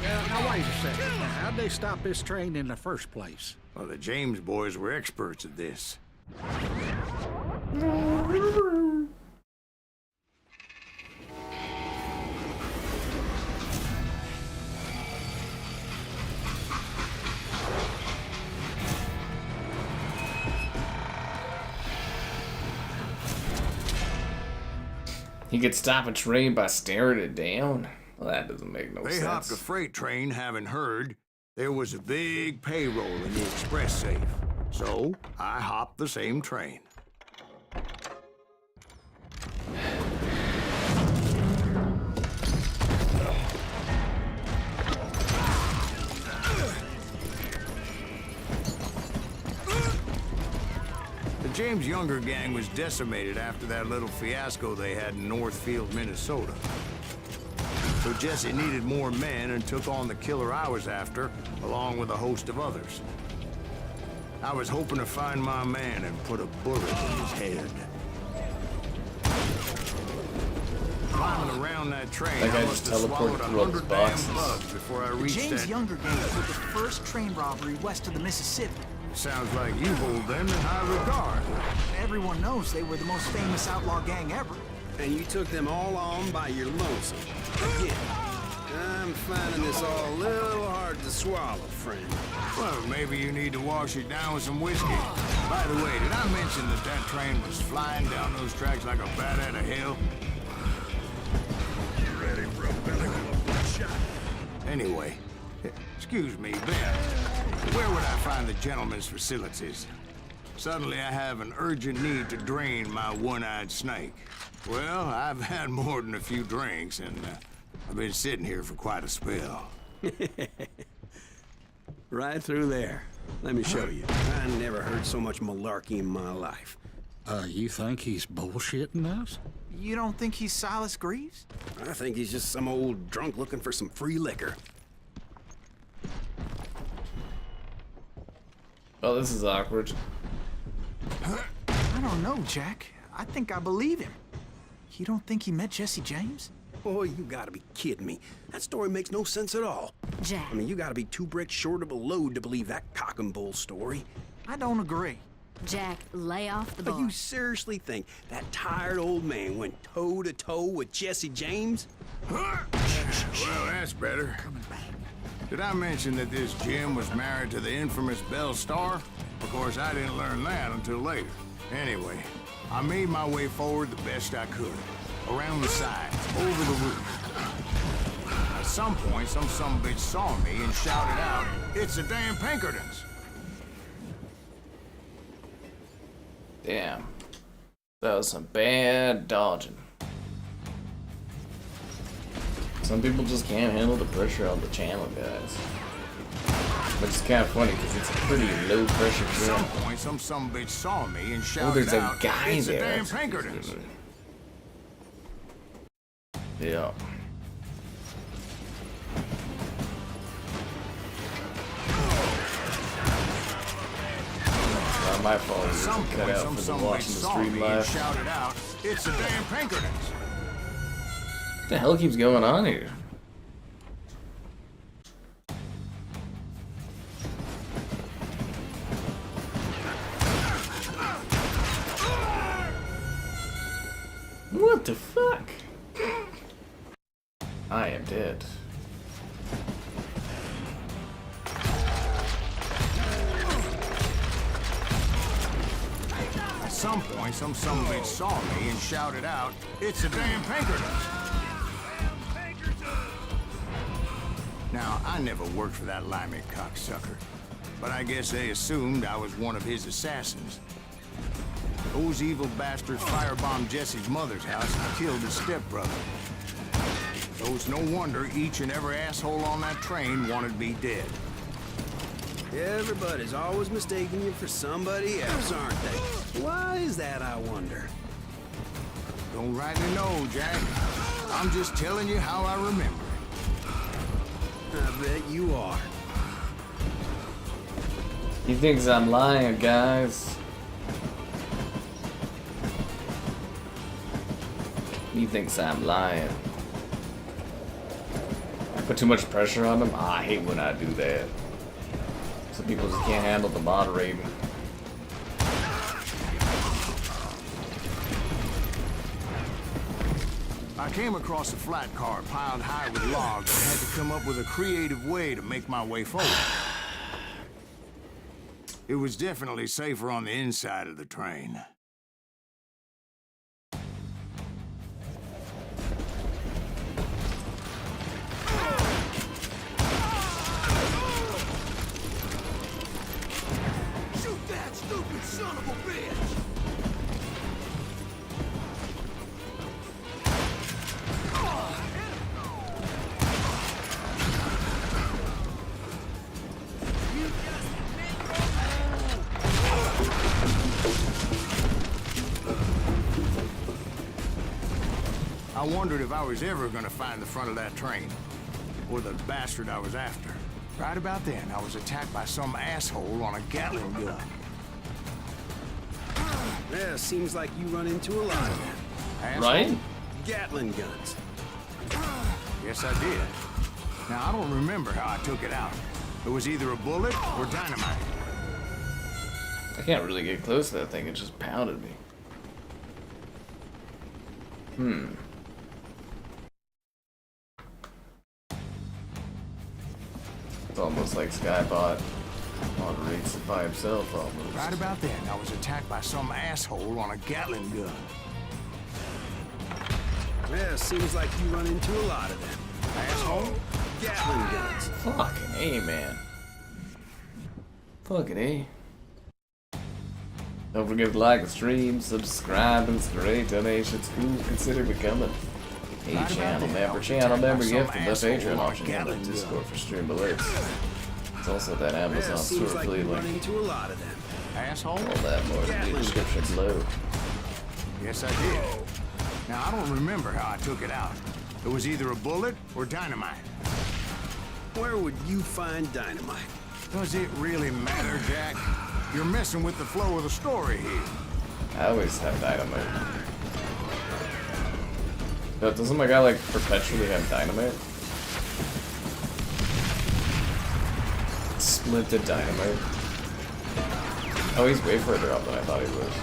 Now wait a second. How'd they stop this train in the first place? Well, the James boys were experts at this. He could stop a train by staring it down? Well, that doesn't make no sense. They hopped a freight train, having heard there was a big payroll in the express safe. So, I hopped the same train. The James Younger gang was decimated after that little fiasco they had in Northfield, Minnesota. So Jesse needed more men and took on the killer I was after, along with a host of others. I was hoping to find my man and put a bullet in his head. Climbing around that train, That guy I just must have swallowed teleported through all those 100 damn boxes. bugs before I The reached James that. Younger gang did the first train robbery west of the Mississippi. Sounds like you hold them in high regard. Everyone knows they were the most famous outlaw gang ever. And you took them all on by your lonesome. Again. I'm finding this all a little hard to swallow, friend. Well, maybe you need to wash it down with some whiskey. By the way, did I mention that that train was flying down those tracks like a bat out of hell? You ready for a belly full of shot? Anyway, excuse me, Ben. Where would I find the gentleman's facilities? Suddenly I have an urgent need to drain my one-eyed snake. Well, I've had more than a few drinks, and I've been sitting here for quite a spell. Right through there. Let me show you. I never heard so much malarkey in my life. You think he's bullshitting us? You don't think he's Silas Greaves? I think he's just some old drunk looking for some free liquor. Oh, this is awkward. I don't know, Jack. I think I believe him. You don't think he met Jesse James? Oh, you gotta be kidding me. That story makes no sense at all. Jack. I mean, you gotta be 2 bricks short of a load to believe that cock and bull story. I don't agree. Jack, lay off the But bar. you seriously think that tired old man went toe-to-toe with Jesse James? Well, that's better. Did I mention that this Jim was married to the infamous Belle Starr? Of course, I didn't learn that until later. Anyway, I made my way forward the best I could. Around the sides, over the roof. At some point, some sumbitch saw me and shouted out, "It's the damn Pinkertons!" Damn. That was some bad dodging. Some people just can't handle the pressure on the channel, guys. But it's kind of funny because it's a pretty low pressure At channel. some point, some sumbitch saw me and shouted Oh, there's a out, guy "It's the there." damn Pinkertons!" Yeah. Not my fault. At It some wasn't cut point, out some for the sumbitch watching the saw stream me and live. shouted out, "It's the damn Pinkertons!" What the hell keeps going on here? What the fuck? I am dead. At some point, some sumbitch saw me and shouted out, "It's the damn Pinkertons!" Now, I never worked for that limey cocksucker, but I guess they assumed I was one of his assassins. Those evil bastards firebombed Jesse's mother's house and killed his stepbrother. So it's no wonder each and every asshole on that train wanted me dead. Everybody's always mistaking you for somebody else, aren't they? Why is that, I wonder? Don't rightly know, Jack. I'm just telling you how I remember. I bet you are. He thinks I'm lying, guys. He thinks I'm lying. I put too much pressure on him. I hate when I do that. Some people just can't handle the moderating. I came across a flat car piled high with logs and had to come up with a creative way to make my way forward. It was definitely safer on the inside of the train. Shoot that stupid son of a bitch! I wondered if I was ever gonna find the front of that train, or the bastard I was after. Right about then, I was attacked by some asshole on a Gatling gun. Yeah, seems like you run into a lot of them. Asshole? Right? Gatling guns. Yes, I did. Now, I don't remember how I took it out. It was either a bullet or dynamite. I can't really get close to that thing. It just pounded me. It's almost like Skybot moderates it by himself almost. Right about then, I was attacked by some asshole on a Gatling gun. Yeah, seems like you run into a lot of them. Asshole? Gatling guns. Fucking A, man. Fucking A. Don't forget to like the stream, subscribe, and great donations. Cool, consider becoming a channel member. Channel member gift and the Patreon option in the Discord for stream alerts. It's also that Amazon store affiliate link. Into a lot of them. Asshole? All that more in the description below. Yes, I did. Now, I don't remember how I took it out. It was either a bullet or dynamite. Where would you find dynamite? Does it really matter, Jack? You're messing with the flow of the story here. I always have dynamite. But doesn't my guy like perpetually have dynamite? Splinted dynamite. Oh, he's way further up than I thought he was.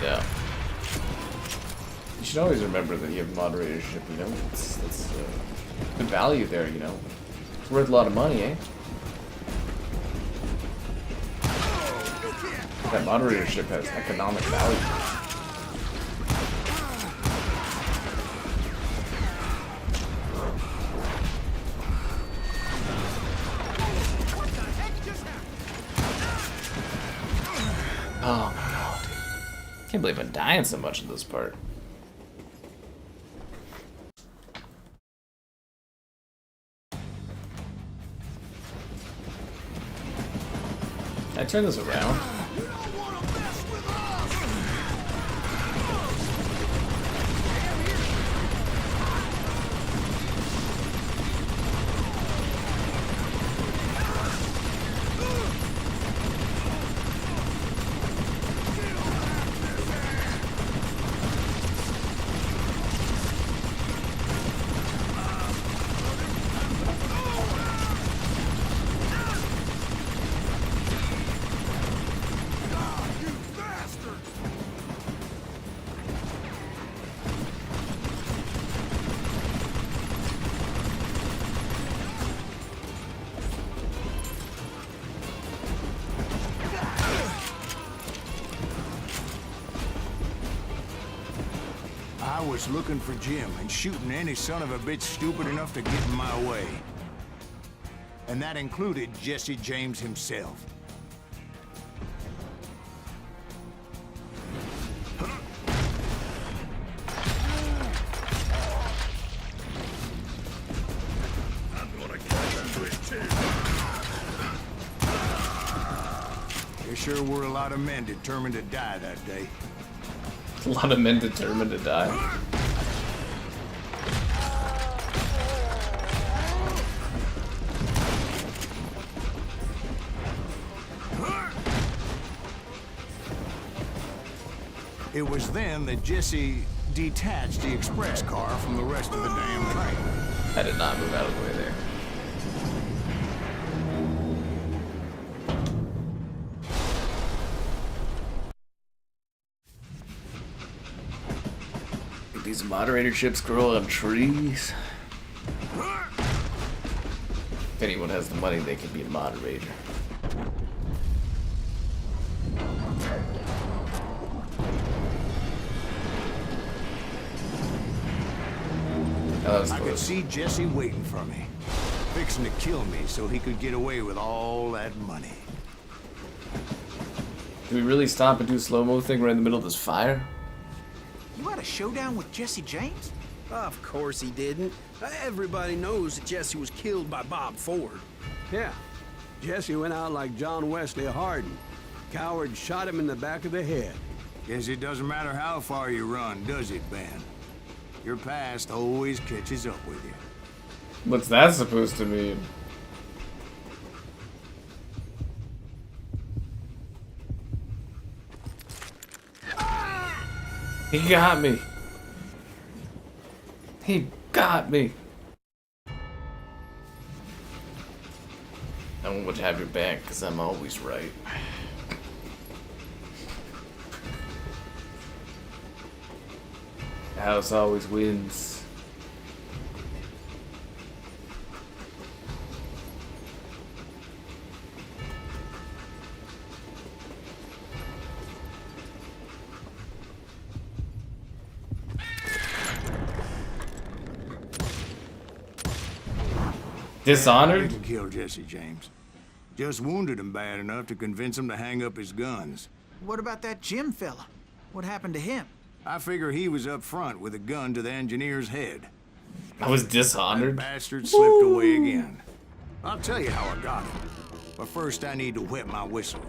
Yeah. You should always remember that you have moderatorship, you know? It's good value there, you know? It's worth a lot of money, eh? That moderatorship has economic value. Oh my god, dude. Can't believe I'm dying so much in this part. Can I turn this around? I was looking for Jim and shooting any son of a bitch stupid enough to get in my way. And that included Jesse James himself. There sure were a lot of men determined to die that day. A lot of men determined to die. It was then that Jesse detached the express car from the rest of the damn train. I did not move out of the way there. These moderatorships grow on trees. If anyone has the money, they can be a moderator. I could see Jesse waiting for me, fixing to kill me so he could get away with all that money. Do we really stop and do a slow-mo thing right in the middle of this fire? You had a showdown with Jesse James? Of course he didn't. Everybody knows that Jesse was killed by Bob Ford. Yeah. Jesse went out like John Wesley Hardin. Coward shot him in the back of the head. Guess it doesn't matter how far you run, does it, Ben? Your past always catches up with you. What's that supposed to mean? He got me. He got me. I won't have your back, because I'm always right. The house always wins. Dishonored? I didn't kill Jesse James. Just wounded him bad enough to convince him to hang up his guns. What about that Jim fella? What happened to him? I figure he was up front with a gun to the engineer's head. I was dishonored. That bastard slipped away again. I'll tell you how I got him. But first I need to wet my whistle.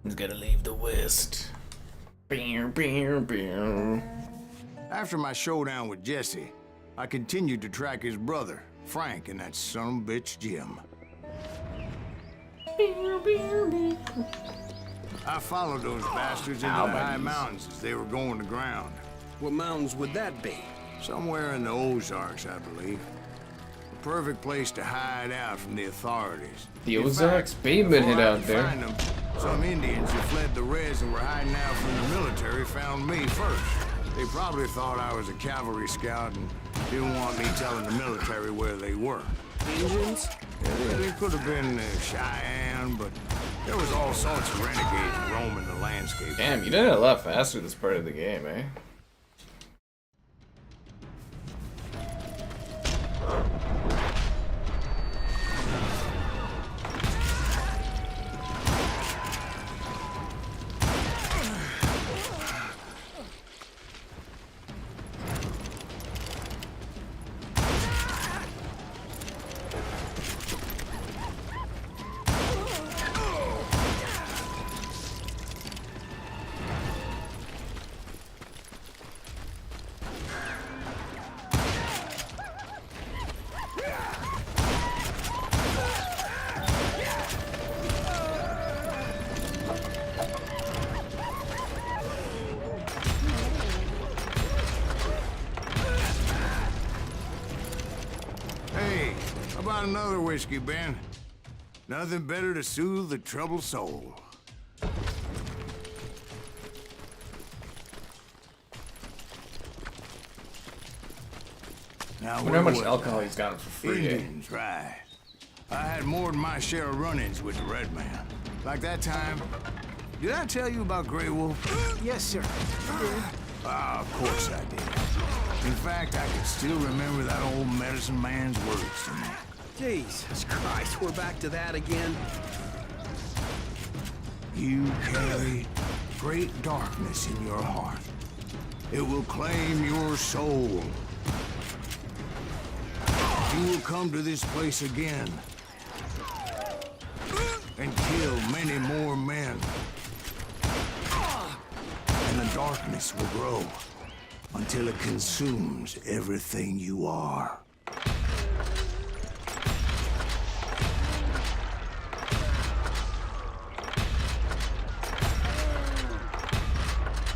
He's gotta leave the West. After my showdown with Jesse, I continued to track his brother, Frank, and that son of a bitch, Jim. I followed those bastards into the high mountains as they were going to ground. What mountains would that be? Somewhere in the Ozarks, I believe. The perfect place to hide out from the authorities. The Ozarks? Bateman hid out there. Find them, some Indians who fled the res and were hiding out from the military found me first. They probably thought I was a cavalry scout and didn't want me telling the military where they were. Indians? Yeah, they could have been Cheyenne, but there was all sorts of renegades roaming the landscape. Damn, you did it a lot faster this part of the game, eh? Another whiskey, Ben. Nothing better to soothe the troubled soul. Now, I wonder how much alcohol he's gotten for free. Indians, right. I had more than my share of run-ins with the Red Man. Like that time. Did I tell you about Grey Wolf? Yes, sir. Ah, of course I did. In fact, I can still remember that old medicine man's words to me. Jesus Christ, we're back to that again. You carry great darkness in your heart. It will claim your soul. You will come to this place again and kill many more men. And the darkness will grow until it consumes everything you are.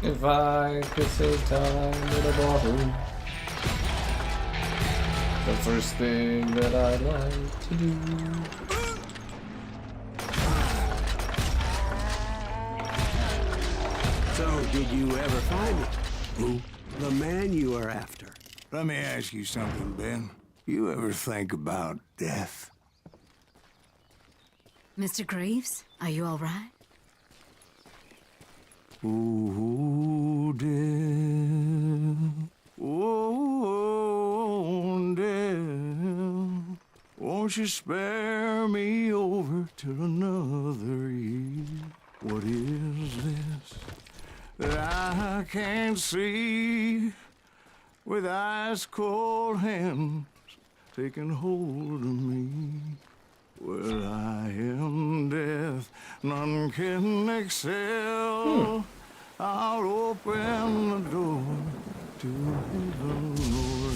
If I could save time in a ballroom, the first thing that I'd like to do. So, did you ever find it? Who? The man you are after. Let me ask you something, Ben. You ever think about death? Mr. Greaves, are you all right? Oh, death. Oh, death. Won't you spare me over till another year? What is this that I can't see with ice cold hands taking hold of me? Well, I am death, none can excel. I'll open the door to heaven or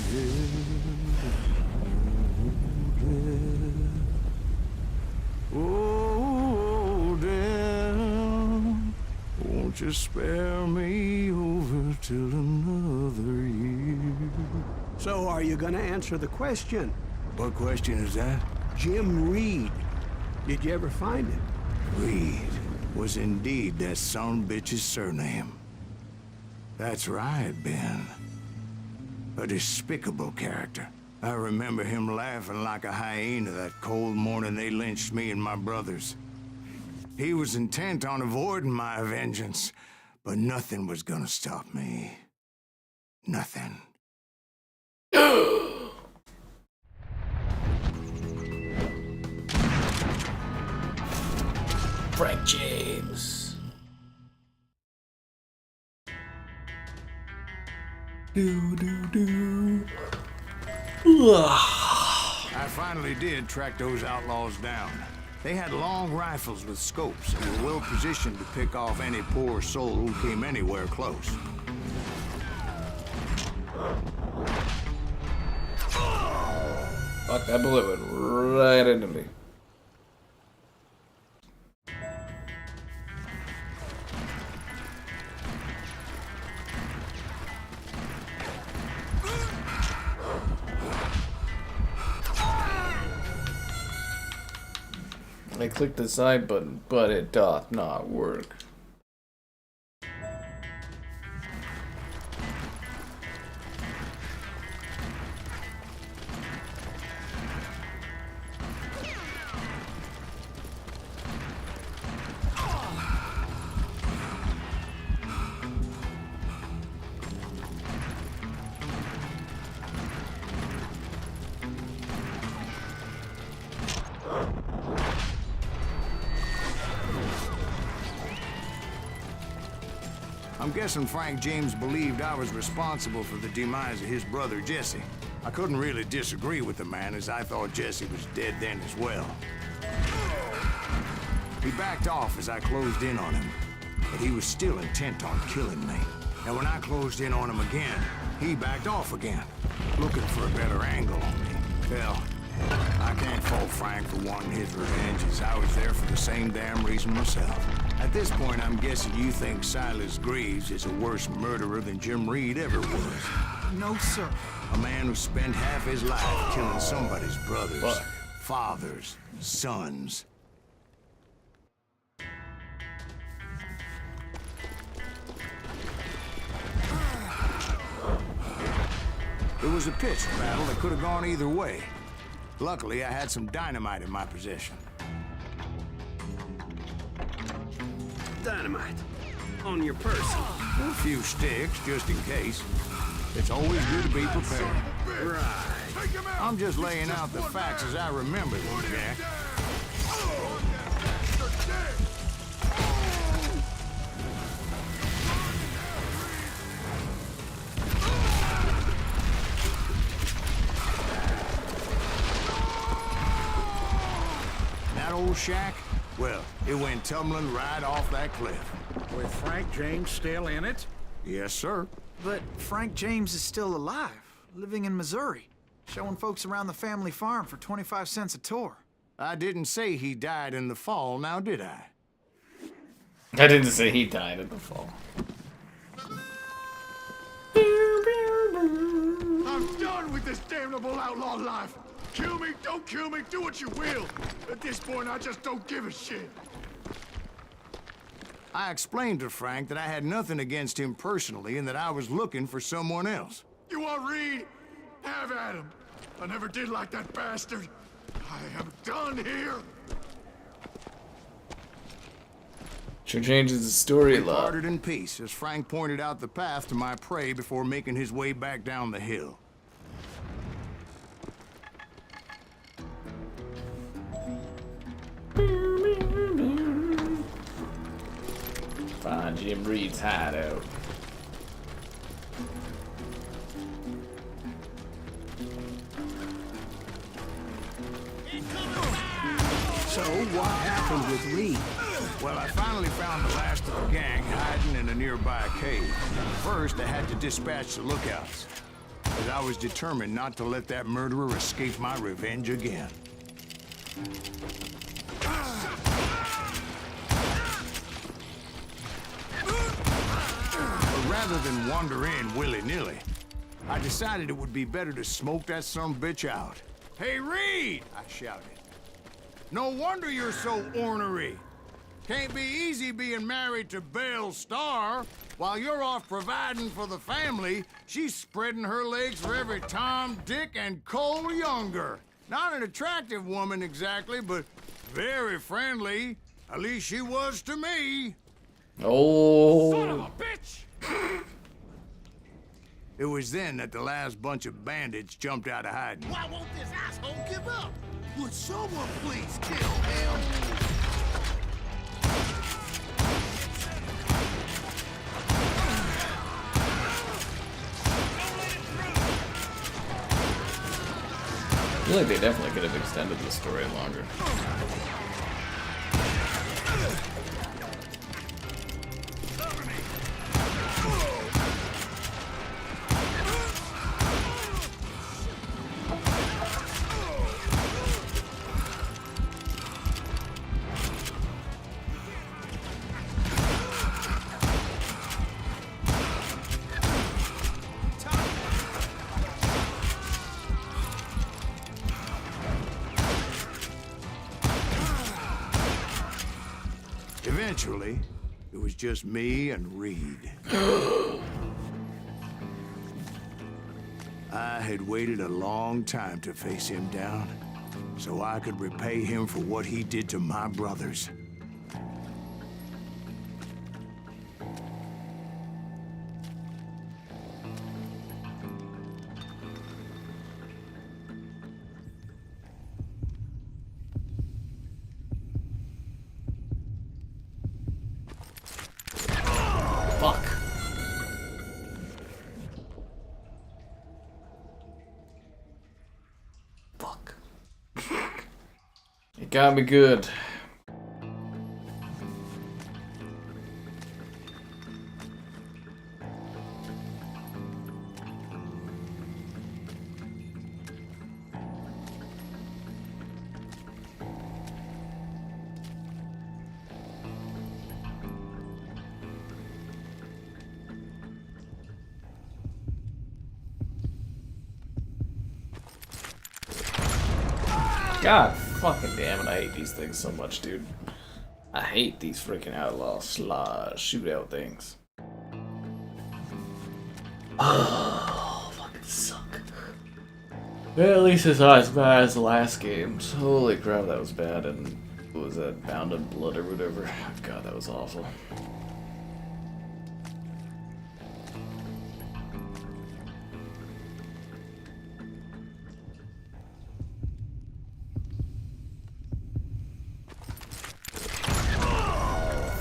hell. Oh, death, won't you spare me over till another year? So are you gonna answer the question? What question is that? Jim Reed. Did you ever find him? Reed was indeed that son-bitch's surname. That's right, Ben. A despicable character. I remember him laughing like a hyena that cold morning they lynched me and my brothers. He was intent on avoiding my vengeance, but nothing was gonna stop me. Nothing. Frank James. I finally did track those outlaws down. They had long rifles with scopes and were well positioned to pick off any poor soul who came anywhere close. Fuck, that bullet went right into me. I clicked the side button, but it doth not work. I'm guessing Frank James believed I was responsible for the demise of his brother Jesse. I couldn't really disagree with the man, as I thought Jesse was dead then as well. He backed off as I closed in on him, but he was still intent on killing me. And when I closed in on him again, he backed off again, looking for a better angle on me. Hell, I can't fault Frank for wanting his revenge, as I was there for the same damn reason myself. At this point, I'm guessing you think Silas Greaves is a worse murderer than Jim Reed ever was. No, sir. A man who spent half his life killing somebody's brothers, fathers, sons. It was a pitched battle that could have gone either way. Luckily, I had some dynamite in my possession. Dynamite. On your person. A few sticks, just in case. It's always good to be prepared. Right. I'm just laying out the facts as I remember them, Jack. That old shack? Well, it went tumbling right off that cliff. With Frank James still in it? Yes, sir. But Frank James is still alive, living in Missouri, showing folks around the family farm for 25 cents a tour. I didn't say he died in the fall, now did I? I didn't say he died in the fall. I'm done with this damnable outlaw life. Kill me, don't kill me, do what you will. At this point, I just don't give a shit. I explained to Frank that I had nothing against him personally and that I was looking for someone else. You want Reed? Have at him. I never did like that bastard. I am done here. Sure changes the story a We lot. parted in peace as Frank pointed out the path to my prey before making his way back down the hill. Find Jim Reed's hideout. So what happened with Reed? Well, I finally found the last of the gang hiding in a nearby cave. First, I had to dispatch the lookouts, as I was determined not to let that murderer escape my revenge again. But rather than wander in willy-nilly, I decided it would be better to smoke that sumbitch out. Hey, Reed! I shouted. No wonder you're so ornery. Can't be easy being married to Belle Starr. While you're off providing for the family, she's spreading her legs for every Tom, Dick, and Cole Younger. Not an attractive woman exactly, but very friendly. At least she was to me. Oh. Son of a bitch! It was then that the last bunch of bandits jumped out of hiding. Why won't this asshole give up? Would someone please kill him? I feel like they definitely could have extended the story longer. Eventually, it was just me and Reed. I had waited a long time to face him down, so I could repay him for what he did to my brothers. Got me good. God fucking damn it, I hate these things so much, dude. I hate these freaking outlaw shootout things. Oh, fucking suck. Well, at least it's not as bad as the last games. Holy crap, that was bad. And what was that, Bound in Blood or whatever? God, that was awful.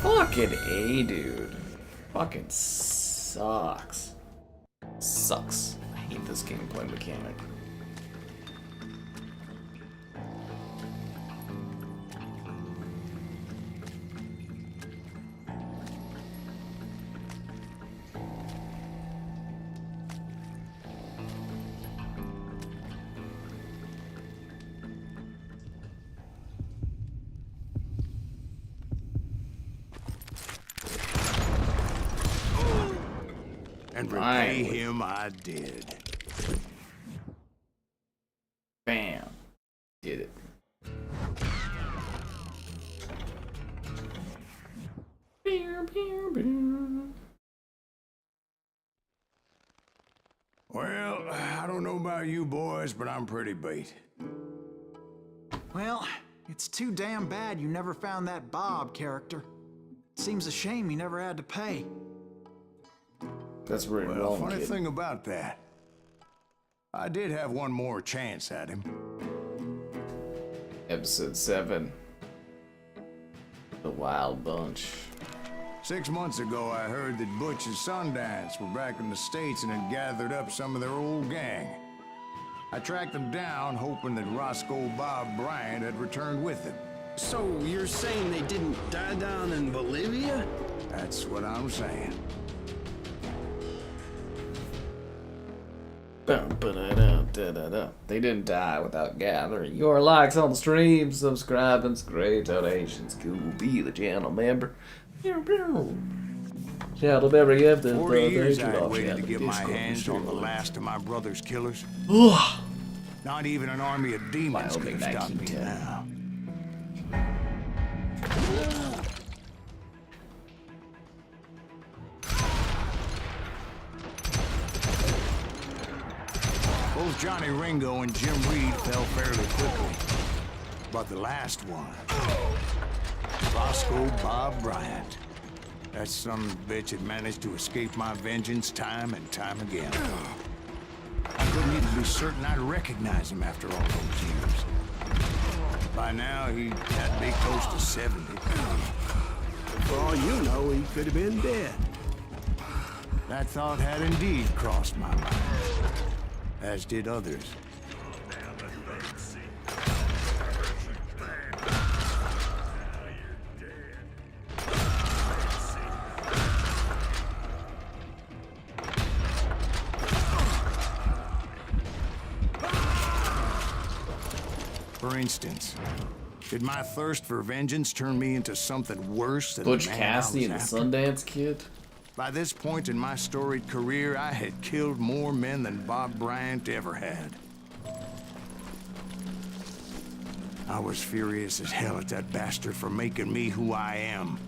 Fucking A, dude. Fucking sucks. Sucks. I hate this gameplay mechanic. And repay him I did. Bam. Did it. Well, I don't know about you boys, but I'm pretty beat. Well, it's too damn bad you never found that Bob character. Seems a shame he never had to pay. That's really well, wrong, funny kid. thing about that, I did have one more chance at him. Episode 7. The Wild Bunch. 6 months ago, I heard that Butch and Sundance were back in the States and had gathered up some of their old gang. I tracked them down, hoping that Roscoe Bob Bryant had returned with them. So you're saying they didn't die down in Bolivia? That's what I'm saying. They didn't die without gathering your likes on the stream, subscribing, great donations. Cool, be the channel member. Channel member, you have the 40 years Patreon I option waited and to the get my Discord hands on the Discord. last of my brother's killers. Ugh. Not even an army of demons Wyoming could have stopped me 1910. now. Both Johnny Ringo and Jim Reed fell fairly quickly. But the last one, Roscoe Bob Bryant. That son of a bitch had managed to escape my vengeance time and time again. I couldn't even be certain I'd recognize him after all those years. By now, he had to be close to 70. For all you know, he could have been dead. That thought had indeed crossed my mind, as did others. For instance, did my thirst for vengeance turn me into something worse than Butch the man Cassidy I and was the after? Sundance Kid? By this point in my storied career, I had killed more men than Bob Bryant ever had. I was furious as hell at that bastard for making me who I am.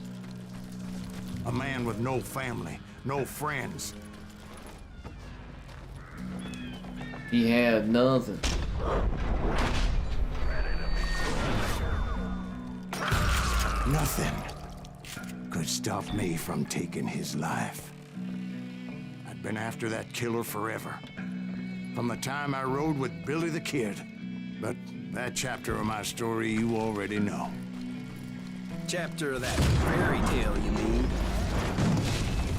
A man with no family, no friends. He had nothing. Nothing could stop me from taking his life. I'd been after that killer forever. From the time I rode with Billy the Kid. But that chapter of my story you already know. Chapter of that fairy tale, you mean?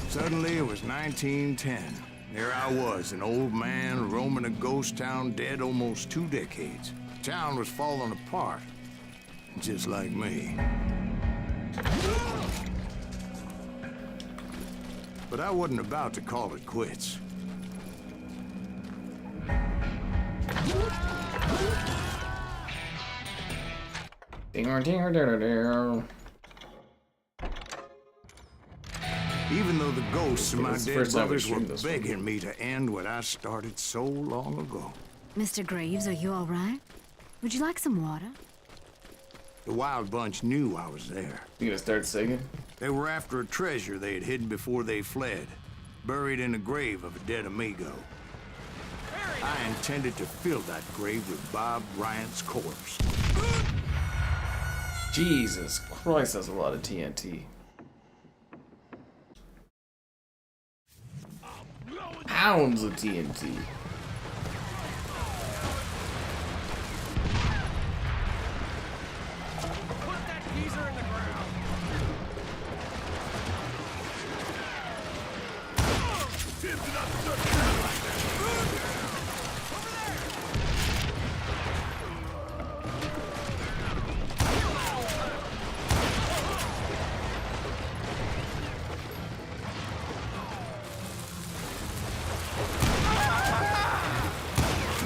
Suddenly it was 1910. There I was, an old man roaming a ghost town dead almost 2 decades. Town was falling apart, just like me. But I wasn't about to call it quits. Dinger, dinger, dinger, dinger. Even though the ghosts of It my was the dead first time we brothers were streamed this one. begging me to end what I started so long ago. Mr. Graves, are you all right? Would you like some water? The Wild Bunch knew I was there. You gonna start singing? They were after a treasure they had hidden before they fled, buried in the grave of a dead amigo. I intended to fill that grave with Bob Bryant's corpse. Jesus Christ, that's a lot of TNT. Pounds of TNT. Put that geezer in the ground.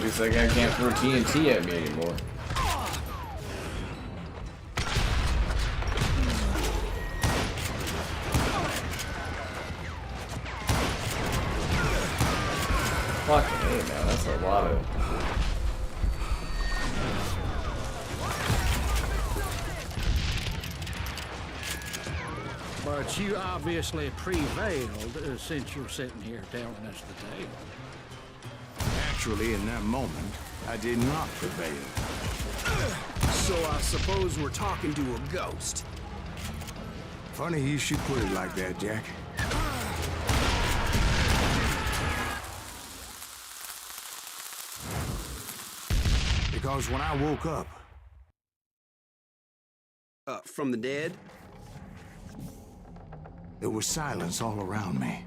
Looks like I can't throw TNT at me anymore. Fucking hey, man, that's a lot of. But you obviously prevailed since you're sitting here telling us the tale. Actually, in that moment, I did not prevail. So I suppose we're talking to a ghost. Funny you should put it like that, Jack. Because when I woke up, From the dead? there was silence all around me.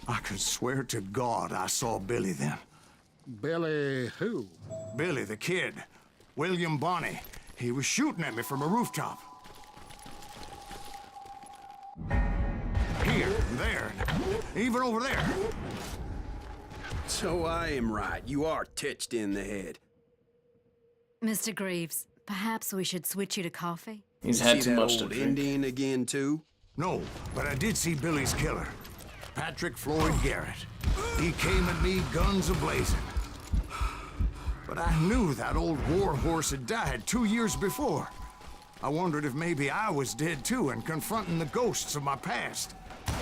I could swear to God I saw Billy then. Billy who? Billy the Kid. William Bonney. He was shooting at me from a rooftop. Here, there, even over there. So I am right. You are titched in the head. Mr. Graves, perhaps we should switch you to coffee? He's You had see too that much to old drink. Indian again, too? No, but I did see Billy's killer, Patrick Floyd Garrett. He came at me guns a-blazing. But I knew that old war horse had died 2 years before. I wondered if maybe I was dead too and confronting the ghosts of my past.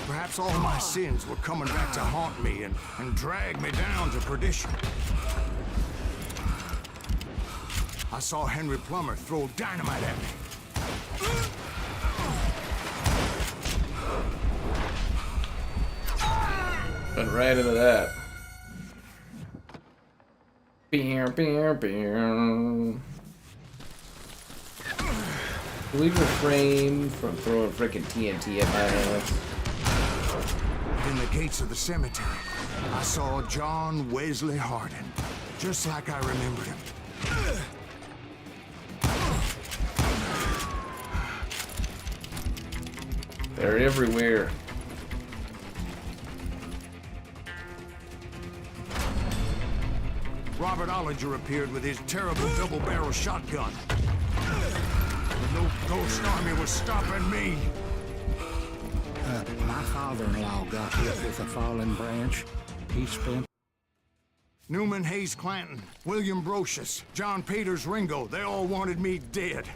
Perhaps all my sins were coming back to haunt me and drag me down to perdition. I saw Henry Plummer throw dynamite at me. Went right into that. Beer, beer, beer. We refrain from throwing frickin' TNT at my hands. In the gates of the cemetery, I saw John Wesley Hardin, just like I remembered him. They're everywhere. Robert Ollinger appeared with his terrible double-barrel shotgun. But no ghost army was stopping me. My father-in-law got hit with a fallen branch. He spent... Newman Hayes Clanton, William Brocious, John Peters Ringo, they all wanted me dead.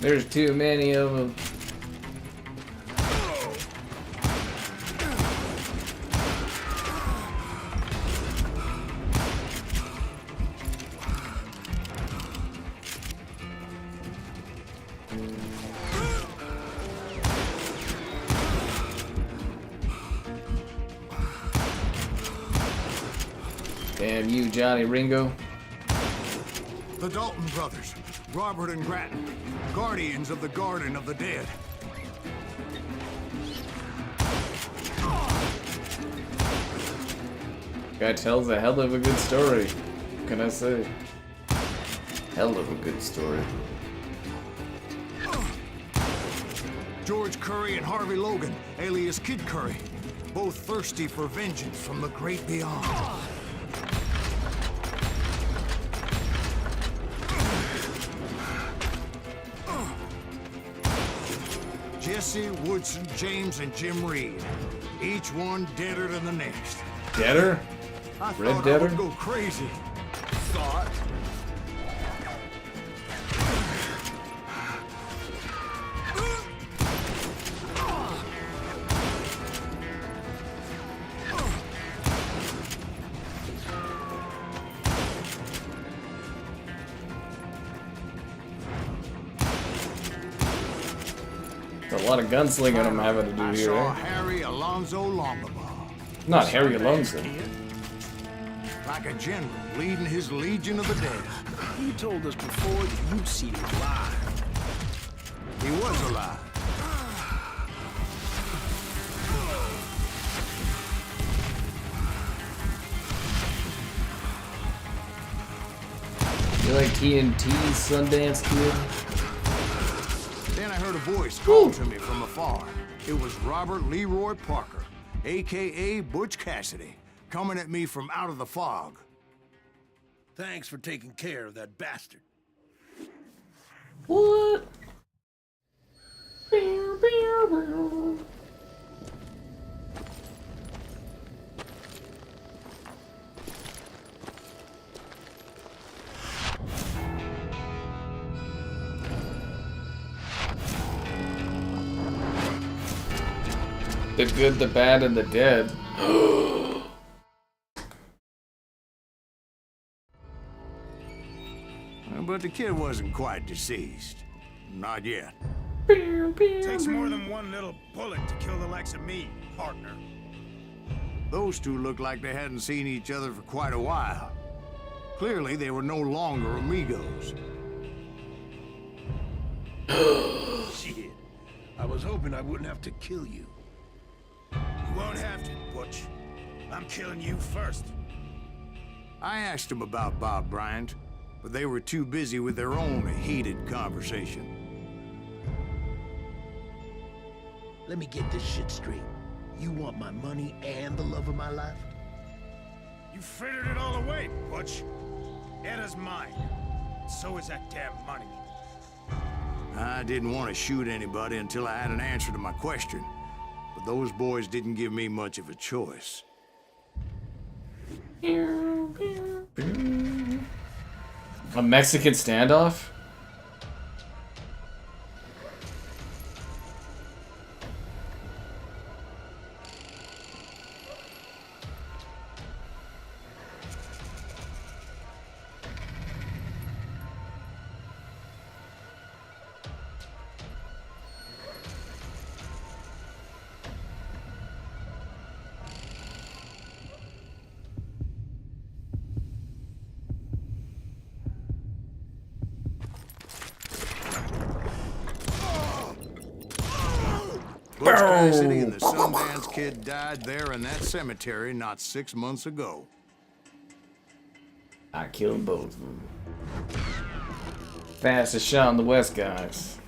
There's too many of them. Damn you, Johnny Ringo. The Dalton brothers, Robert and Grattan, guardians of the Garden of the Dead. Guy tells a hell of a good story. What can I say? Hell of a good story. George Curry and Harvey Logan, alias Kid Curry, both thirsty for vengeance from the great beyond. Jesse, Woodson, James, and Jim Reed. Each one deader than the next. Deader? I Red thought Deader? I would go crazy. Thought. A lot of gunslinging I'm having to do I here. saw Eh? Harry Alonzo Longabaugh. Not Harry Alonso. Like a general leading his legion of the dead. You told us before that you'd seen him alive. He was alive. You like TNT, Sundance Kid? Then I heard a voice call to me from afar. It was Robert Leroy Parker, a.k.a. Butch Cassidy, coming at me from out of the fog. Thanks for taking care of that bastard. What? The good, the bad, and the dead. But the kid wasn't quite deceased. Not yet. Takes more than one little bullet to kill the likes of me, partner. Those two looked like they hadn't seen each other for quite a while. Clearly, they were no longer amigos. Shit. I was hoping I wouldn't have to kill you. You won't have to, Butch. I'm killing you first. I asked them about Bob Bryant, but they were too busy with their own heated conversation. Let me get this shit straight. You want my money and the love of my life? You frittered it all away, Butch. Anna's mine. So is that damn money. I didn't want to shoot anybody until I had an answer to my question. But those boys didn't give me much of a choice. A Mexican standoff? Butch Cassidy and the Sundance Kid died there in that cemetery not 6 months ago. I killed both of them. Fastest shot in the West, guys.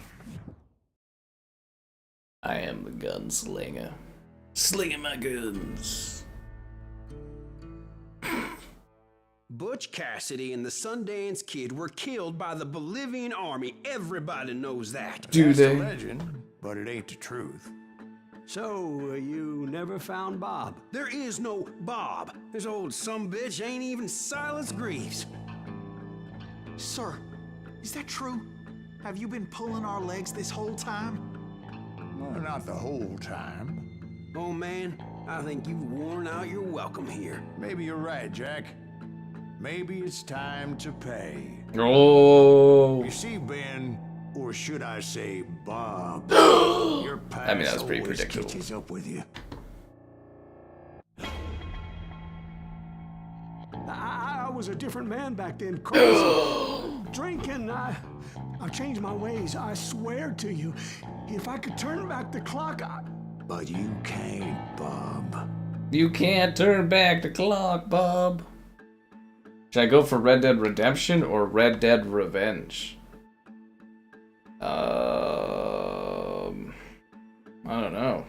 I am the gunslinger. Slinging my guns. Butch Cassidy and the Sundance Kid were killed by the Bolivian army. Everybody knows that. Do That's they? a legend, but it ain't the truth. So, you never found Bob? There is no Bob. This old sumbitch ain't even Silas Greaves. Sir, is that true? Have you been pulling our legs this whole time? Well, not the whole time. Oh man, I think you've worn out your welcome here. Maybe you're right, Jack. Maybe it's time to pay. Oh. You see, Ben, or should I say Bob, your past I mean, that was pretty always predictable. catches up with you. I was a different man back then, crazy. Drinking, I've changed my ways, I swear to you. If I could turn back the clock, But you can't, Bob. You can't turn back the clock, Bob. Should I go for Red Dead Redemption or Red Dead Revenge? I don't know.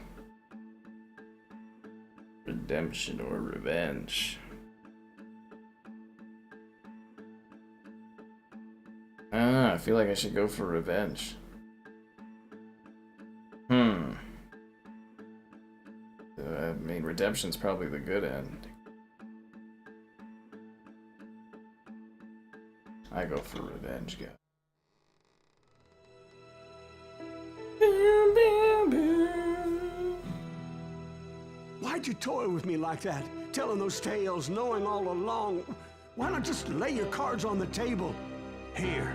Redemption or Revenge? I feel like I should go for Revenge. I mean, Redemption's probably the good end. I go for Revenge, guy. why'd you toy with me like that? Telling those tales, knowing all along. Why not just lay your cards on the table? Here.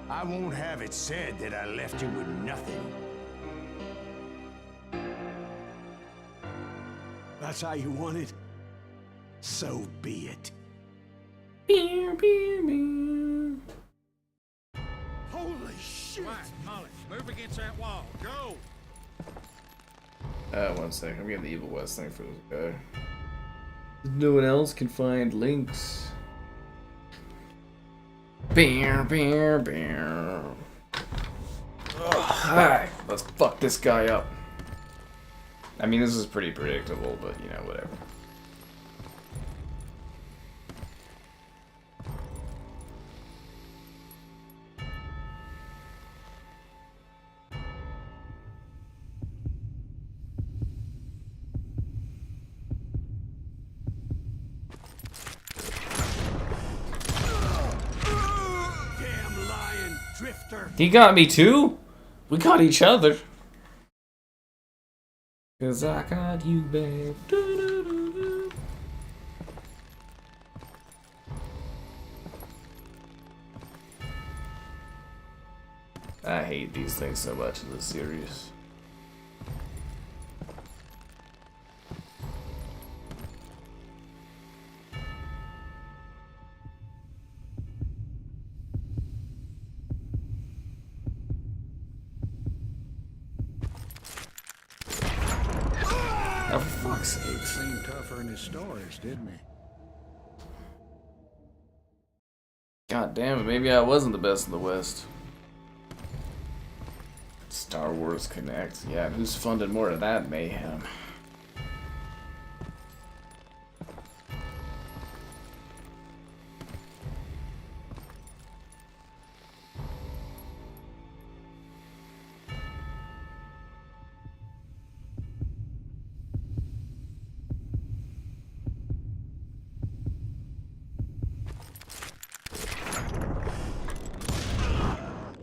I won't have it said that I left you with nothing. That's how you want it? So be it. Holy shit! Right, Molly, move against that wall. Go! One sec. I'm getting the Evil West thing for this guy. No one else can find links. Alright, let's fuck this guy up. I mean, this is pretty predictable, but you know, whatever. Damn lion drifter. He got me too? We got each other. 'Cause I got you, babe. Do-do-do-do. I hate these things so much in this series. Oh, for fuck's sake. He seemed tougher in his stories, didn't he? God damn it, maybe I wasn't the best in the West. Star Wars Connect. Yeah, who's funded more of that mayhem?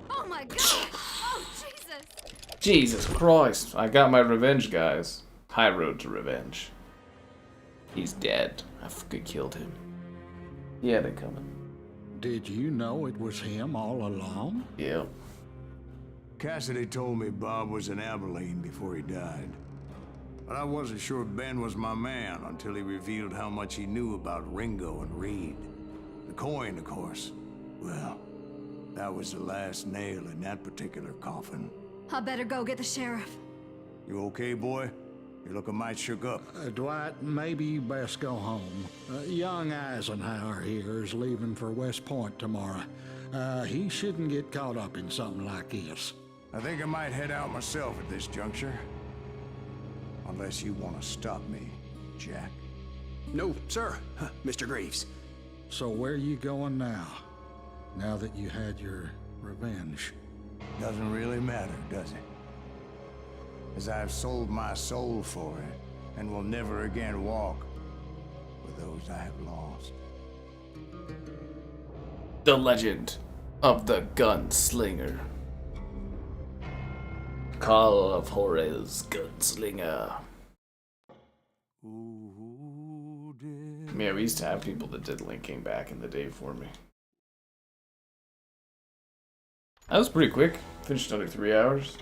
Oh my god! Oh, Jesus! Jesus Christ. I got my revenge, guys. High road to revenge. He's dead. I fucking killed him. He had it coming. Did you know it was him all along? Yep. Cassidy told me Bob was in Abilene before he died. But I wasn't sure Ben was my man until he revealed how much he knew about Ringo and Reed. The coin, of course. Well, that was the last nail in that particular coffin. I better go get the sheriff. You okay, boy? You're looking mighty shook up. Dwight, maybe you best go home. Young Eisenhower here is leaving for West Point tomorrow. He shouldn't get caught up in something like this. I think I might head out myself at this juncture. Unless you want to stop me, Jack. No, sir, Mr. Graves. So where you going now? Now that you had your revenge? Doesn't really matter, does it? As I've sold my soul for it, and will never again walk with those I have lost. The legend of the gunslinger. Call of Juarez Gunslinger. Yeah, we used to have people that did linking back in the day for me. That was pretty quick. Finished under 3 hours.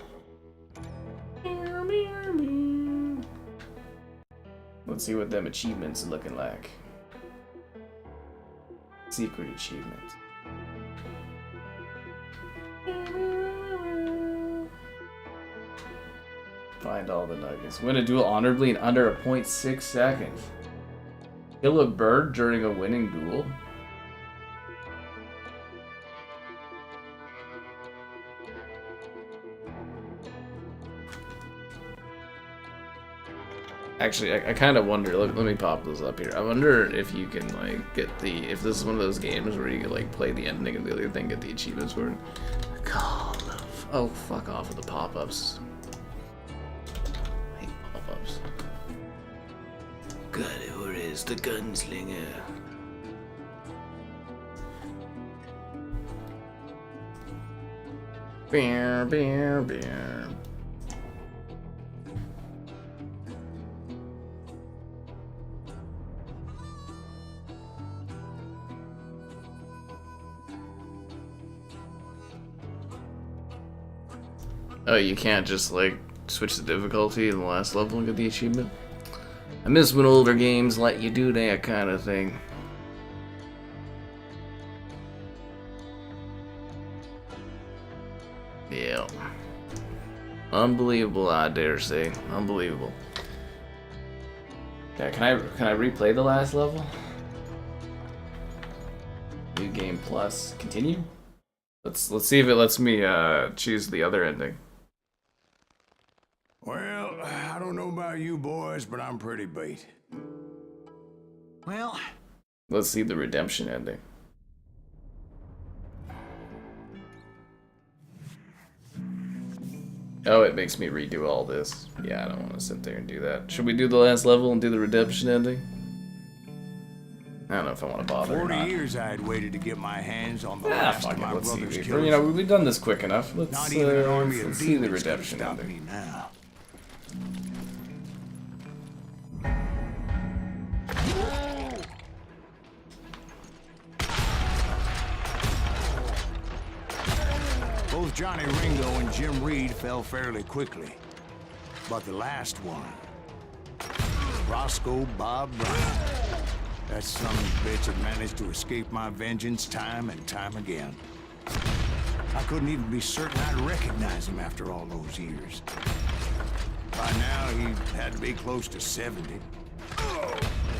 Let's see what them achievements are looking like. Secret achievements. Find all the nuggets. Win a duel honorably in under a 0.6 seconds. Kill a bird during a winning duel. Actually, I kind of wonder, let me pop this up here. I wonder if you can, like, get the, if this is one of those games where you can, like, play the ending and the other thing, get the achievements for it. Call of, oh, fuck off with the pop-ups. I hate pop-ups. God, where is the gunslinger? Bear, bear, bear. Oh, you can't just, like, switch the difficulty in the last level and get the achievement? I miss when older games let you do that kind of thing. Yeah. Unbelievable, I dare say. Unbelievable. Yeah, can I replay the last level? New game plus. Continue? Let's see if it lets me choose the other ending. Well, I don't know about you boys, but I'm pretty beat. Well, Let's see the redemption ending. Oh, it makes me redo all this. Yeah, I don't want to sit there and do that. Should we do the last level and do the redemption ending? I don't know if I want to bother 40 or not. years I had waited to get my hands on the last of my let's brother's see. killers. You know, we've done this quick enough. Not Let's even an army of let's see the demons could redemption stop ending. me now. Both Johnny Ringo and Jim Reed fell fairly quickly. But the last one, Roscoe Bob Brown, that son of a bitch had managed to escape my vengeance time and time again. I couldn't even be certain I'd recognize him after all those years. By now, he had to be close to 70.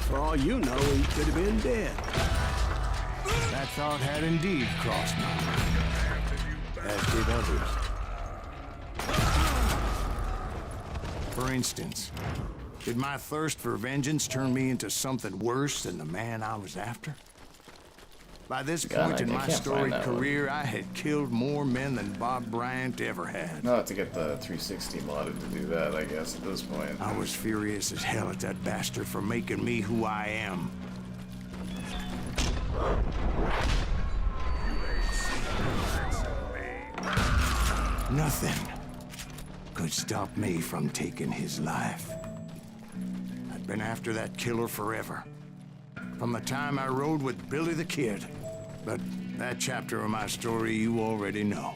For all you know, he could have been dead. That thought had indeed crossed my mind, as did others. For instance, did my thirst for vengeance turn me into something worse than the man I was after? By this point in my storied career, I had killed more men than Bob Bryant ever had. Not to get the 360 modded to do that, I guess, at this point. I was furious as hell at that bastard for making me who I am. Nothing could stop me from taking his life. I'd been after that killer forever. From the time I rode with Billy the Kid. But that chapter of my story you already know.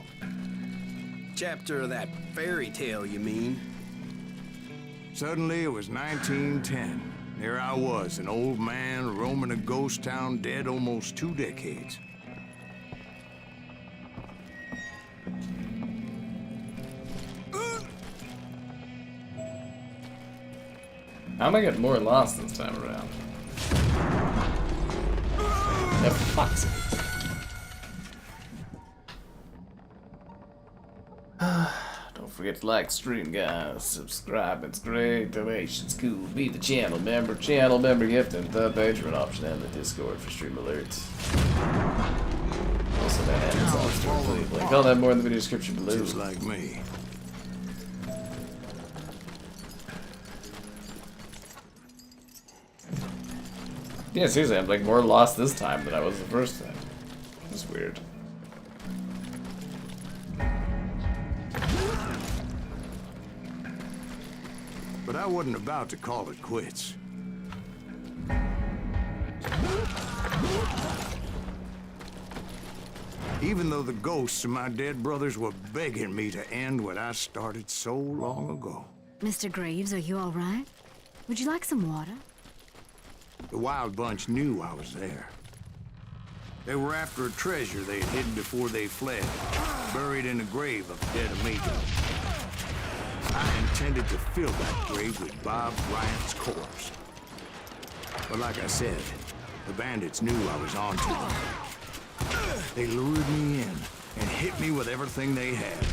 Chapter of that fairy tale, you mean? Suddenly it was 1910. There I was, an old man roaming a ghost town dead almost 2 decades. I'm gonna get more lost this time around. Yeah, fuck's sake. Don't forget to like the stream, guys. Subscribe, it's great. Donations, cool. Be the channel member. Channel member gifting, the Patreon option, and the Discord for stream alerts. Also, that Amazon store link. All that more in the video description below. Just like me. Yeah, seriously, I'm like more lost this time than I was the first time. It's weird. But I wasn't about to call it quits. Even though the ghosts of my dead brothers were begging me to end what I started so long ago. Mr. Graves, are you all right? Would you like some water? The Wild Bunch knew I was there. They were after a treasure they had hidden before they fled, buried in a grave of dead amigo. I intended to fill that grave with Bob Bryant's corpse. But like I said, the bandits knew I was on to them. They lured me in and hit me with everything they had.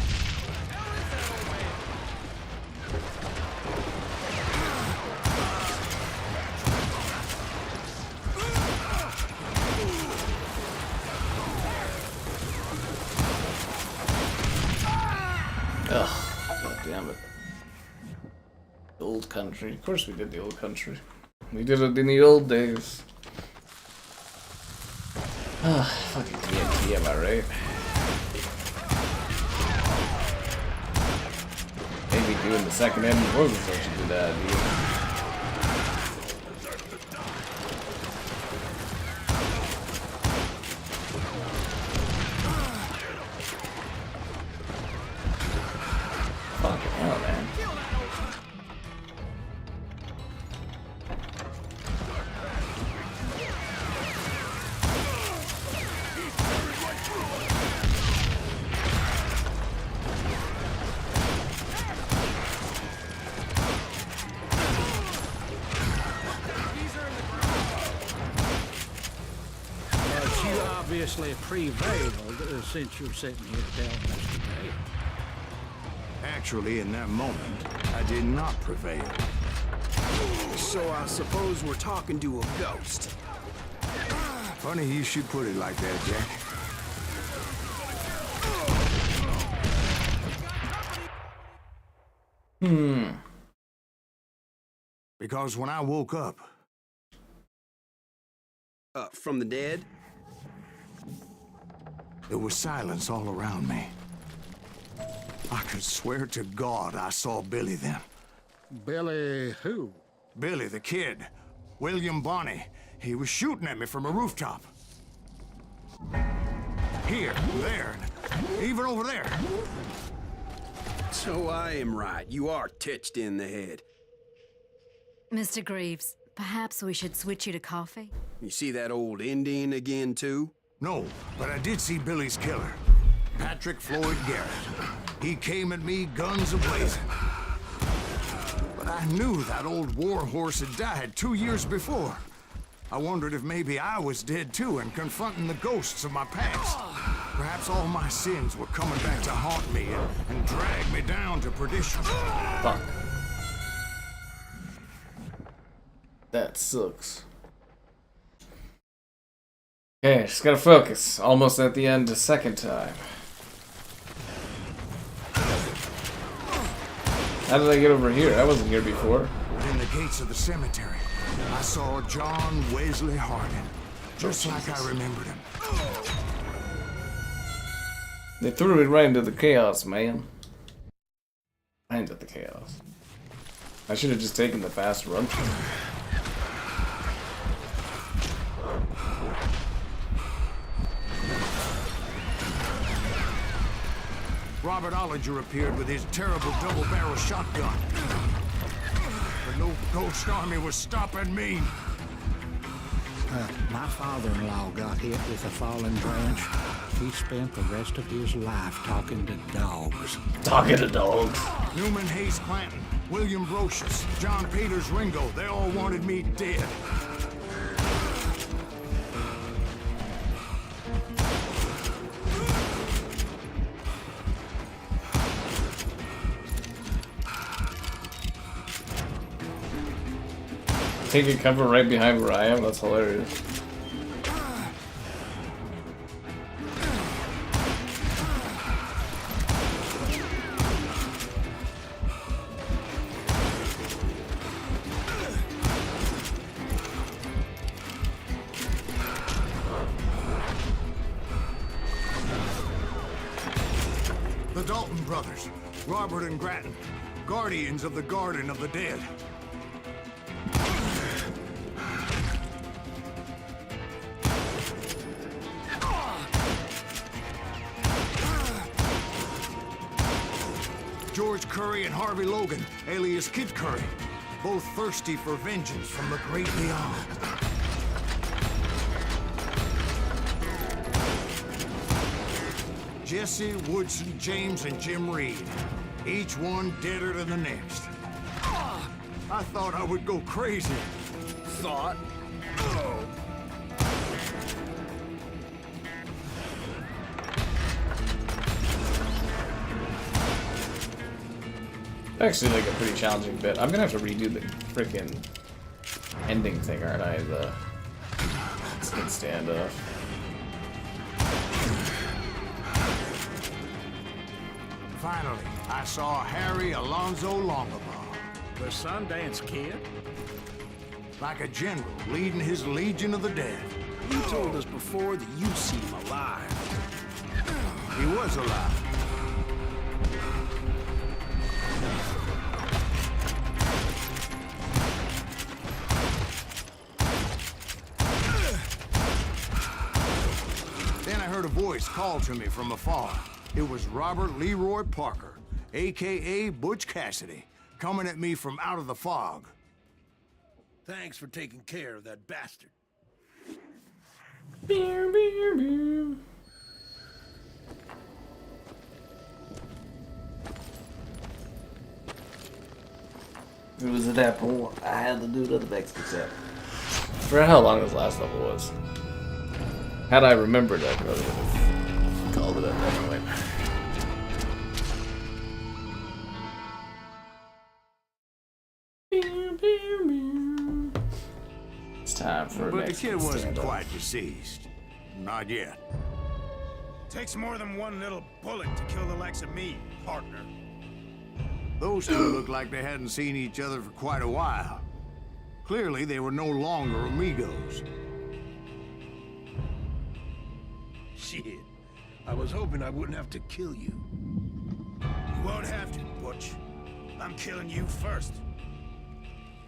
Ugh, god damn it. The old country. Of course we did the old country. We did it in the old days. Ah, fucking TNT, am I right? Maybe doing the second end wasn't such a good idea. Fucking hell, man. Obviously prevailed since you're sitting here telling us today. Actually, in that moment, I did not prevail. So I suppose we're talking to a ghost. Funny you should put it like that, Jack. Because when I woke up... From the dead? There was silence all around me. I could swear to God I saw Billy then. Billy who? Billy the Kid. William Bonney. He was shooting at me from a rooftop. Here, there, even over there. So I am right. You are titched in the head. Mr. Graves, perhaps we should switch you to coffee? You see that old Indian again, too? No, but I did see Billy's killer. Patrick Floyd Garrett. He came at me guns a-blazing. But I knew that old war horse had died 2 years before. I wondered if maybe I was dead too and confronting the ghosts of my past. Perhaps all my sins were coming back to haunt me and drag me down to perdition. Fuck. That sucks. Okay, just gotta focus. Almost at the end a second time. How did I get over here? I wasn't here before. Within the gates of the cemetery, I saw John Wesley Hardin, just like I remembered him. They threw it right into the chaos, man. Right into the chaos. I should have just taken the fast run. Robert Ollinger appeared with his terrible double-barrel shotgun. But no ghost army was stopping me. My father-in-law got hit with a falling branch. He spent the rest of his life talking to dogs. Talking to dogs. Newman Hayes Clanton, William Brocious, John Peters Ringo, they all wanted me dead. Taking cover right behind where I am, that's hilarious. The Dalton brothers, Robert and Grattan, guardians of the Garden of the Dead. George Curry and Harvey Logan, alias Kid Curry, both thirsty for vengeance from the great beyond. Jesse, Woodson, James, and Jim Reed, each one deader than the next. I thought I would go crazy. Thought? Actually, like a pretty challenging bit. I'm gonna have to redo the freaking ending thing, aren't I? The skin standoff. Finally, I saw Harry Alonzo Longabaugh. The Sundance Kid? Like a general leading his Legion of the Dead. You told us before that you see him alive. He was alive. Then I heard a voice call to me from afar. It was Robert Leroy Parker, a.k.a. Butch Cassidy, coming at me from out of the fog. Thanks for taking care of that bastard. Beer, beer, beer. It was at that point I had to do the next step. I forgot how long this last level was. Had I remembered, I probably would have called it at that point. It's time for a But the next kid wasn't stand-up. quite deceased. Not yet. Takes more than one little bullet to kill the likes of me, partner. Those two looked like they hadn't seen each other for quite a while. Clearly, they were no longer amigos. Shit. I was hoping I wouldn't have to kill you. You won't have to, Butch. I'm killing you first.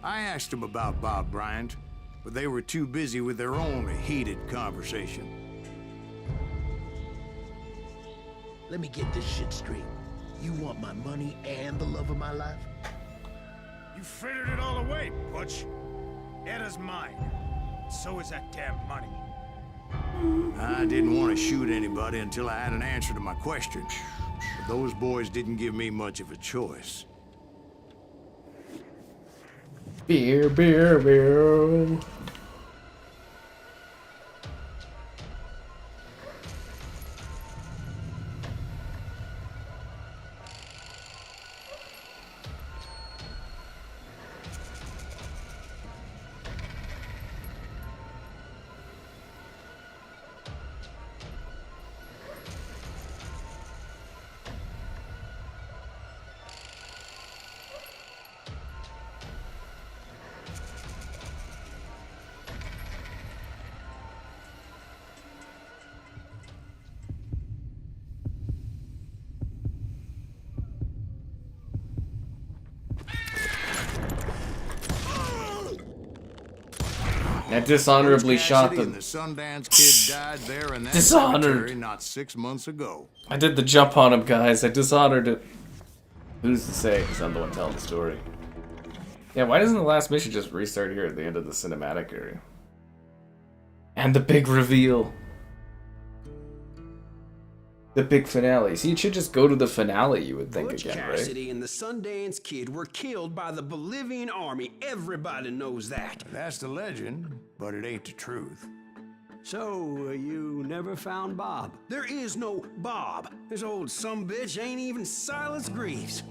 I asked them about Bob Bryant, but they were too busy with their own heated conversation. Let me get this shit straight. You want my money and the love of my life? You frittered it all away, Butch. Etta's mine. So is that damn money. I didn't want to shoot anybody until I had an answer to my question. But those boys didn't give me much of a choice. Beer, beer, beer. I dishonorably Butch shot Cassidy them. and the Sundance Kid died there in that Dishonored. cemetery not 6 months ago. I did the jump on him, guys. I dishonored it. Who's to say? Because I'm the one telling the story. Yeah, why doesn't the last mission just restart here at the end of the cinematic area? And the big reveal. The big finale. See, it should just go to the finale, you would think, Butch again, Cassidy right? and the Sundance Kid were killed by the Bolivian army. Everybody knows that. That's the legend, but it ain't the truth. So, you never found Bob? There is no Bob. This old sumbitch ain't even Silas Greaves.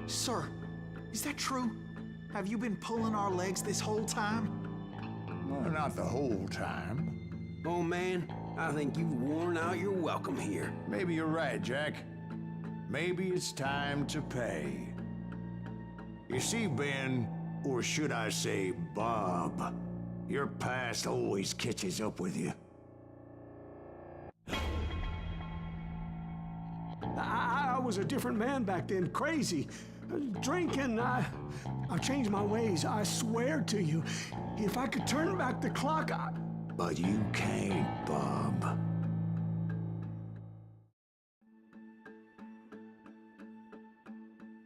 Sir, is that true? Have you been pulling our legs this whole time? Well, not the whole time. Oh man, I think you've worn out your welcome here. Maybe you're right, Jack. Maybe it's time to pay. You see, Ben, or should I say Bob, your past always catches up with you. I was a different man back then, crazy. Drinking, I changed my ways, I swear to you. If I could turn back the clock, But you can't, Bob.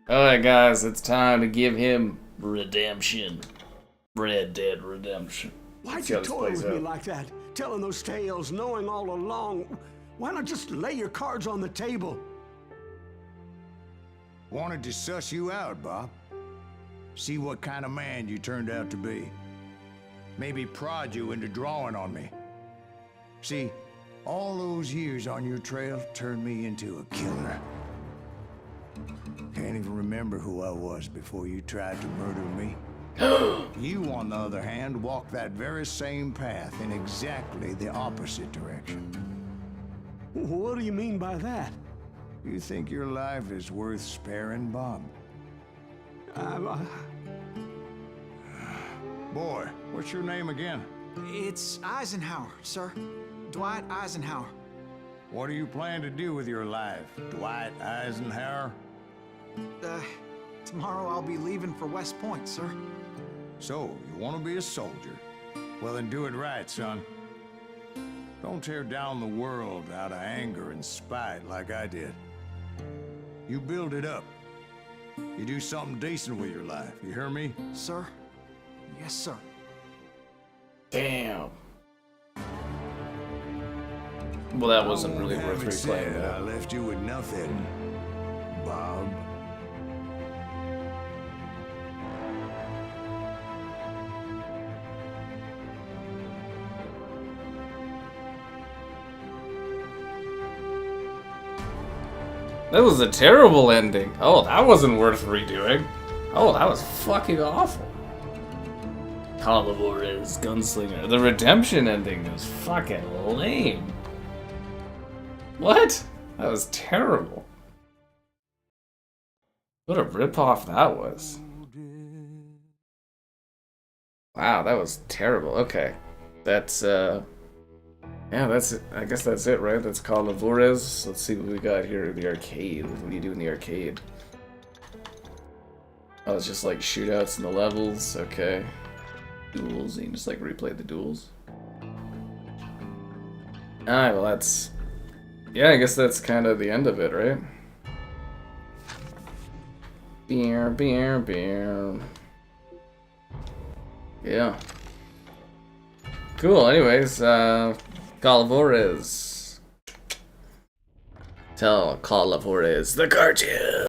Alright, guys, it's time to give him redemption. Red Dead Redemption. Why'd See you how this toy plays with me out. like that? Telling those tales, knowing all along. Why not just lay your cards on the table? Wanted to suss you out, Bob. See what kind of man you turned out to be. Maybe prod you into drawing on me. See, all those years on your trail turned me into a killer. Can't even remember who I was before you tried to murder me. You, on the other hand, walked that very same path in exactly the opposite direction. What do you mean by that? You think your life is worth sparing, Bob? Boy, what's your name again? It's Eisenhower, sir. Dwight Eisenhower. What do you plan to do with your life, Dwight Eisenhower? Tomorrow I'll be leaving for West Point, sir. So, you want to be a soldier? Well, then do it right, son. Don't tear down the world out of anger and spite like I did. You build it up. You do something decent with your life, you hear me? Sir? Yes, sir. Damn. Well, that wasn't really won't worth have it replaying. said I That. left you with nothing, Bob. That was a terrible ending. Oh, that wasn't worth redoing. Oh, that was fucking awful. Juarez Gunslinger. The redemption ending was fucking lame. What? That was terrible. What a ripoff that was. Wow, that was terrible. Okay. That's, yeah, that's it. I guess that's it, right? That's Juarez. Let's see what we got here in the arcade. What do you do in the arcade? Oh, it's just like shootouts in the levels. Okay. Duels. You can just like replay the duels. Alright, well that's... Yeah, I guess that's kind of the end of it, right? Beer, beer, beer. Yeah. Cool, anyways, Juarez. Tell Juarez the cartel.